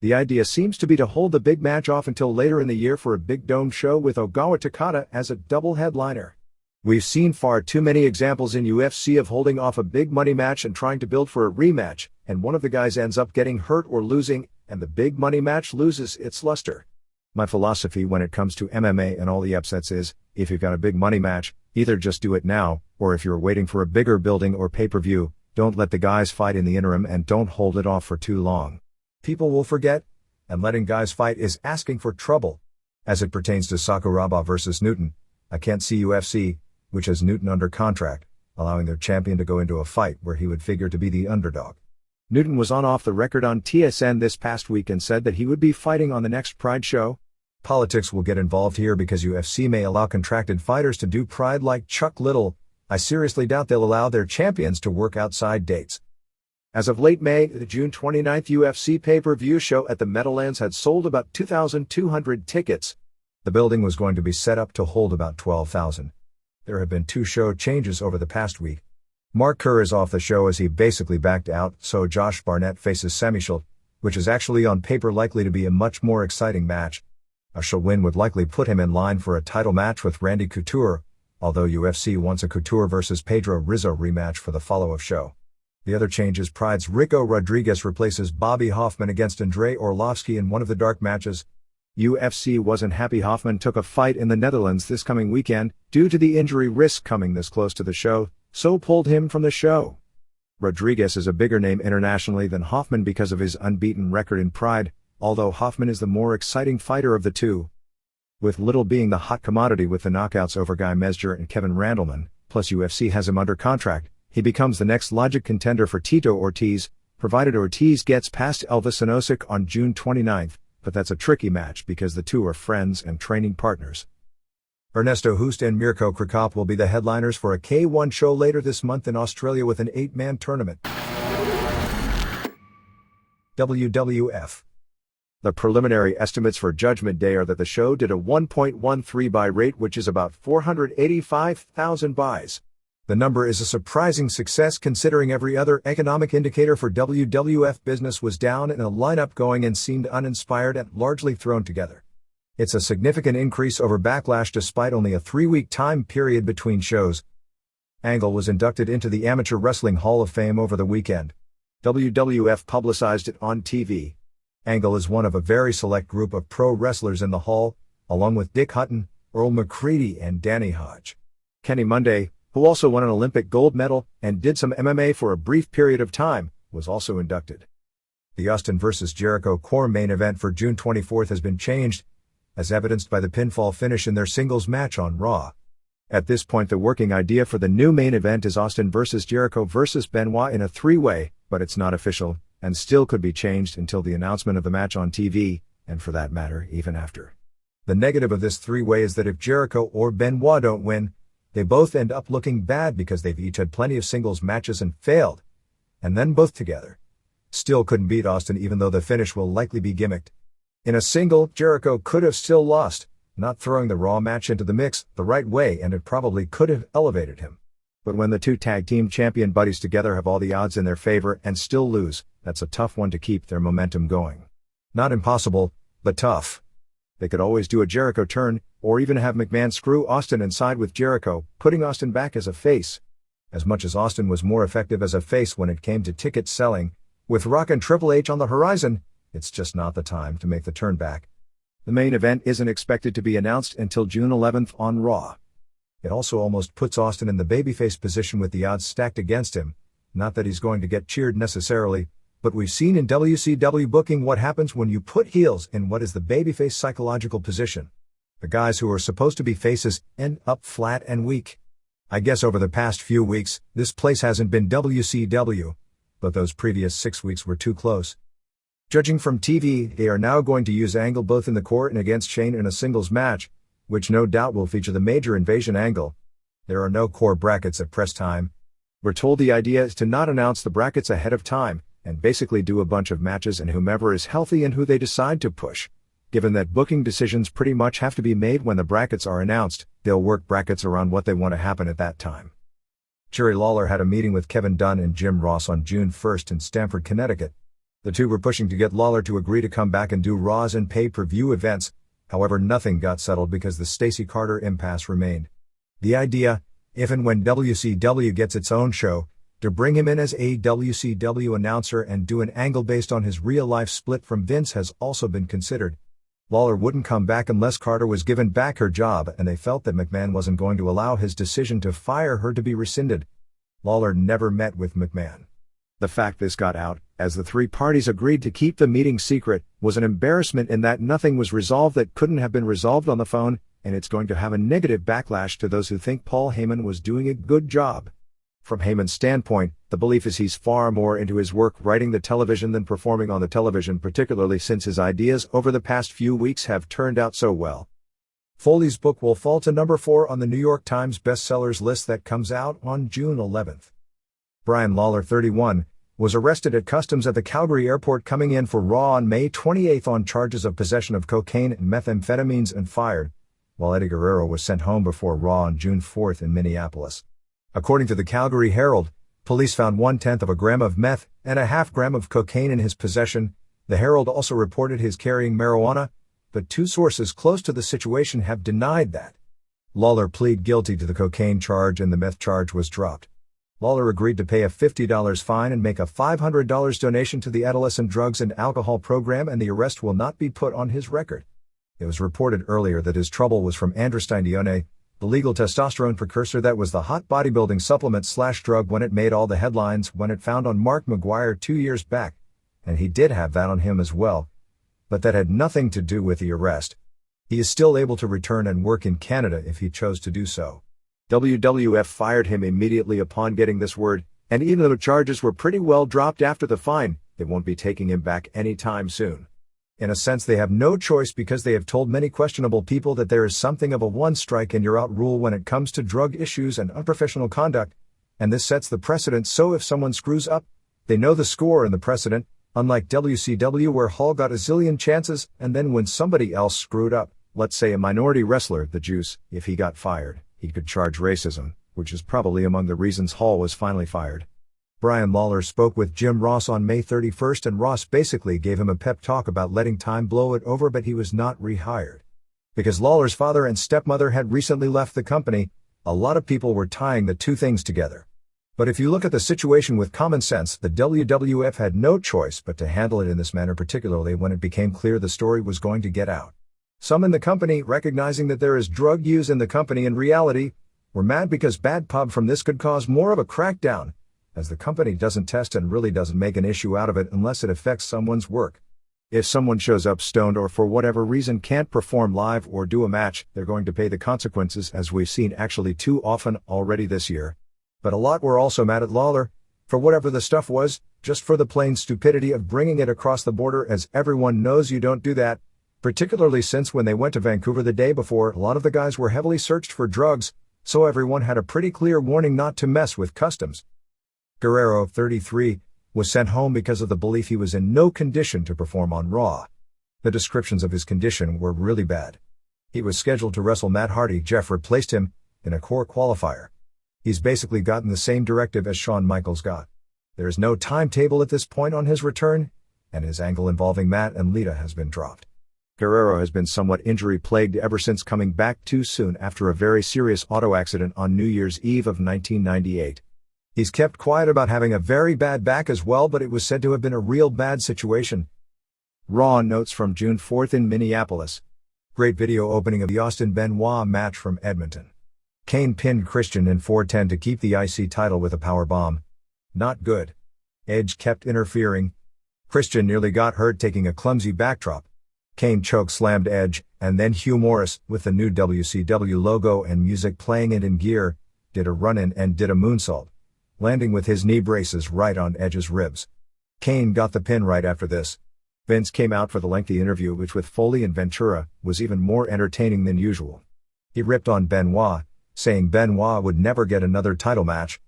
The idea seems to be to hold the big match off until later in the year for a big dome show with Ogawa Takada as a double headliner. We've seen far too many examples in UFC of holding off a big money match and trying to build for a rematch, and one of the guys ends up getting hurt or losing, and the big money match loses its luster. My philosophy when it comes to MMA and all the upsets is, if you've got a big money match, either just do it now, or if you're waiting for a bigger building or pay-per-view, don't let the guys fight in the interim and don't hold it off for too long. People will forget, and letting guys fight is asking for trouble. As it pertains to Sakuraba versus Newton, I can't see UFC, which has Newton under contract, allowing their champion to go into a fight where he would figure to be the underdog. Newton was on off the record on TSN this past week and said that he would be fighting on the next Pride show. Politics will get involved here because UFC may allow contracted fighters to do Pride like Chuck Liddell. I seriously doubt they'll allow their champions to work outside dates. As of late May, the June 29th UFC pay-per-view show at the Meadowlands had sold about 2,200 tickets. The building was going to be set up to hold about 12,000. There have been 2 show changes over the past week. Mark Kerr is off the show as he basically backed out, so Josh Barnett faces Sami Schilt, which is actually on paper likely to be a much more exciting match. A Schilt win would likely put him in line for a title match with Randy Couture, although UFC wants a Couture versus Pedro Rizzo rematch for the follow-up show. The other change is Pride's Rico Rodriguez replaces Bobby Hoffman against Andrei Orlovsky in one of the dark matches. UFC wasn't happy Hoffman took a fight in the Netherlands this coming weekend, due to the injury risk coming this close to the show, so pulled him from the show. Rodriguez is a bigger name internationally than Hoffman because of his unbeaten record in Pride, although Hoffman is the more exciting fighter of the two. With Little being the hot commodity with the knockouts over Guy Mesger and Kevin Randleman, plus UFC has him under contract, he becomes the next logic contender for Tito Ortiz, provided Ortiz gets past Elvis Sinosik on June 29th, but that's a tricky match because the two are friends and training partners. Ernesto Hoost and Mirko Krikop will be the headliners for a K1 show later this month in Australia with an 8-man tournament. WWF. The preliminary estimates for Judgment Day are that the show did a 1.13 buy rate, which is about 485,000 buys. The number is a surprising success considering every other economic indicator for WWF Business was down and a lineup going and seemed uninspired and largely thrown together. It's a significant increase over Backlash despite only a 3-week time period between shows. Angle was inducted into the Amateur Wrestling Hall of Fame over the weekend. WWF publicized it on TV. Angle is one of a very select group of pro wrestlers in the hall, along with Dick Hutton, Earl McCready and Danny Hodge. Kenny Monday, who also won an Olympic gold medal and did some MMA for a brief period of time, was also inducted. The Austin vs. Jericho core main event for June 24th has been changed, as evidenced by the pinfall finish in their singles match on Raw. At this point the working idea for the new main event is Austin vs. Jericho vs. Benoit in a 3-way, but it's not official, and still could be changed until the announcement of the match on TV, and for that matter, even after. The negative of this 3-way is that if Jericho or Benoit don't win, they both end up looking bad because they've each had plenty of singles matches and failed, and then both together. Still couldn't beat Austin even though the finish will likely be gimmicked. In a single, Jericho could have still lost, not throwing the Raw match into the mix the right way, and it probably could have elevated him. But when the two tag team champion buddies together have all the odds in their favor and still lose, that's a tough one to keep their momentum going. Not impossible, but tough. They could always do a Jericho turn, or even have McMahon screw Austin and side with Jericho, putting Austin back as a face. As much as Austin was more effective as a face when it came to ticket selling, with Rock and Triple H on the horizon, it's just not the time to make the turn back. The main event isn't expected to be announced until June 11th on Raw. It also almost puts Austin in the babyface position with the odds stacked against him. Not that he's going to get cheered necessarily, but we've seen in WCW booking what happens when you put heels in what is the babyface psychological position. The guys who are supposed to be faces end up flat and weak. I guess over the past few weeks, this place hasn't been WCW, but those previous 6 weeks were too close. Judging from TV, they are now going to use Angle both in the core and against Shane in a singles match, which no doubt will feature the major invasion angle. There are no core brackets at press time. We're told the idea is to not announce the brackets ahead of time, and basically do a bunch of matches and whomever is healthy and who they decide to push. Given that booking decisions pretty much have to be made when the brackets are announced, they'll work brackets around what they want to happen at that time. Jerry Lawler had a meeting with Kevin Dunn and Jim Ross on June 1st in Stamford, Connecticut. The two were pushing to get Lawler to agree to come back and do Raws and pay-per-view events. However, nothing got settled because the Stacey Carter impasse remained. The idea, if and when WCW gets its own show, to bring him in as a WCW announcer and do an angle based on his real-life split from Vince has also been considered. Lawler wouldn't come back unless Carter was given back her job, and they felt that McMahon wasn't going to allow his decision to fire her to be rescinded. Lawler never met with McMahon. The fact this got out, as the three parties agreed to keep the meeting secret, was an embarrassment in that nothing was resolved that couldn't have been resolved on the phone, and it's going to have a negative backlash to those who think Paul Heyman was doing a good job. From Heyman's standpoint, the belief is he's far more into his work writing the television than performing on the television, particularly since his ideas over the past few weeks have turned out so well. Foley's book will fall to number 4 on the New York Times bestsellers list that comes out on June 11th. Brian Lawler, 31, was arrested at customs at the Calgary airport coming in for Raw on May 28 on charges of possession of cocaine and methamphetamines and fired, while Eddie Guerrero was sent home before Raw on June 4 in Minneapolis. According to the Calgary Herald, police found 1/10 gram of meth and a half gram of cocaine in his possession. The Herald also reported his carrying marijuana, but 2 sources close to the situation have denied that. Lawler pleaded guilty to the cocaine charge and the meth charge was dropped. Lawler agreed to pay a $50 fine and make a $500 donation to the Adolescent Drugs and Alcohol Program, and the arrest will not be put on his record. It was reported earlier that his trouble was from androstenedione, the legal testosterone precursor that was the hot bodybuilding supplement/drug when it made all the headlines when it found on Mark McGuire 2 years back, and he did have that on him as well, but that had nothing to do with the arrest. He is still able to return and work in Canada if he chose to do so. WWF fired him immediately upon getting this word, and even though charges were pretty well dropped after the fine, they won't be taking him back anytime soon. In a sense, they have no choice because they have told many questionable people that there is something of a one strike and you're out rule when it comes to drug issues and unprofessional conduct, and this sets the precedent so if someone screws up, they know the score and the precedent, unlike WCW where Hall got a zillion chances, and then when somebody else screwed up, let's say a minority wrestler, the Juice, if he got fired, he could charge racism, which is probably among the reasons Hall was finally fired. Brian Lawler spoke with Jim Ross on May 31st and Ross basically gave him a pep talk about letting time blow it over, but he was not rehired. Because Lawler's father and stepmother had recently left the company, a lot of people were tying the two things together. But if you look at the situation with common sense, the WWF had no choice but to handle it in this manner, particularly when it became clear the story was going to get out. Some in the company, recognizing that there is drug use in the company in reality, were mad because bad pub from this could cause more of a crackdown, as the company doesn't test and really doesn't make an issue out of it unless it affects someone's work. If someone shows up stoned or for whatever reason can't perform live or do a match, they're going to pay the consequences, as we've seen actually too often already this year. But a lot were also mad at Lawler, for whatever the stuff was, just for the plain stupidity of bringing it across the border, as everyone knows you don't do that. Particularly since when they went to Vancouver the day before, a lot of the guys were heavily searched for drugs, so everyone had a pretty clear warning not to mess with customs. Guerrero, 33, was sent home because of the belief he was in no condition to perform on Raw. The descriptions of his condition were really bad. He was scheduled to wrestle Matt Hardy. Jeff replaced him in a core qualifier. He's basically gotten the same directive as Shawn Michaels got. There is no timetable at this point on his return, and his angle involving Matt and Lita has been dropped. Guerrero has been somewhat injury-plagued ever since coming back too soon after a very serious auto accident on New Year's Eve of 1998. He's kept quiet about having a very bad back as well, but it was said to have been a real bad situation. Raw notes from June 4th in Minneapolis. Great video opening of the Austin Benoit match from Edmonton. Kane pinned Christian in 4:10 to keep the IC title with a powerbomb. Not good. Edge kept interfering. Christian nearly got hurt taking a clumsy backdrop. Kane choke-slammed Edge, and then Hugh Morris, with the new WCW logo and music playing and in gear, did a run-in and did a moonsault, landing with his knee braces right on Edge's ribs. Kane got the pin right after this. Vince came out for the lengthy interview, which with Foley and Ventura was even more entertaining than usual. He ripped on Benoit, saying Benoit would never get another title match.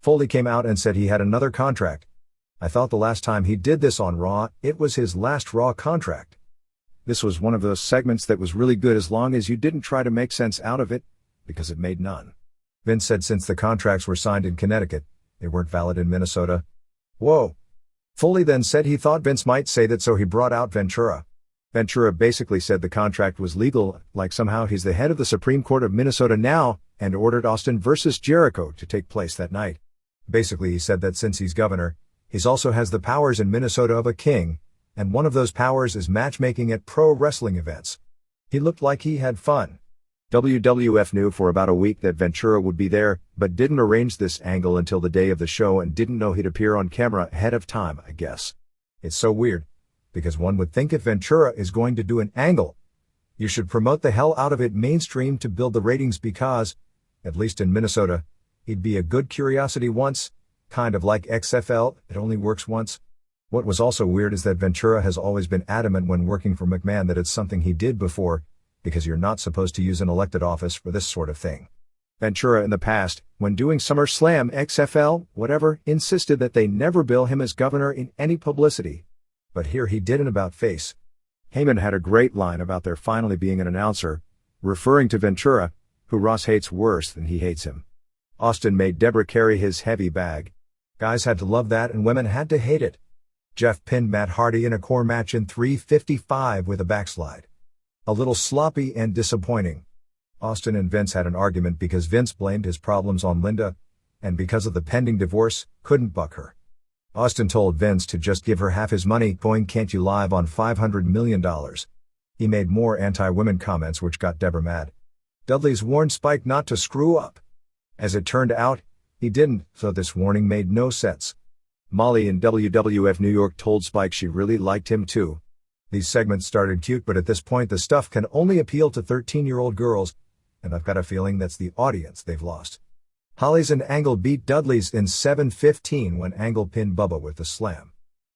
Foley came out and said he had another contract. I thought the last time he did this on Raw, it was his last Raw contract. This was one of those segments that was really good as long as you didn't try to make sense out of it, because it made none. Vince said since the contracts were signed in Connecticut, they weren't valid in Minnesota. Whoa. Foley then said he thought Vince might say that, so he brought out Ventura. Ventura basically said the contract was legal, like somehow he's the head of the Supreme Court of Minnesota now, and ordered Austin versus Jericho to take place that night. Basically he said that since he's governor, he also has the powers in Minnesota of a king, and one of those powers is matchmaking at pro wrestling events. He looked like he had fun. WWF knew for about a week that Ventura would be there, but didn't arrange this angle until the day of the show and didn't know he'd appear on camera ahead of time, I guess. It's so weird, because one would think if Ventura is going to do an angle, you should promote the hell out of it mainstream to build the ratings because, at least in Minnesota, he'd be a good curiosity once, kind of like XFL, it only works once. What was also weird is that Ventura has always been adamant when working for McMahon that it's something he did before, because you're not supposed to use an elected office for this sort of thing. Ventura in the past, when doing SummerSlam, XFL, whatever, insisted that they never bill him as governor in any publicity. But here he did an about-face. Heyman had a great line about there finally being an announcer, referring to Ventura, who Ross hates worse than he hates him. Austin made Deborah carry his heavy bag. Guys had to love that and women had to hate it. Jeff pinned Matt Hardy in a core match in 3:55 with a backslide. A little sloppy and disappointing. Austin and Vince had an argument because Vince blamed his problems on Linda, and because of the pending divorce, couldn't buck her. Austin told Vince to just give her half his money, going, "Can't you live on $500 million? He made more anti-women comments which got Deborah mad. Dudley's warned Spike not to screw up. As it turned out, he didn't, so this warning made no sense. Molly in WWF New York told Spike she really liked him too. These segments started cute, but at this point the stuff can only appeal to 13-year-old girls, and I've got a feeling that's the audience they've lost. Hollies and Angle beat Dudley's in 7:15 when Angle pinned Bubba with the slam.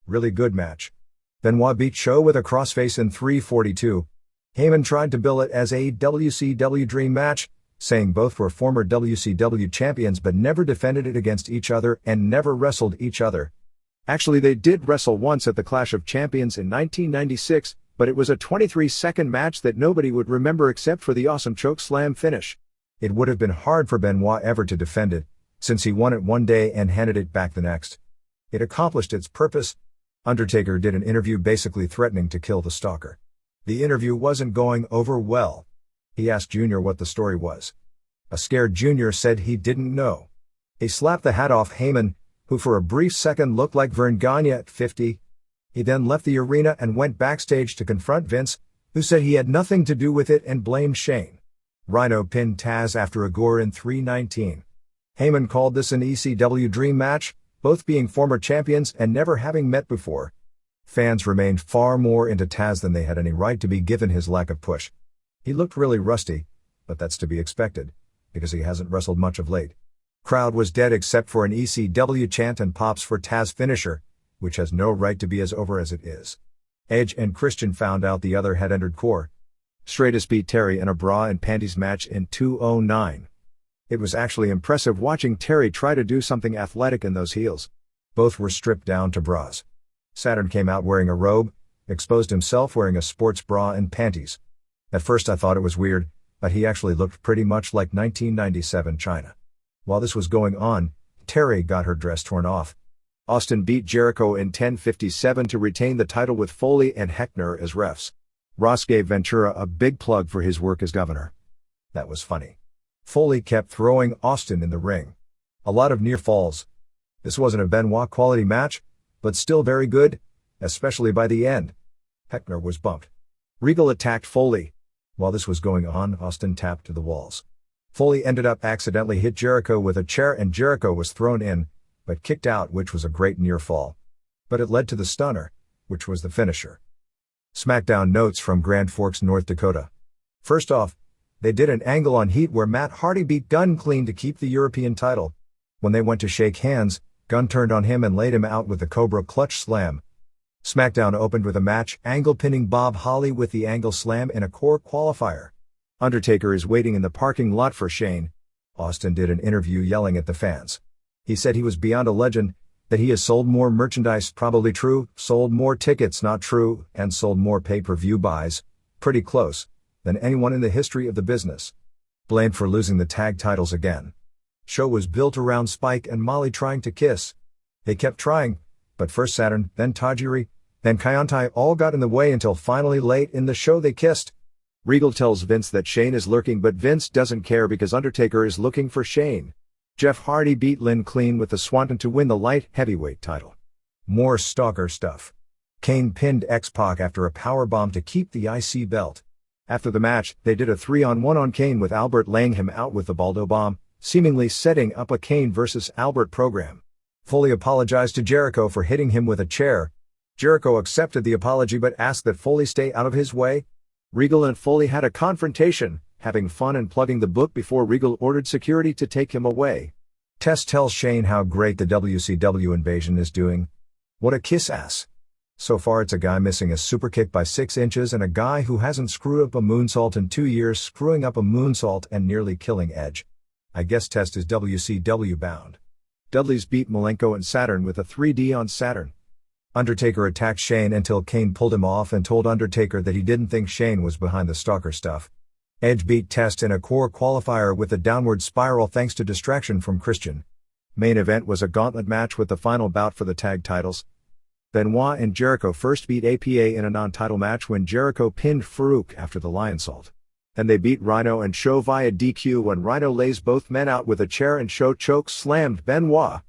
Really good match. Benoit beat Show with a crossface in 3:42. Heyman tried to bill it as a WCW Dream match, saying both were former WCW champions but never defended it against each other and never wrestled each other. Actually, they did wrestle once at the Clash of Champions in 1996, but it was a 23-second match that nobody would remember except for the awesome chokeslam finish. It would have been hard for Benoit ever to defend it, since he won it one day and handed it back the next. It accomplished its purpose. Undertaker did an interview basically threatening to kill the stalker. The interview wasn't going over well. He asked Junior what the story was. A scared Junior said he didn't know. He slapped the hat off Heyman, who for a brief second looked like Vern Gagne at 50. He then left the arena and went backstage to confront Vince, who said he had nothing to do with it and blamed Shane. Rhino pinned Taz after a gore in 3:19. Heyman called this an ECW dream match, both being former champions and never having met before. Fans remained far more into Taz than they had any right to be given his lack of push. He looked really rusty, but that's to be expected, because he hasn't wrestled much of late. Crowd was dead except for an ECW chant and pops for Taz finisher, which has no right to be as over as it is. Edge and Christian found out the other had entered core. Stratus beat Terry in a bra and panties match in 2:09. It was actually impressive watching Terry try to do something athletic in those heels. Both were stripped down to bras. Saturn came out wearing a robe, exposed himself wearing a sports bra and panties. At first I thought it was weird, but he actually looked pretty much like 1997 China. While this was going on, Terry got her dress torn off. Austin beat Jericho in 10:57 to retain the title with Foley and Heckner as refs. Ross gave Ventura a big plug for his work as governor. That was funny. Foley kept throwing Austin in the ring. A lot of near falls. This wasn't a Benoit quality match, but still very good, especially by the end. Heckner was bumped. Regal attacked Foley. While this was going on, Austin tapped to the walls. Foley ended up accidentally hit Jericho with a chair and Jericho was thrown in, but kicked out, which was a great near fall. But it led to the stunner, which was the finisher. SmackDown notes from Grand Forks, North Dakota. First off, they did an angle on Heat where Matt Hardy beat Gunn clean to keep the European title. When they went to shake hands, Gunn turned on him and laid him out with the Cobra Clutch Slam. SmackDown opened with a match, Angle pinning Bob Holly with the Angle Slam in a core qualifier. Undertaker is waiting in the parking lot for Shane. Austin did an interview yelling at the fans. He said he was beyond a legend, that he has sold more merchandise, probably true, sold more tickets, not true, and sold more pay-per-view buys, pretty close, than anyone in the history of the business. Blamed for losing the tag titles again. Show was built around Spike and Molly trying to kiss. They kept trying, but first Saturn, then Tajiri, then Kaientai all got in the way until finally late in the show they kissed. Regal tells Vince that Shane is lurking, but Vince doesn't care because Undertaker is looking for Shane. Jeff Hardy beat Lynn clean with the Swanton to win the light heavyweight title. More stalker stuff. Kane pinned X-Pac after a powerbomb to keep the IC belt. After the match, they did a 3-on-1 on Kane with Albert laying him out with the Baldo bomb, seemingly setting up a Kane vs. Albert program. Foley apologized to Jericho for hitting him with a chair. Jericho accepted the apology but asked that Foley stay out of his way. Regal and Foley had a confrontation, having fun and plugging the book before Regal ordered security to take him away. Test tells Shane how great the WCW invasion is doing. What a kiss ass. So far it's a guy missing a superkick by 6 inches and a guy who hasn't screwed up a moonsault in 2 years screwing up a moonsault and nearly killing Edge. I guess Test is WCW bound. Dudley's beat Malenko and Saturn with a 3D on Saturn. Undertaker attacked Shane until Kane pulled him off and told Undertaker that he didn't think Shane was behind the stalker stuff. Edge beat Test in a core qualifier with a downward spiral thanks to distraction from Christian. Main event was a gauntlet match with the final bout for the tag titles. Benoit and Jericho first beat APA in a non-title match when Jericho pinned Farouk after the Lionsault. Then they beat Rhino and Show via DQ when Rhino lays both men out with a chair and Show choke slammed Benoit.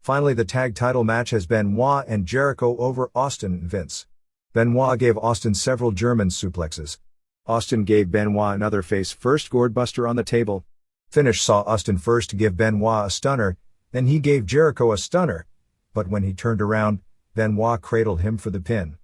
Finally the tag title match has Benoit and Jericho over Austin and Vince. Benoit gave Austin several German suplexes. Austin gave Benoit another face-first gourdbuster on the table. Finish saw Austin first give Benoit a stunner, then he gave Jericho a stunner, but when he turned around, Benoit cradled him for the pin.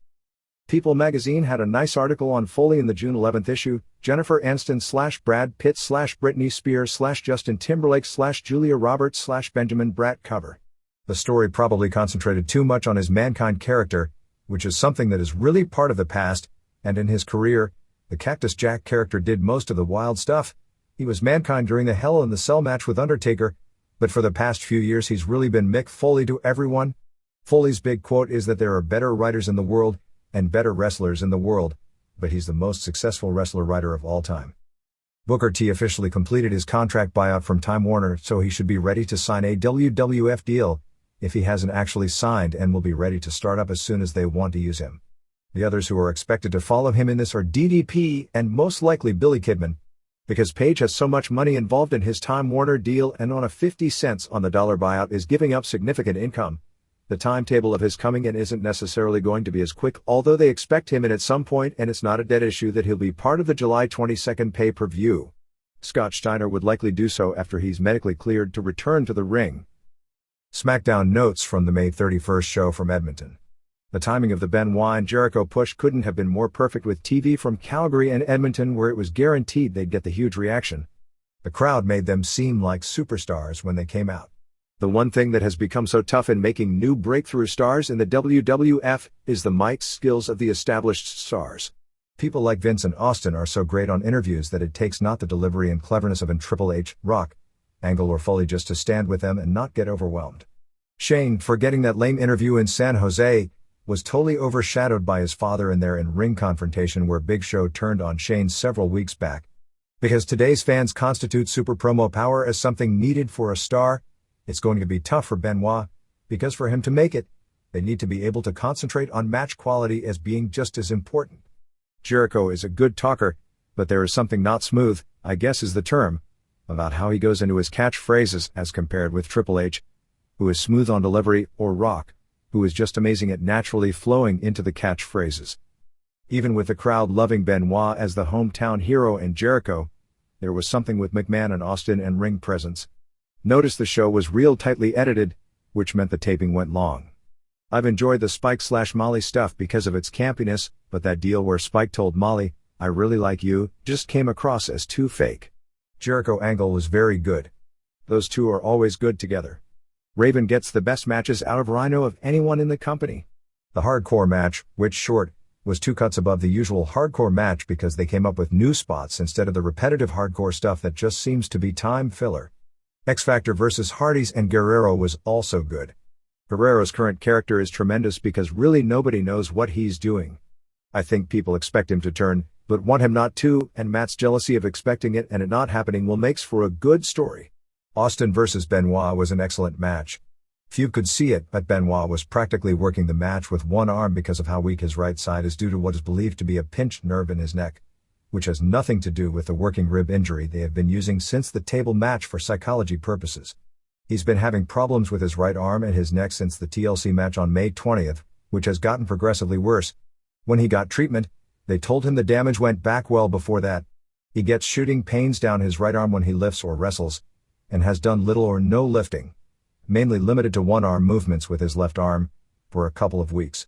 People magazine had a nice article on Foley in the June 11th issue, Jennifer Aniston / Brad Pitt / Britney Spears / Justin Timberlake / Julia Roberts / Benjamin Bratt cover. The story probably concentrated too much on his Mankind character, which is something that is really part of the past, and in his career, the Cactus Jack character did most of the wild stuff. He was Mankind during the Hell in the Cell match with Undertaker, but for the past few years he's really been Mick Foley to everyone. Foley's big quote is that there are better writers in the world, and better wrestlers in the world, but he's the most successful wrestler-writer of all time. Booker T officially completed his contract buyout from Time Warner, so he should be ready to sign a WWF deal, if he hasn't actually signed, and will be ready to start up as soon as they want to use him. The others who are expected to follow him in this are DDP and most likely Billy Kidman. Because Page has so much money involved in his Time Warner deal and on a 50 cents on the dollar buyout is giving up significant income, the timetable of his coming in isn't necessarily going to be as quick, although they expect him in at some point, and it's not a dead issue that he'll be part of the July 22nd pay-per-view. Scott Steiner would likely do so after he's medically cleared to return to the ring. SmackDown notes from the May 31st show from Edmonton. The timing of the Benoit and Jericho push couldn't have been more perfect, with TV from Calgary and Edmonton where it was guaranteed they'd get the huge reaction. The crowd made them seem like superstars when they came out. The one thing that has become so tough in making new breakthrough stars in the WWF is the mic skills of the established stars. People like Vince and Austin are so great on interviews that it takes not the delivery and cleverness of an Triple H, Rock, Angle or Foley just to stand with them and not get overwhelmed. Shane, forgetting that lame interview in San Jose, was totally overshadowed by his father in their in-ring confrontation where Big Show turned on Shane several weeks back. Because today's fans constitute super promo power as something needed for a star, it's going to be tough for Benoit, because for him to make it, they need to be able to concentrate on match quality as being just as important. Jericho is a good talker, but there is something not smooth, I guess is the term, about how he goes into his catchphrases as compared with Triple H, who is smooth on delivery, or Rock, who is just amazing at naturally flowing into the catchphrases. Even with the crowd loving Benoit as the hometown hero and Jericho, there was something with McMahon and Austin and ring presence. Notice the show was real tightly edited, which meant the taping went long. I've enjoyed the Spike/Molly stuff because of its campiness, but that deal where Spike told Molly, "I really like you," just came across as too fake. Jericho angle was very good. Those two are always good together. Raven gets the best matches out of Rhino of anyone in the company. The hardcore match, which short, was 2 cuts above the usual hardcore match because they came up with new spots instead of the repetitive hardcore stuff that just seems to be time filler. X Factor vs. Hardys and Guerrero was also good. Guerrero's current character is tremendous because really nobody knows what he's doing. I think people expect him to turn, but want him not to, and Matt's jealousy of expecting it and it not happening will makes for a good story. Austin vs. Benoit was an excellent match. Few could see it, but Benoit was practically working the match with one arm because of how weak his right side is due to what is believed to be a pinched nerve in his neck, which has nothing to do with the working rib injury they have been using since the table match for psychology purposes. He's been having problems with his right arm and his neck since the TLC match on May 20th, which has gotten progressively worse. When he got treatment, they told him the damage went back well before that. He gets shooting pains down his right arm when he lifts or wrestles, and has done little or no lifting, mainly limited to one-arm movements with his left arm, for a couple of weeks.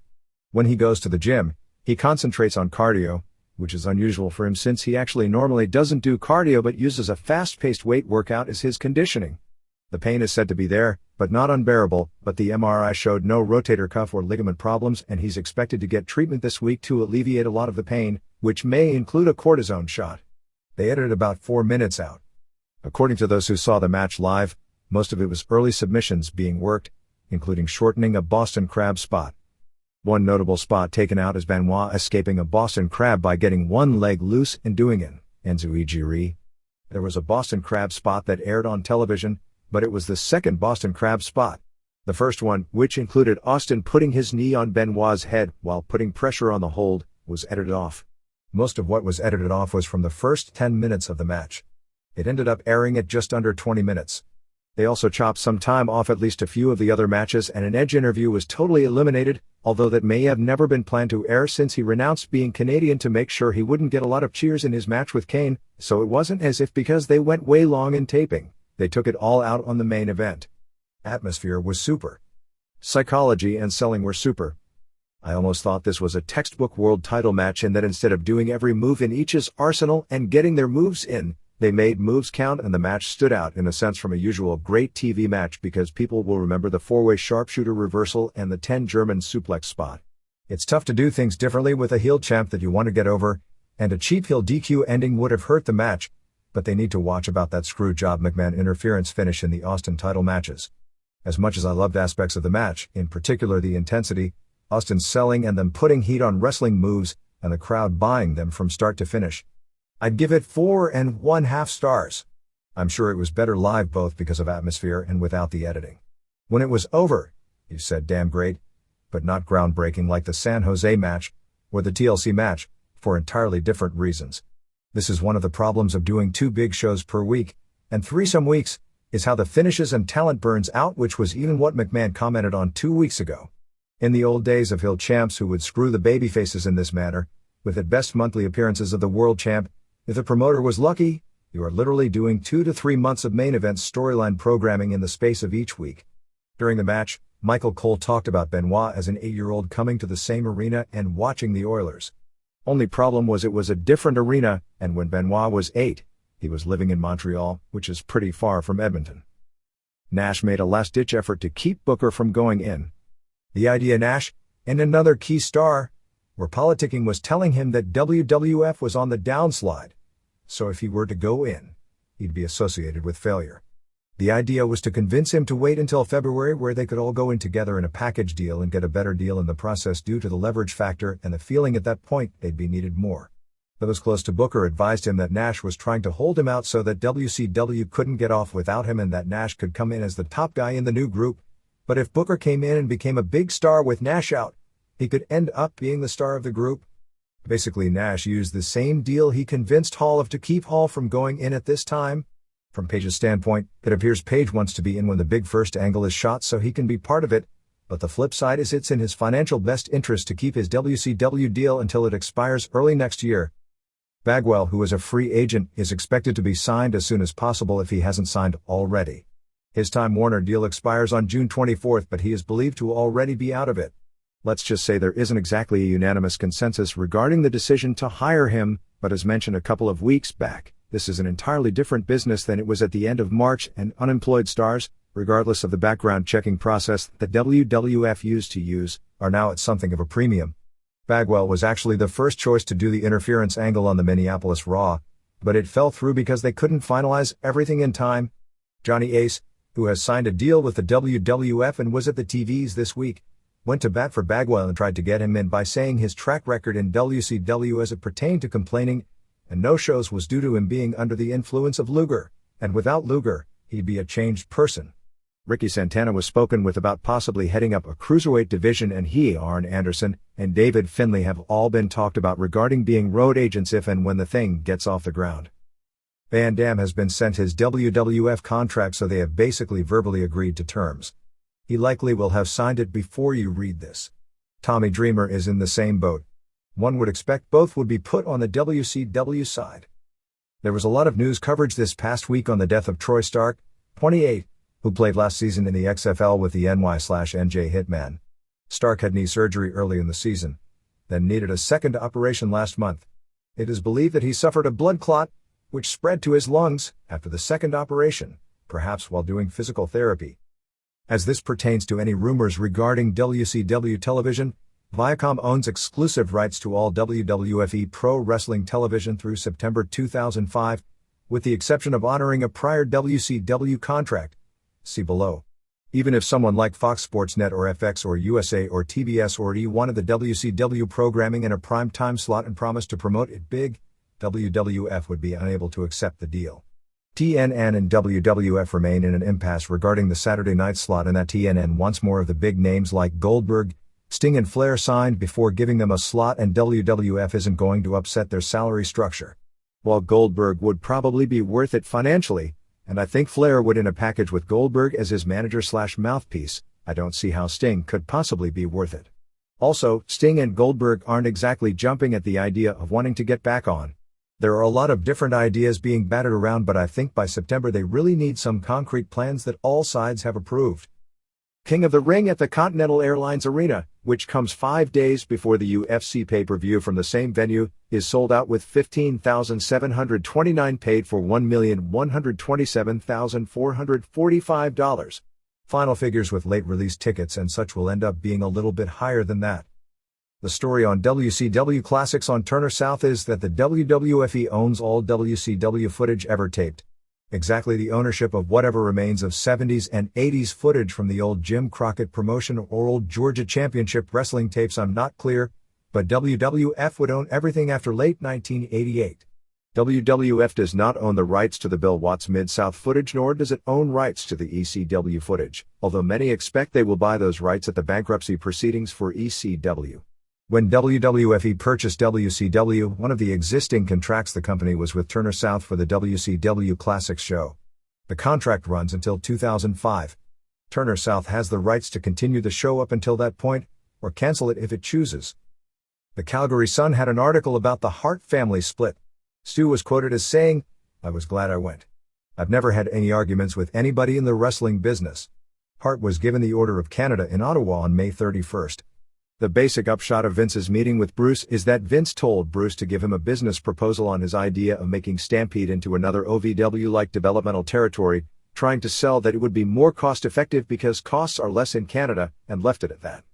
When he goes to the gym, he concentrates on cardio, which is unusual for him since he actually normally doesn't do cardio but uses a fast-paced weight workout as his conditioning. The pain is said to be there, but not unbearable, but the MRI showed no rotator cuff or ligament problems and he's expected to get treatment this week to alleviate a lot of the pain, which may include a cortisone shot. They edited about 4 minutes out. According to those who saw the match live, most of it was early submissions being worked, including shortening a Boston Crab spot. One notable spot taken out is Benoit escaping a Boston Crab by getting one leg loose and doing an enzui-jiri. There was a Boston Crab spot that aired on television, but it was the second Boston Crab spot. The first one, which included Austin putting his knee on Benoit's head while putting pressure on the hold, was edited off. Most of what was edited off was from the first 10 minutes of the match. It ended up airing at just under 20 minutes. They also chopped some time off at least a few of the other matches and an Edge interview was totally eliminated, although that may have never been planned to air since he renounced being Canadian to make sure he wouldn't get a lot of cheers in his match with Kane, so it wasn't as if because they went way long in taping, they took it all out on the main event. Atmosphere was super. Psychology and selling were super. I almost thought this was a textbook world title match in that instead of doing every move in each's arsenal and getting their moves in, they made moves count and the match stood out in a sense from a usual great TV match because people will remember the 4-way sharpshooter reversal and the 10 German suplex spot. It's tough to do things differently with a heel champ that you want to get over, and a cheap heel DQ ending would have hurt the match, but they need to watch about that screw job McMahon interference finish in the Austin title matches. As much as I loved aspects of the match, in particular the intensity, Austin's selling and them putting heat on wrestling moves, and the crowd buying them from start to finish, I'd give it 4.5 stars. I'm sure it was better live both because of atmosphere and without the editing. When it was over, you said damn great, but not groundbreaking like the San Jose match, or the TLC match, for entirely different reasons. This is one of the problems of doing 2 big shows per week, and 3 some weeks, is how the finishes and talent burns out, which was even what McMahon commented on 2 weeks ago. In the old days of heel champs who would screw the babyfaces in this manner, with at best monthly appearances of the world champ, if the promoter was lucky, you are literally doing 2 to 3 months of main event storyline programming in the space of each week. During the match, Michael Cole talked about Benoit as an 8-year-old coming to the same arena and watching the Oilers. Only problem was it was a different arena, and when Benoit was 8, he was living in Montreal, which is pretty far from Edmonton. Nash made a last-ditch effort to keep Booker from going in. The idea Nash, and another key star, were politicking was telling him that WWF was on the downslide. So if he were to go in, he'd be associated with failure. The idea was to convince him to wait until February, where they could all go in together in a package deal and get a better deal in the process due to the leverage factor and the feeling at that point they'd be needed more. Those close to Booker advised him that Nash was trying to hold him out so that WCW couldn't get off without him and that Nash could come in as the top guy in the new group. But if Booker came in and became a big star with Nash out, he could end up being the star of the group. Basically, Nash used the same deal he convinced Hall of to keep Hall from going in at this time. From Page's standpoint, it appears Page wants to be in when the big first angle is shot so he can be part of it, but the flip side is it's in his financial best interest to keep his WCW deal until it expires early next year. Bagwell, who is a free agent, is expected to be signed as soon as possible if he hasn't signed already. His Time Warner deal expires on June 24th, but he is believed to already be out of it. Let's just say there isn't exactly a unanimous consensus regarding the decision to hire him, but as mentioned a couple of weeks back, this is an entirely different business than it was at the end of March, and unemployed stars, regardless of the background checking process that WWF used to use, are now at something of a premium. Bagwell was actually the first choice to do the interference angle on the Minneapolis Raw, but it fell through because they couldn't finalize everything in time. Johnny Ace, who has signed a deal with the WWF and was at the TVs this week, went to bat for Bagwell and tried to get him in by saying his track record in WCW as it pertained to complaining and no-shows was due to him being under the influence of Luger, and without Luger, he'd be a changed person. Ricky Santana was spoken with about possibly heading up a cruiserweight division, and he, Arn Anderson, and David Finlay have all been talked about regarding being road agents if and when the thing gets off the ground. Van Dam has been sent his WWF contract, so they have basically verbally agreed to terms. He likely will have signed it before you read this. Tommy Dreamer is in the same boat. One would expect both would be put on the WCW side. There was a lot of news coverage this past week on the death of Troy Stark, 28, who played last season in the XFL with the NY/NJ Hitman. Stark had knee surgery early in the season, then needed a second operation last month. It is believed that he suffered a blood clot, which spread to his lungs after the second operation, perhaps while doing physical therapy. As this pertains to any rumors regarding WCW television, Viacom owns exclusive rights to all WWF Pro Wrestling television through September 2005, with the exception of honoring a prior WCW contract. See below. Even if someone like Fox Sports Net or FX or USA or TBS or E wanted the WCW programming in a prime time slot and promised to promote it big, WWF would be unable to accept the deal. TNN and WWF remain in an impasse regarding the Saturday night slot, and that TNN wants more of the big names like Goldberg, Sting and Flair signed before giving them a slot, and WWF isn't going to upset their salary structure. While Goldberg would probably be worth it financially, and I think Flair would in a package with Goldberg as his manager/mouthpiece, I don't see how Sting could possibly be worth it. Also, Sting and Goldberg aren't exactly jumping at the idea of wanting to get back on. There are a lot of different ideas being batted around, but I think by September they really need some concrete plans that all sides have approved. King of the Ring at the Continental Airlines Arena, which comes 5 days before the UFC pay-per-view from the same venue, is sold out with 15,729 paid for $1,127,445. Final figures with late release tickets and such will end up being a little bit higher than that. The story on WCW Classics on Turner South is that the WWF owns all WCW footage ever taped. Exactly the ownership of whatever remains of 70s and 80s footage from the old Jim Crockett promotion or old Georgia Championship Wrestling tapes, I'm not clear, but WWF would own everything after late 1988. WWF does not own the rights to the Bill Watts Mid-South footage, nor does it own rights to the ECW footage, although many expect they will buy those rights at the bankruptcy proceedings for ECW. When WWF purchased WCW, one of the existing contracts the company was with Turner South for the WCW Classics show. The contract runs until 2005. Turner South has the rights to continue the show up until that point, or cancel it if it chooses. The Calgary Sun had an article about the Hart family split. Stu was quoted as saying, "I was glad I went. I've never had any arguments with anybody in the wrestling business." Hart was given the Order of Canada in Ottawa on May 31st. The basic upshot of Vince's meeting with Bruce is that Vince told Bruce to give him a business proposal on his idea of making Stampede into another OVW-like developmental territory, trying to sell that it would be more cost-effective because costs are less in Canada, and left it at that.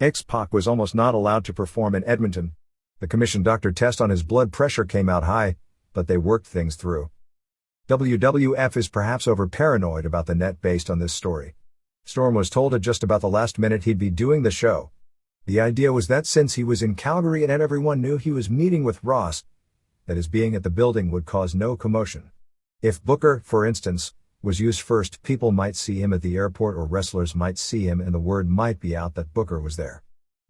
X-Pac was almost not allowed to perform in Edmonton. The commission doctor test on his blood pressure came out high, but they worked things through. WWF is perhaps over-paranoid about the net based on this story. Storm was told at just about the last minute he'd be doing the show. The idea was that since he was in Calgary and everyone knew he was meeting with Ross, that his being at the building would cause no commotion. If Booker, for instance, was used first, people might see him at the airport or wrestlers might see him and the word might be out that Booker was there.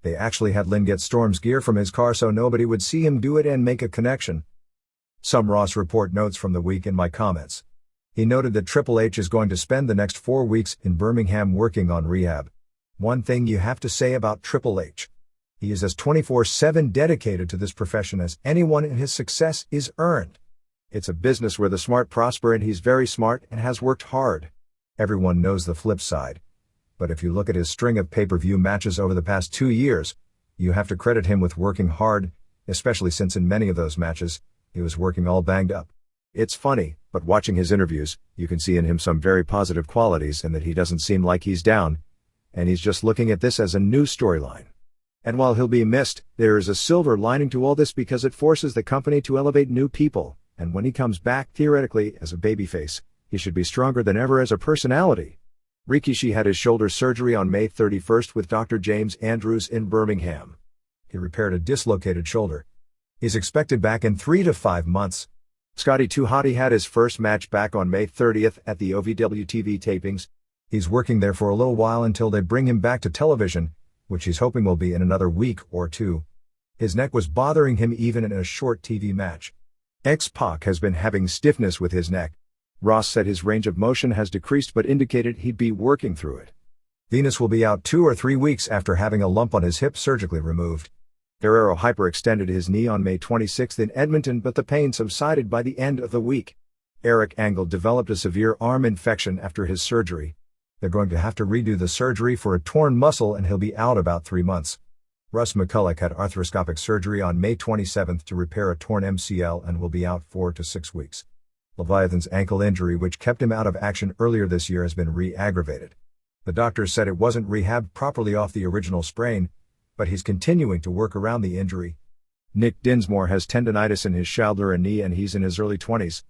They actually had Lynn get Storm's gear from his car so nobody would see him do it and make a connection. Some Ross Report notes from the week in my comments. He noted that Triple H is going to spend the next 4 weeks in Birmingham working on rehab. One thing you have to say about Triple H. He is as 24/7 dedicated to this profession as anyone, and his success is earned. It's a business where the smart prosper, and he's very smart and has worked hard. Everyone knows the flip side. But if you look at his string of pay-per-view matches over the past 2 years, you have to credit him with working hard, especially since in many of those matches, he was working all banged up. It's funny, but watching his interviews, you can see in him some very positive qualities and that he doesn't seem like he's down, and he's just looking at this as a new storyline. And while he'll be missed, there is a silver lining to all this because it forces the company to elevate new people, and when he comes back, theoretically, as a babyface, he should be stronger than ever as a personality. Rikishi had his shoulder surgery on May 31st with Dr. James Andrews in Birmingham. He repaired a dislocated shoulder. He's expected back in 3 to 5 months. Scotty 2 Hotty had his first match back on May 30th at the OVW TV tapings. He's working there for a little while until they bring him back to television, which he's hoping will be in another week or 2. His neck was bothering him even in a short TV match. X-Pac has been having stiffness with his neck. Ross said his range of motion has decreased but indicated he'd be working through it. Venus will be out 2 or 3 weeks after having a lump on his hip surgically removed. Guerrero hyperextended his knee on May 26th in Edmonton, but the pain subsided by the end of the week. Eric Angle developed a severe arm infection after his surgery. They're going to have to redo the surgery for a torn muscle and he'll be out about 3 months. Russ McCulloch had arthroscopic surgery on May 27th to repair a torn MCL and will be out 4 to 6 weeks. Leviathan's ankle injury, which kept him out of action earlier this year, has been re-aggravated. The doctors said it wasn't rehabbed properly off the original sprain, but he's continuing to work around the injury. Nick Dinsmore has tendonitis in his shoulder and knee and he's in his early 20s.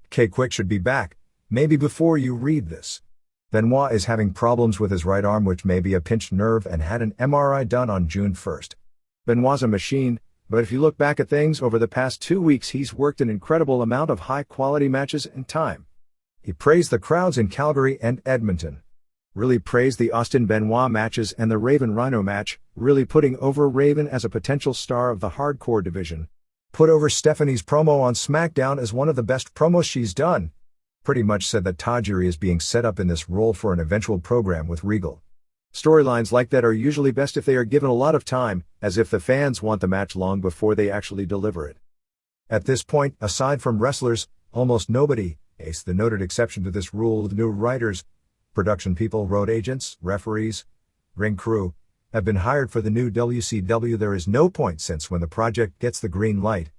K-Quick should be back, maybe before you read this. Benoit is having problems with his right arm, which may be a pinched nerve, and had an MRI done on June 1st. Benoit's a machine, but if you look back at things over the past 2 weeks, he's worked an incredible amount of high-quality matches and time. He praised the crowds in Calgary and Edmonton. Really praised the Austin Benoit matches and the Raven Rhino match, really putting over Raven as a potential star of the hardcore division. Put over Stephanie's promo on SmackDown as one of the best promos she's done. Pretty much said that Tajiri is being set up in this role for an eventual program with Regal. Storylines like that are usually best if they are given a lot of time, as if the fans want the match long before they actually deliver it. At this point, aside from wrestlers, almost nobody, ace the noted exception to this rule with new writers, production people, road agents, referees, ring crew, have been hired for the new WCW. There is no point, since when the project gets the green light,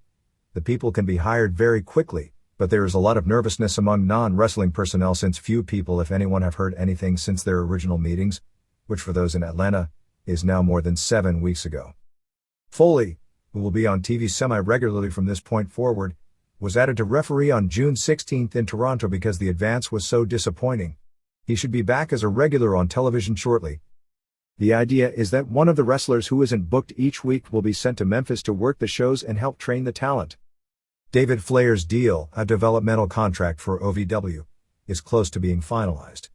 the people can be hired very quickly. But there is a lot of nervousness among non-wrestling personnel since few people, if anyone, have heard anything since their original meetings, which for those in Atlanta, is now more than 7 weeks ago. Foley, who will be on TV semi-regularly from this point forward, was added to referee on June 16th in Toronto because the advance was so disappointing. He should be back as a regular on television shortly. The idea is that one of the wrestlers who isn't booked each week will be sent to Memphis to work the shows and help train the talent. David Flair's deal, a developmental contract for OVW, is close to being finalized.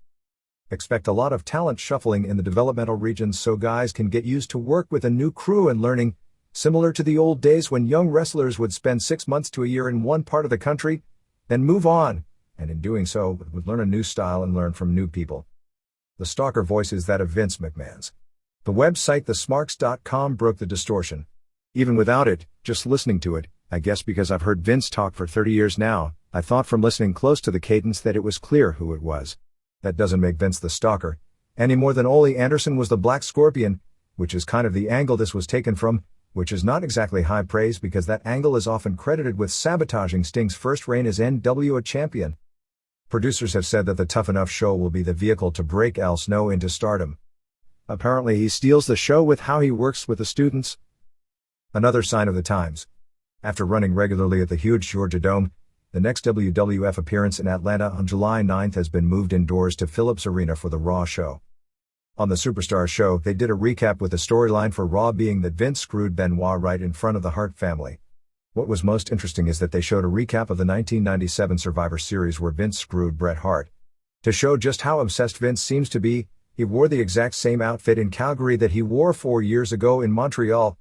Expect a lot of talent shuffling in the developmental regions so guys can get used to work with a new crew and learning, similar to the old days when young wrestlers would spend 6 months to a year in one part of the country, then move on, and in doing so, would learn a new style and learn from new people. The stalker voice is that of Vince McMahon's. The website thesmarks.com broke the distortion. Even without it, just listening to it, I guess because I've heard Vince talk for 30 years now, I thought from listening close to the cadence that it was clear who it was. That doesn't make Vince the stalker, any more than Ole Anderson was the Black Scorpion, which is kind of the angle this was taken from, which is not exactly high praise because that angle is often credited with sabotaging Sting's first reign as NWA champion. Producers have said that the Tough Enough show will be the vehicle to break Al Snow into stardom. Apparently he steals the show with how he works with the students. Another sign of the times. After running regularly at the huge Georgia Dome, The next WWF appearance in Atlanta on July 9th has been moved indoors to Phillips Arena for the Raw show. On the Superstar show, they did a recap with the storyline for Raw being that Vince screwed Benoit right in front of the Hart family. What was most interesting is that they showed a recap of the 1997 Survivor Series where Vince screwed Bret Hart. To show just how obsessed Vince seems to be, he wore the exact same outfit in Calgary that he wore 4 years ago in Montreal.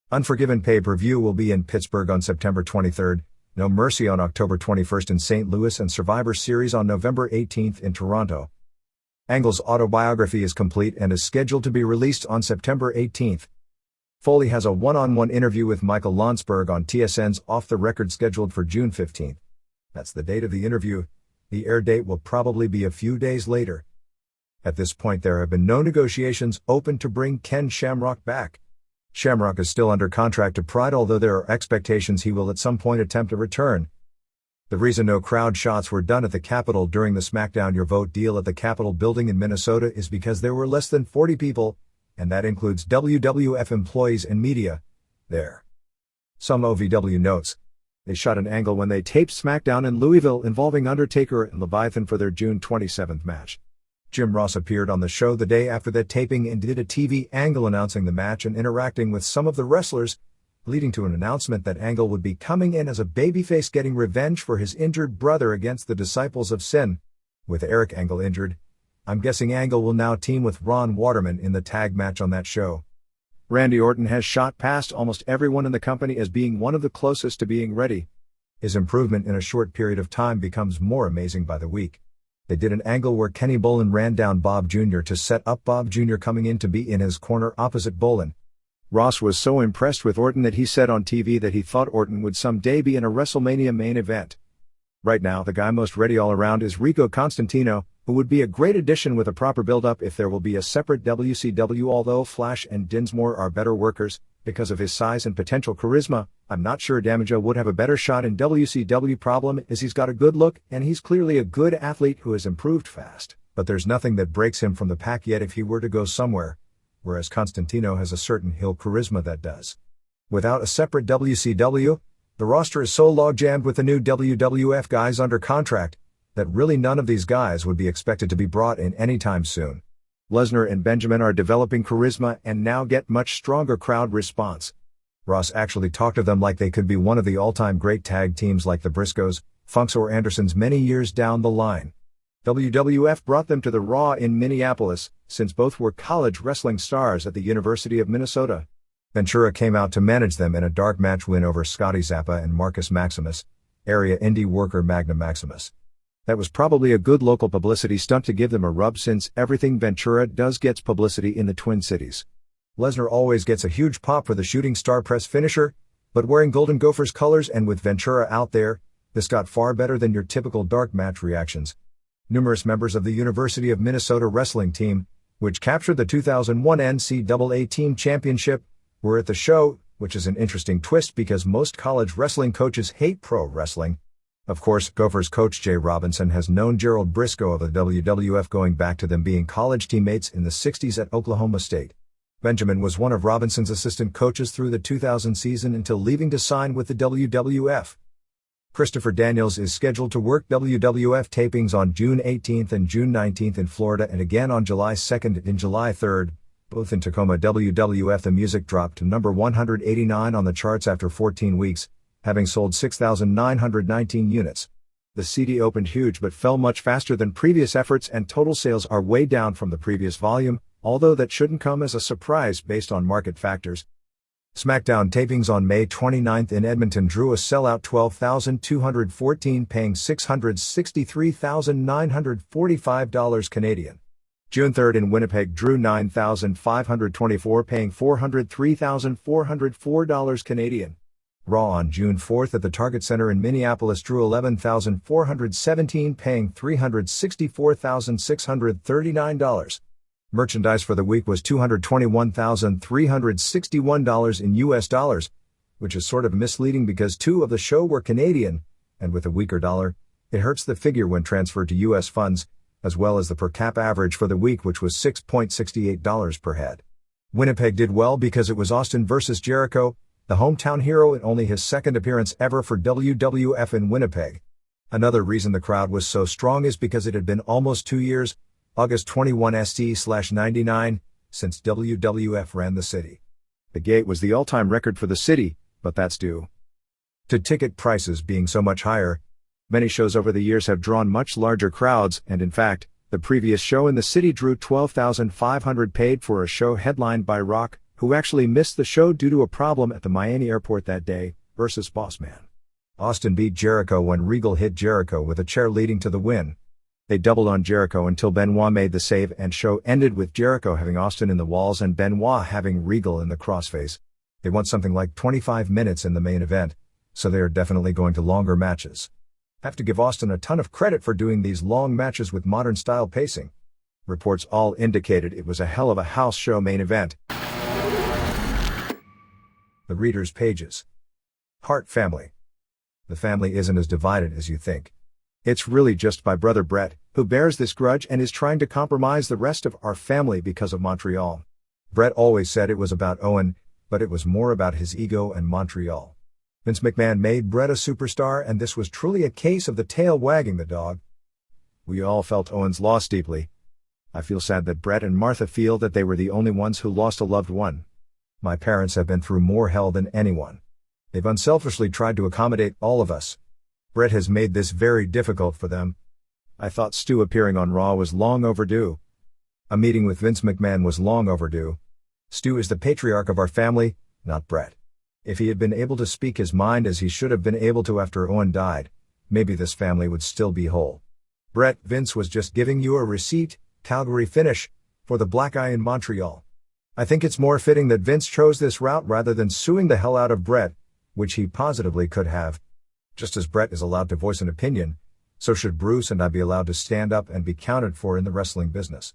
Unforgiven pay-per-view will be in Pittsburgh on September 23rd, No Mercy on October 21st in St. Louis, and Survivor Series on November 18th in Toronto. Angle's autobiography is complete and is scheduled to be released on September 18th. Foley has a one-on-one interview with Michael Landsberg on TSN's Off the Record scheduled for June 15th. That's the date of the interview. The air date will probably be a few days later. At this point, there have been no negotiations open to bring Ken Shamrock back. Shamrock is still under contract to Pride, although there are expectations he will at some point attempt a return. The reason no crowd shots were done at the Capitol during the SmackDown Your Vote deal at the Capitol building in Minnesota is because there were less than 40 people, and that includes WWF employees and media, there. Some OVW notes. They shot an angle when they taped SmackDown in Louisville involving Undertaker and Leviathan for their June 27th match. Jim Ross appeared on the show the day after that taping and did a TV angle announcing the match and interacting with some of the wrestlers, leading to an announcement that Angle would be coming in as a babyface getting revenge for his injured brother against the Disciples of Sin. With Eric Angle injured, I'm guessing Angle will now team with Ron Waterman in the tag match on that show. Randy Orton has shot past almost everyone in the company as being one of the closest to being ready. His improvement in a short period of time becomes more amazing by the week. They did an angle where Kenny Bolin ran down Bob Jr. to set up Bob Jr. coming in to be in his corner opposite Bolin. Ross was so impressed with Orton that he said on TV that he thought Orton would someday be in a WrestleMania main event. Right now, the guy most ready all around is Rico Constantino, who would be a great addition with a proper build-up if there will be a separate WCW. Although Flash and Dinsmore are better workers, because of his size and potential charisma, I'm not sure Damaja would have a better shot in WCW. Problem is he's got a good look, and he's clearly a good athlete who has improved fast, but there's nothing that breaks him from the pack yet if he were to go somewhere, whereas Constantino has a certain heel charisma that does. Without a separate WCW, the roster is so log-jammed with the new WWF guys under contract, that really none of these guys would be expected to be brought in anytime soon. Lesnar and Benjamin are developing charisma and now get much stronger crowd response. Ross actually talked to them like they could be one of the all-time great tag teams like the Briscoes, Funks or Andersons many years down the line. WWF brought them to the Raw in Minneapolis, since both were college wrestling stars at the University of Minnesota. Ventura came out to manage them in a dark match win over Scotty Zappa and Marcus Maximus, area indie worker Magna Maximus. That was probably a good local publicity stunt to give them a rub, since everything Ventura does gets publicity in the Twin Cities. Lesnar always gets a huge pop for the shooting star press finisher, but wearing Golden Gophers colors and with Ventura out there, this got far better than your typical dark match reactions. Numerous members of the University of Minnesota wrestling team, which captured the 2001 NCAA Team Championship, were at the show, which is an interesting twist because most college wrestling coaches hate pro wrestling. Of course, Gophers coach Jay Robinson has known Gerald Briscoe of the WWF going back to them being college teammates in the 60s at Oklahoma State. Benjamin was one of Robinson's assistant coaches through the 2000 season until leaving to sign with the WWF. Christopher Daniels is scheduled to work WWF tapings on June 18th and June 19th in Florida and again on July 2nd and July 3rd, both in Tacoma. WWF The music dropped to number 189 on the charts after 14 weeks, having sold 6,919 units. The CD opened huge but fell much faster than previous efforts, and total sales are way down from the previous volume, although that shouldn't come as a surprise based on market factors. SmackDown tapings on May 29th in Edmonton drew a sellout 12,214, paying $663,945 Canadian. June 3rd in Winnipeg drew 9,524, paying $403,404 Canadian. Raw on June 4th at the Target Center in Minneapolis drew 11,417, paying $364,639. Merchandise for the week was $221,361 in US dollars, which is sort of misleading because two of the show were Canadian, and with a weaker dollar, it hurts the figure when transferred to US funds, as well as the per cap average for the week, which was $6.68 per head. Winnipeg did well because it was Austin versus Jericho, the hometown hero in only his second appearance ever for WWF in Winnipeg. Another reason the crowd was so strong is because it had been almost 2 years, August 21 ST/99, since WWF ran the city. The gate was the all-time record for the city, but that's due to ticket prices being so much higher. Many shows over the years have drawn much larger crowds, and in fact, the previous show in the city drew 12,500 paid for a show headlined by Rock, who actually missed the show due to a problem at the Miami airport that day, versus Bossman. Austin beat Jericho when Regal hit Jericho with a chair leading to the win. They doubled on Jericho until Benoit made the save, and show ended with Jericho having Austin in the walls and Benoit having Regal in the crossface. They won something like 25 minutes in the main event, so they are definitely going to longer matches. Have to give Austin a ton of credit for doing these long matches with modern style pacing. Reports all indicated it was a hell of a house show main event. The readers' pages. Hart family. The family isn't as divided as you think. It's really just my brother Brett, who bears this grudge and is trying to compromise the rest of our family because of Montreal. Brett always said it was about Owen, but it was more about his ego and Montreal. Vince McMahon made Brett a superstar, and this was truly a case of the tail wagging the dog. We all felt Owen's loss deeply. I feel sad that Brett and Martha feel that they were the only ones who lost a loved one. My parents have been through more hell than anyone. They've unselfishly tried to accommodate all of us. Brett has made this very difficult for them. I thought Stu appearing on Raw was long overdue. A meeting with Vince McMahon was long overdue. Stu is the patriarch of our family, not Brett. If he had been able to speak his mind as he should have been able to after Owen died, maybe this family would still be whole. Brett, Vince was just giving you a receipt, Calgary finish, for the black eye in Montreal. I think it's more fitting that Vince chose this route rather than suing the hell out of Brett, which he positively could have. Just as Brett is allowed to voice an opinion, so should Bruce and I be allowed to stand up and be counted for in the wrestling business.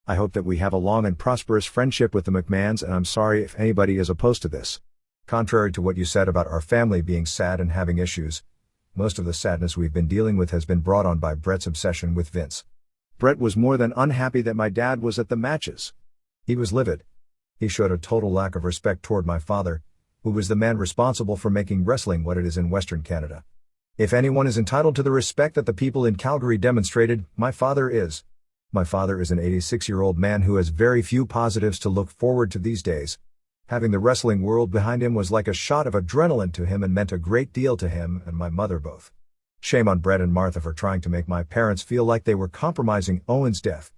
I hope that we have a long and prosperous friendship with the McMahons, and I'm sorry if anybody is opposed to this. Contrary to what you said about our family being sad and having issues, most of the sadness we've been dealing with has been brought on by Brett's obsession with Vince. Brett was more than unhappy that my dad was at the matches. He was livid. He showed a total lack of respect toward my father, who was the man responsible for making wrestling what it is in Western Canada. If anyone is entitled to the respect that the people in Calgary demonstrated, my father is. My father is an 86-year-old man who has very few positives to look forward to these days. Having the wrestling world behind him was like a shot of adrenaline to him and meant a great deal to him and my mother both. Shame on Brett and Martha for trying to make my parents feel like they were compromising Owen's death.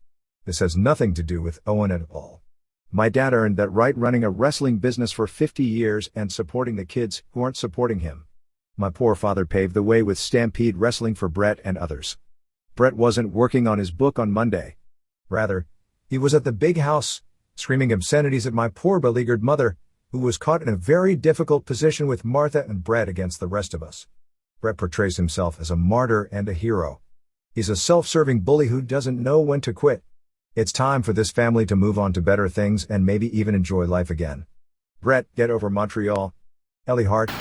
This has nothing to do with Owen at all. My dad earned that right running a wrestling business for 50 years and supporting the kids who aren't supporting him. My poor father paved the way with Stampede Wrestling for Brett and others. Brett wasn't working on his book on Monday. Rather, he was at the big house, screaming obscenities at my poor beleaguered mother, who was caught in a very difficult position with Martha and Brett against the rest of us. Brett portrays himself as a martyr and a hero. He's a self-serving bully who doesn't know when to quit. It's time for this family to move on to better things and maybe even enjoy life again. Brett, get over Montreal. Ellie Hart.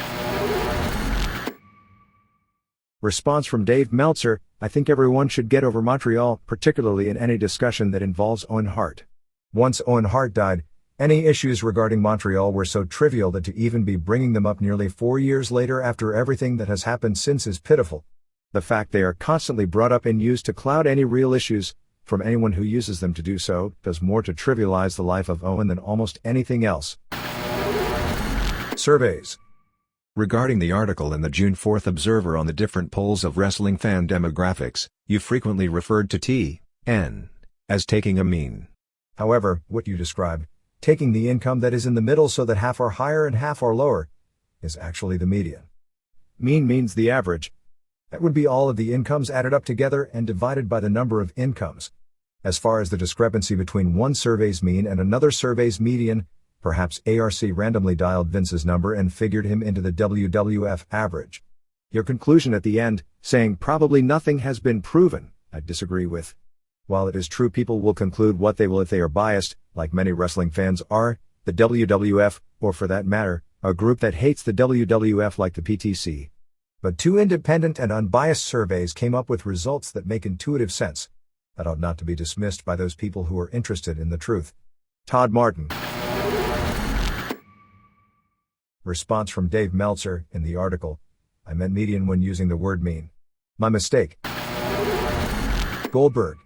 Response from Dave Meltzer: I think everyone should get over Montreal, particularly in any discussion that involves Owen Hart. Once Owen Hart died, any issues regarding Montreal were so trivial that to even be bringing them up nearly 4 years later after everything that has happened since is pitiful. The fact they are constantly brought up and used to cloud any real issues, from anyone who uses them to do so, does more to trivialize the life of Owen than almost anything else. Surveys. Regarding the article in the June 4th Observer on the different polls of wrestling fan demographics, you frequently referred to T.N. as taking a mean. However, what you described, taking the income that is in the middle so that half are higher and half are lower, is actually the median. Mean means the average. That would be all of the incomes added up together and divided by the number of incomes. As far as the discrepancy between one survey's mean and another survey's median, perhaps ARC randomly dialed Vince's number and figured him into the WWF average. Your conclusion at the end, saying probably nothing has been proven, I disagree with. While it is true people will conclude what they will if they are biased, like many wrestling fans are, the WWF, or for that matter, a group that hates the WWF like the PTC. But 2 independent and unbiased surveys came up with results that make intuitive sense. That ought not to be dismissed by those people who are interested in the truth. Todd Martin. Response from Dave Meltzer in the article. I meant median when using the word mean. My mistake. Goldberg.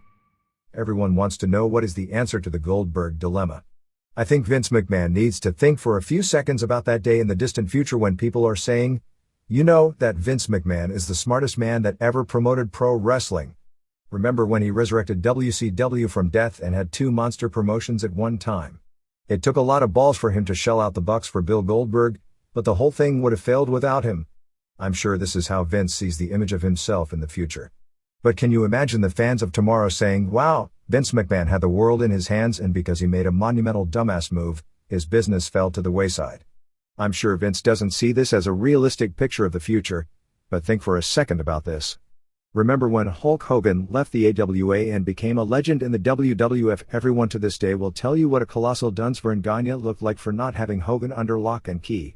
Everyone wants to know what is the answer to the Goldberg Dilemma. I think Vince McMahon needs to think for a few seconds about that day in the distant future when people are saying, you know, that Vince McMahon is the smartest man that ever promoted pro wrestling. Remember when he resurrected WCW from death and had 2 monster promotions at one time? It took a lot of balls for him to shell out the bucks for Bill Goldberg, but the whole thing would have failed without him. I'm sure this is how Vince sees the image of himself in the future. But can you imagine the fans of tomorrow saying, wow, Vince McMahon had the world in his hands and because he made a monumental dumbass move, his business fell to the wayside. I'm sure Vince doesn't see this as a realistic picture of the future, but think for a second about this. Remember when Hulk Hogan left the AWA and became a legend in the WWF? Everyone to this day will tell you what a colossal dunce Verne Gagne looked like for not having Hogan under lock and key.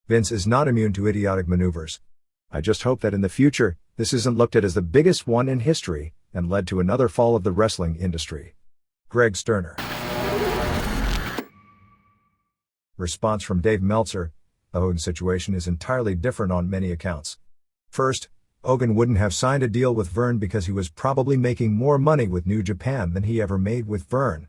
Vince is not immune to idiotic maneuvers. I just hope that in the future, this isn't looked at as the biggest one in history, and led to another fall of the wrestling industry. Greg Sterner. Response from Dave Meltzer. The Hogan situation is entirely different on many accounts. First, Hogan wouldn't have signed a deal with Verne because he was probably making more money with New Japan than he ever made with Verne.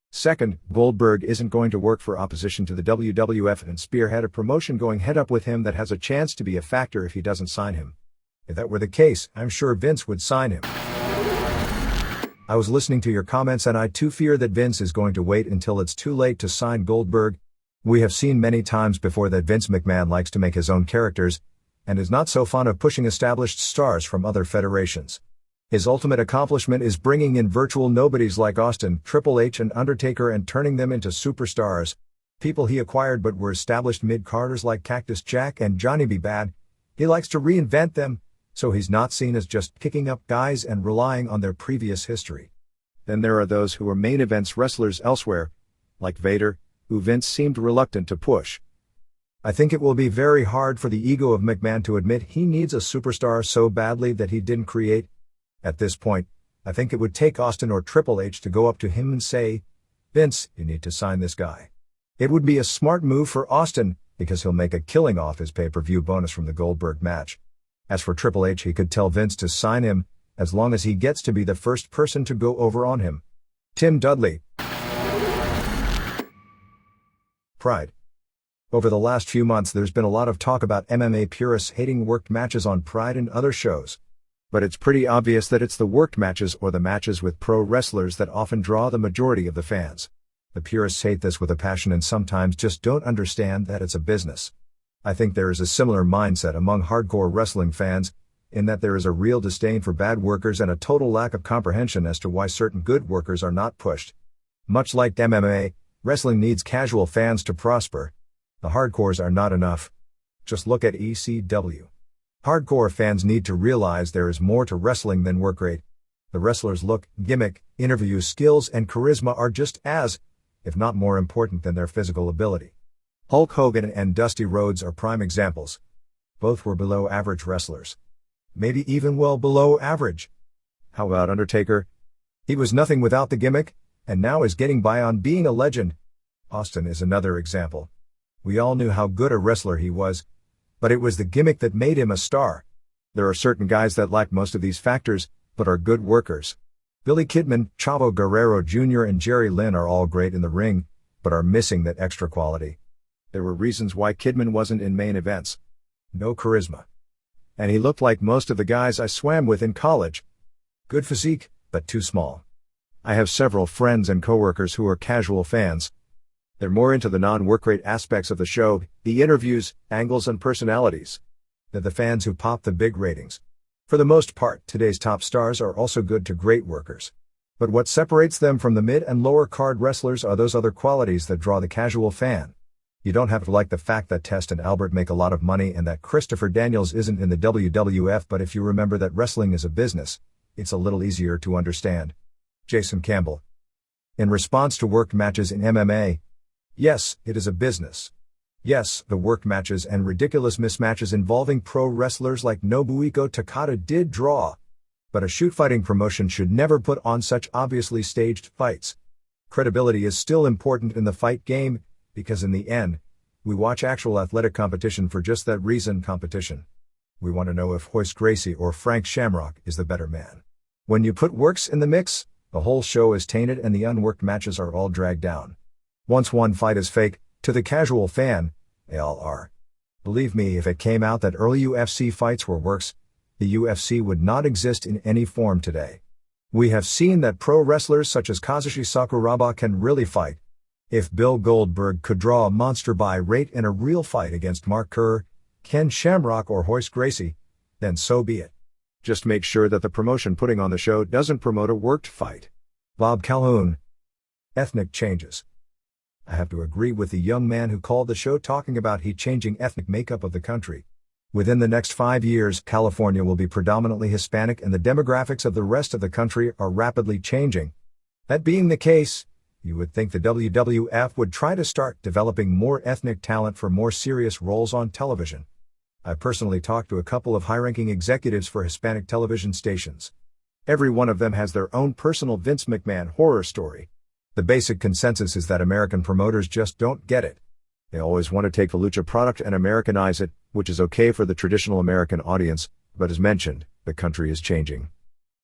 Second, Goldberg isn't going to work for opposition to the WWF and spearhead a promotion going head up with him that has a chance to be a factor if he doesn't sign him. If that were the case, I'm sure Vince would sign him. I was listening to your comments and I too fear that Vince is going to wait until it's too late to sign Goldberg. We have seen many times before that Vince McMahon likes to make his own characters, and is not so fond of pushing established stars from other federations. His ultimate accomplishment is bringing in virtual nobodies like Austin, Triple H and Undertaker and turning them into superstars. People he acquired but were established mid-carders like Cactus Jack and Johnny B. Bad. He likes to reinvent them, so he's not seen as just picking up guys and relying on their previous history. Then there are those who are main events wrestlers elsewhere, like Vader, who Vince seemed reluctant to push. I think it will be very hard for the ego of McMahon to admit he needs a superstar so badly that he didn't create. At this point, I think it would take Austin or Triple H to go up to him and say, Vince, you need to sign this guy. It would be a smart move for Austin, because he'll make a killing off his pay-per-view bonus from the Goldberg match. As for Triple H, he could tell Vince to sign him, as long as he gets to be the first person to go over on him. Tim Dudley. Pride. Over the last few months there's been a lot of talk about MMA purists hating worked matches on Pride and other shows. But it's pretty obvious that it's the worked matches or the matches with pro wrestlers that often draw the majority of the fans. The purists hate this with a passion and sometimes just don't understand that it's a business. I think there is a similar mindset among hardcore wrestling fans, in that there is a real disdain for bad workers and a total lack of comprehension as to why certain good workers are not pushed. Much like MMA, wrestling needs casual fans to prosper. The hardcores are not enough. Just look at ECW. Hardcore fans need to realize there is more to wrestling than work rate. The wrestler's look, gimmick, interview skills and charisma are just as, if not more important than their physical ability. Hulk Hogan and Dusty Rhodes are prime examples. Both were below average wrestlers. Maybe even well below average. How about Undertaker? He was nothing without the gimmick, and now is getting by on being a legend. Austin is another example. We all knew how good a wrestler he was, but it was the gimmick that made him a star. There are certain guys that lack most of these factors, but are good workers. Billy Kidman, Chavo Guerrero Jr. and Jerry Lynn are all great in the ring, but are missing that extra quality. There were reasons why Kidman wasn't in main events. No charisma. And he looked like most of the guys I swam with in college. Good physique, but too small. I have several friends and coworkers who are casual fans. They're more into the non-work rate aspects of the show, the interviews, angles and personalities. They're the fans who pop the big ratings. For the most part, today's top stars are also good to great workers. But what separates them from the mid and lower card wrestlers are those other qualities that draw the casual fan. You don't have to like the fact that Test and Albert make a lot of money and that Christopher Daniels isn't in the WWF, but if you remember that wrestling is a business, it's a little easier to understand. Jason Campbell. In response to worked matches in MMA, yes, it is a business. Yes, the worked matches and ridiculous mismatches involving pro wrestlers like Nobuhiko Takada did draw. But a shoot-fighting promotion should never put on such obviously staged fights. Credibility is still important in the fight game, because in the end, We watch actual athletic competition for just that reason, competition. We want to know if Royce Gracie or Frank Shamrock is the better man. When you put works in the mix, the whole show is tainted and the unworked matches are all dragged down. Once one fight is fake, to the casual fan, they all are. Believe me, if it came out that early UFC fights were works, the UFC would not exist in any form today. We have seen that pro wrestlers such as Kazushi Sakuraba can really fight. If Bill Goldberg could draw a monster buy rate in a real fight against Mark Kerr, Ken Shamrock or Royce Gracie, then so be it. Just make sure that the promotion putting on the show doesn't promote a worked fight. Bob Calhoun. Ethnic changes. I have to agree with the young man who called the show talking about changing ethnic makeup of the country. Within the next 5 years, California will be predominantly Hispanic and the demographics of the rest of the country are rapidly changing. That being the case, you would think the WWF would try to start developing more ethnic talent for more serious roles on television. I personally talked to a couple of high-ranking executives for Hispanic television stations. Every one of them has their own personal Vince McMahon horror story. The basic consensus is that American promoters just don't get it. They always want to take the lucha product and Americanize it, which is okay for the traditional American audience, but as mentioned, the country is changing.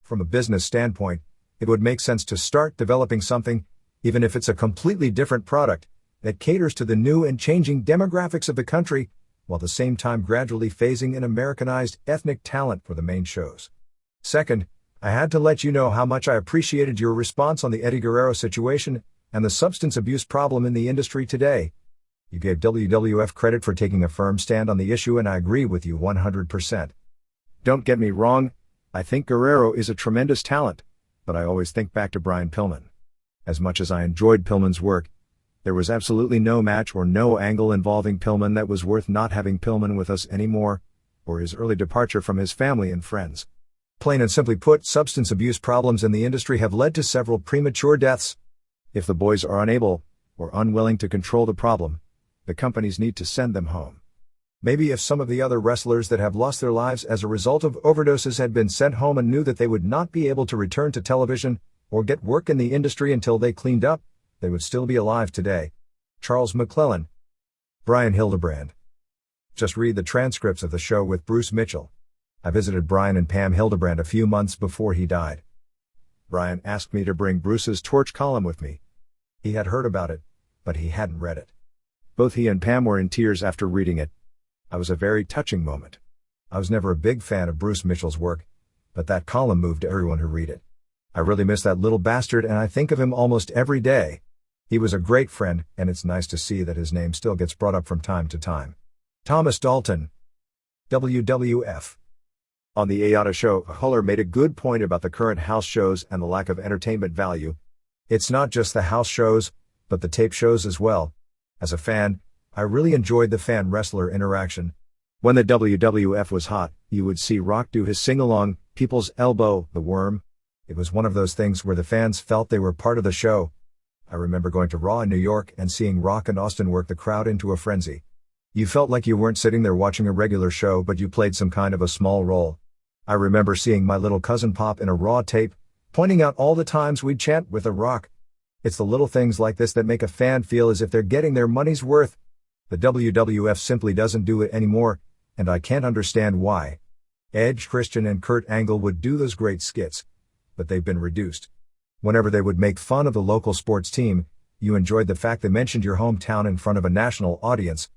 From a business standpoint, it would make sense to start developing something, even if it's a completely different product, that caters to the new and changing demographics of the country, while at the same time gradually phasing in Americanized ethnic talent for the main shows. Second, I had to let you know how much I appreciated your response on the Eddie Guerrero situation and the substance abuse problem in the industry today. You gave WWF credit for taking a firm stand on the issue and I agree with you 100%. Don't get me wrong, I think Guerrero is a tremendous talent, but I always think back to Brian Pillman. As much as I enjoyed Pillman's work, there was absolutely no match or no angle involving Pillman that was worth not having Pillman with us anymore, or his early departure from his family and friends. Plain and simply put, substance abuse problems in the industry have led to several premature deaths. If the boys are unable, or unwilling to control the problem, the companies need to send them home. Maybe if some of the other wrestlers that have lost their lives as a result of overdoses had been sent home and knew that they would not be able to return to television, or get work in the industry until they cleaned up, they would still be alive today. Charles McClellan. Brian Hildebrand. Just read the transcripts of the show with Bruce Mitchell. I visited Brian and Pam Hildebrand a few months before he died. Brian asked me to bring Bruce's Torch column with me. He had heard about it, but he hadn't read it. Both he and Pam were in tears after reading it. It was a very touching moment. I was never a big fan of Bruce Mitchell's work, but that column moved everyone who read it. I really miss that little bastard and I think of him almost every day. He was a great friend, and it's nice to see that his name still gets brought up from time to time. Thomas Dalton. WWF. On the Ayata show, Huller made a good point about the current house shows and the lack of entertainment value. It's not just the house shows, but the tape shows as well. As a fan, I really enjoyed the fan-wrestler interaction. When the WWF was hot, you would see Rock do his sing-along, People's Elbow, The Worm. It was one of those things where the fans felt they were part of the show. I remember going to Raw in New York and seeing Rock and Austin work the crowd into a frenzy. You felt like you weren't sitting there watching a regular show, but you played some kind of a small role. I remember seeing my little cousin Pop in a Raw tape, pointing out all the times we'd chant with The Rock. It's the little things like this that make a fan feel as if they're getting their money's worth. The WWF simply doesn't do it anymore, and I can't understand why. Edge, Christian and Kurt Angle would do those great skits, but they've been reduced. Whenever they would make fun of the local sports team, you enjoyed the fact they mentioned your hometown in front of a national audience.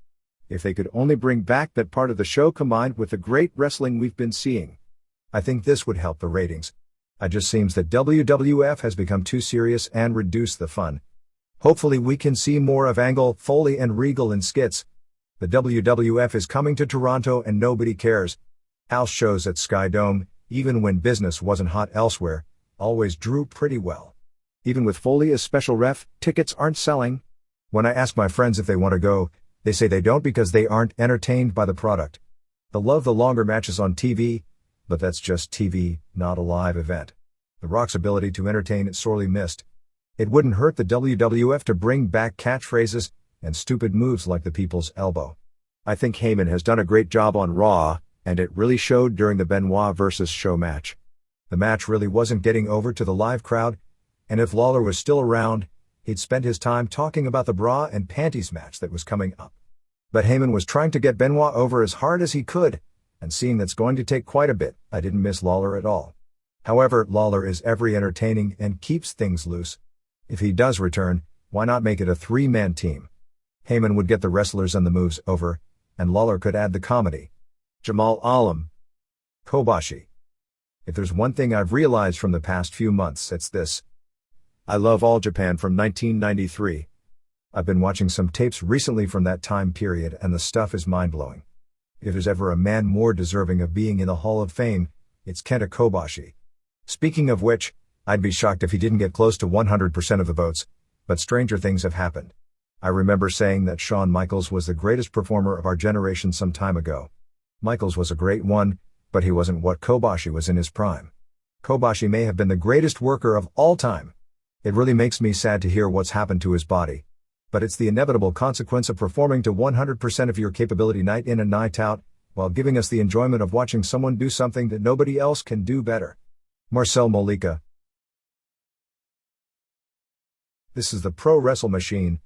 If they could only bring back that part of the show combined with the great wrestling we've been seeing, I think this would help the ratings. It just seems that WWF has become too serious and reduced the fun. Hopefully we can see more of Angle, Foley and Regal in skits. The WWF is coming to Toronto and nobody cares. House shows at Sky Dome, even when business wasn't hot elsewhere, always drew pretty well. Even with Foley as special ref, tickets aren't selling. When I ask my friends if they want to go, they say they don't because they aren't entertained by the product. They'll love the longer matches on TV, but that's just TV, not a live event. The Rock's ability to entertain is sorely missed. It wouldn't hurt the WWF to bring back catchphrases and stupid moves like the People's Elbow. I think Heyman has done a great job on Raw, and it really showed during the Benoit vs. Show match. The match really wasn't getting over to the live crowd, and if Lawler was still around, he'd spend his time talking about the bra and panties match that was coming up. But Heyman was trying to get Benoit over as hard as he could, and seeing that's going to take quite a bit, I didn't miss Lawler at all. However, Lawler is every entertaining and keeps things loose. If he does return, why not make it a three-man team? Heyman would get the wrestlers and the moves over, and Lawler could add the comedy. Jamal Alam. Kobashi. If there's one thing I've realized from the past few months, it's this. I love All Japan from 1993. I've been watching some tapes recently from that time period and the stuff is mind-blowing. If there's ever a man more deserving of being in the Hall of Fame, it's Kenta Kobashi. Speaking of which, I'd be shocked if he didn't get close to 100% of the votes, but stranger things have happened. I remember saying that Shawn Michaels was the greatest performer of our generation some time ago. Michaels was a great one, but he wasn't what Kobashi was in his prime. Kobashi may have been the greatest worker of all time. It really makes me sad to hear what's happened to his body. But it's the inevitable consequence of performing to 100% of your capability night in and night out, while giving us the enjoyment of watching someone do something that nobody else can do better. Marcel Molina. This is the Pro Wrestle Machine,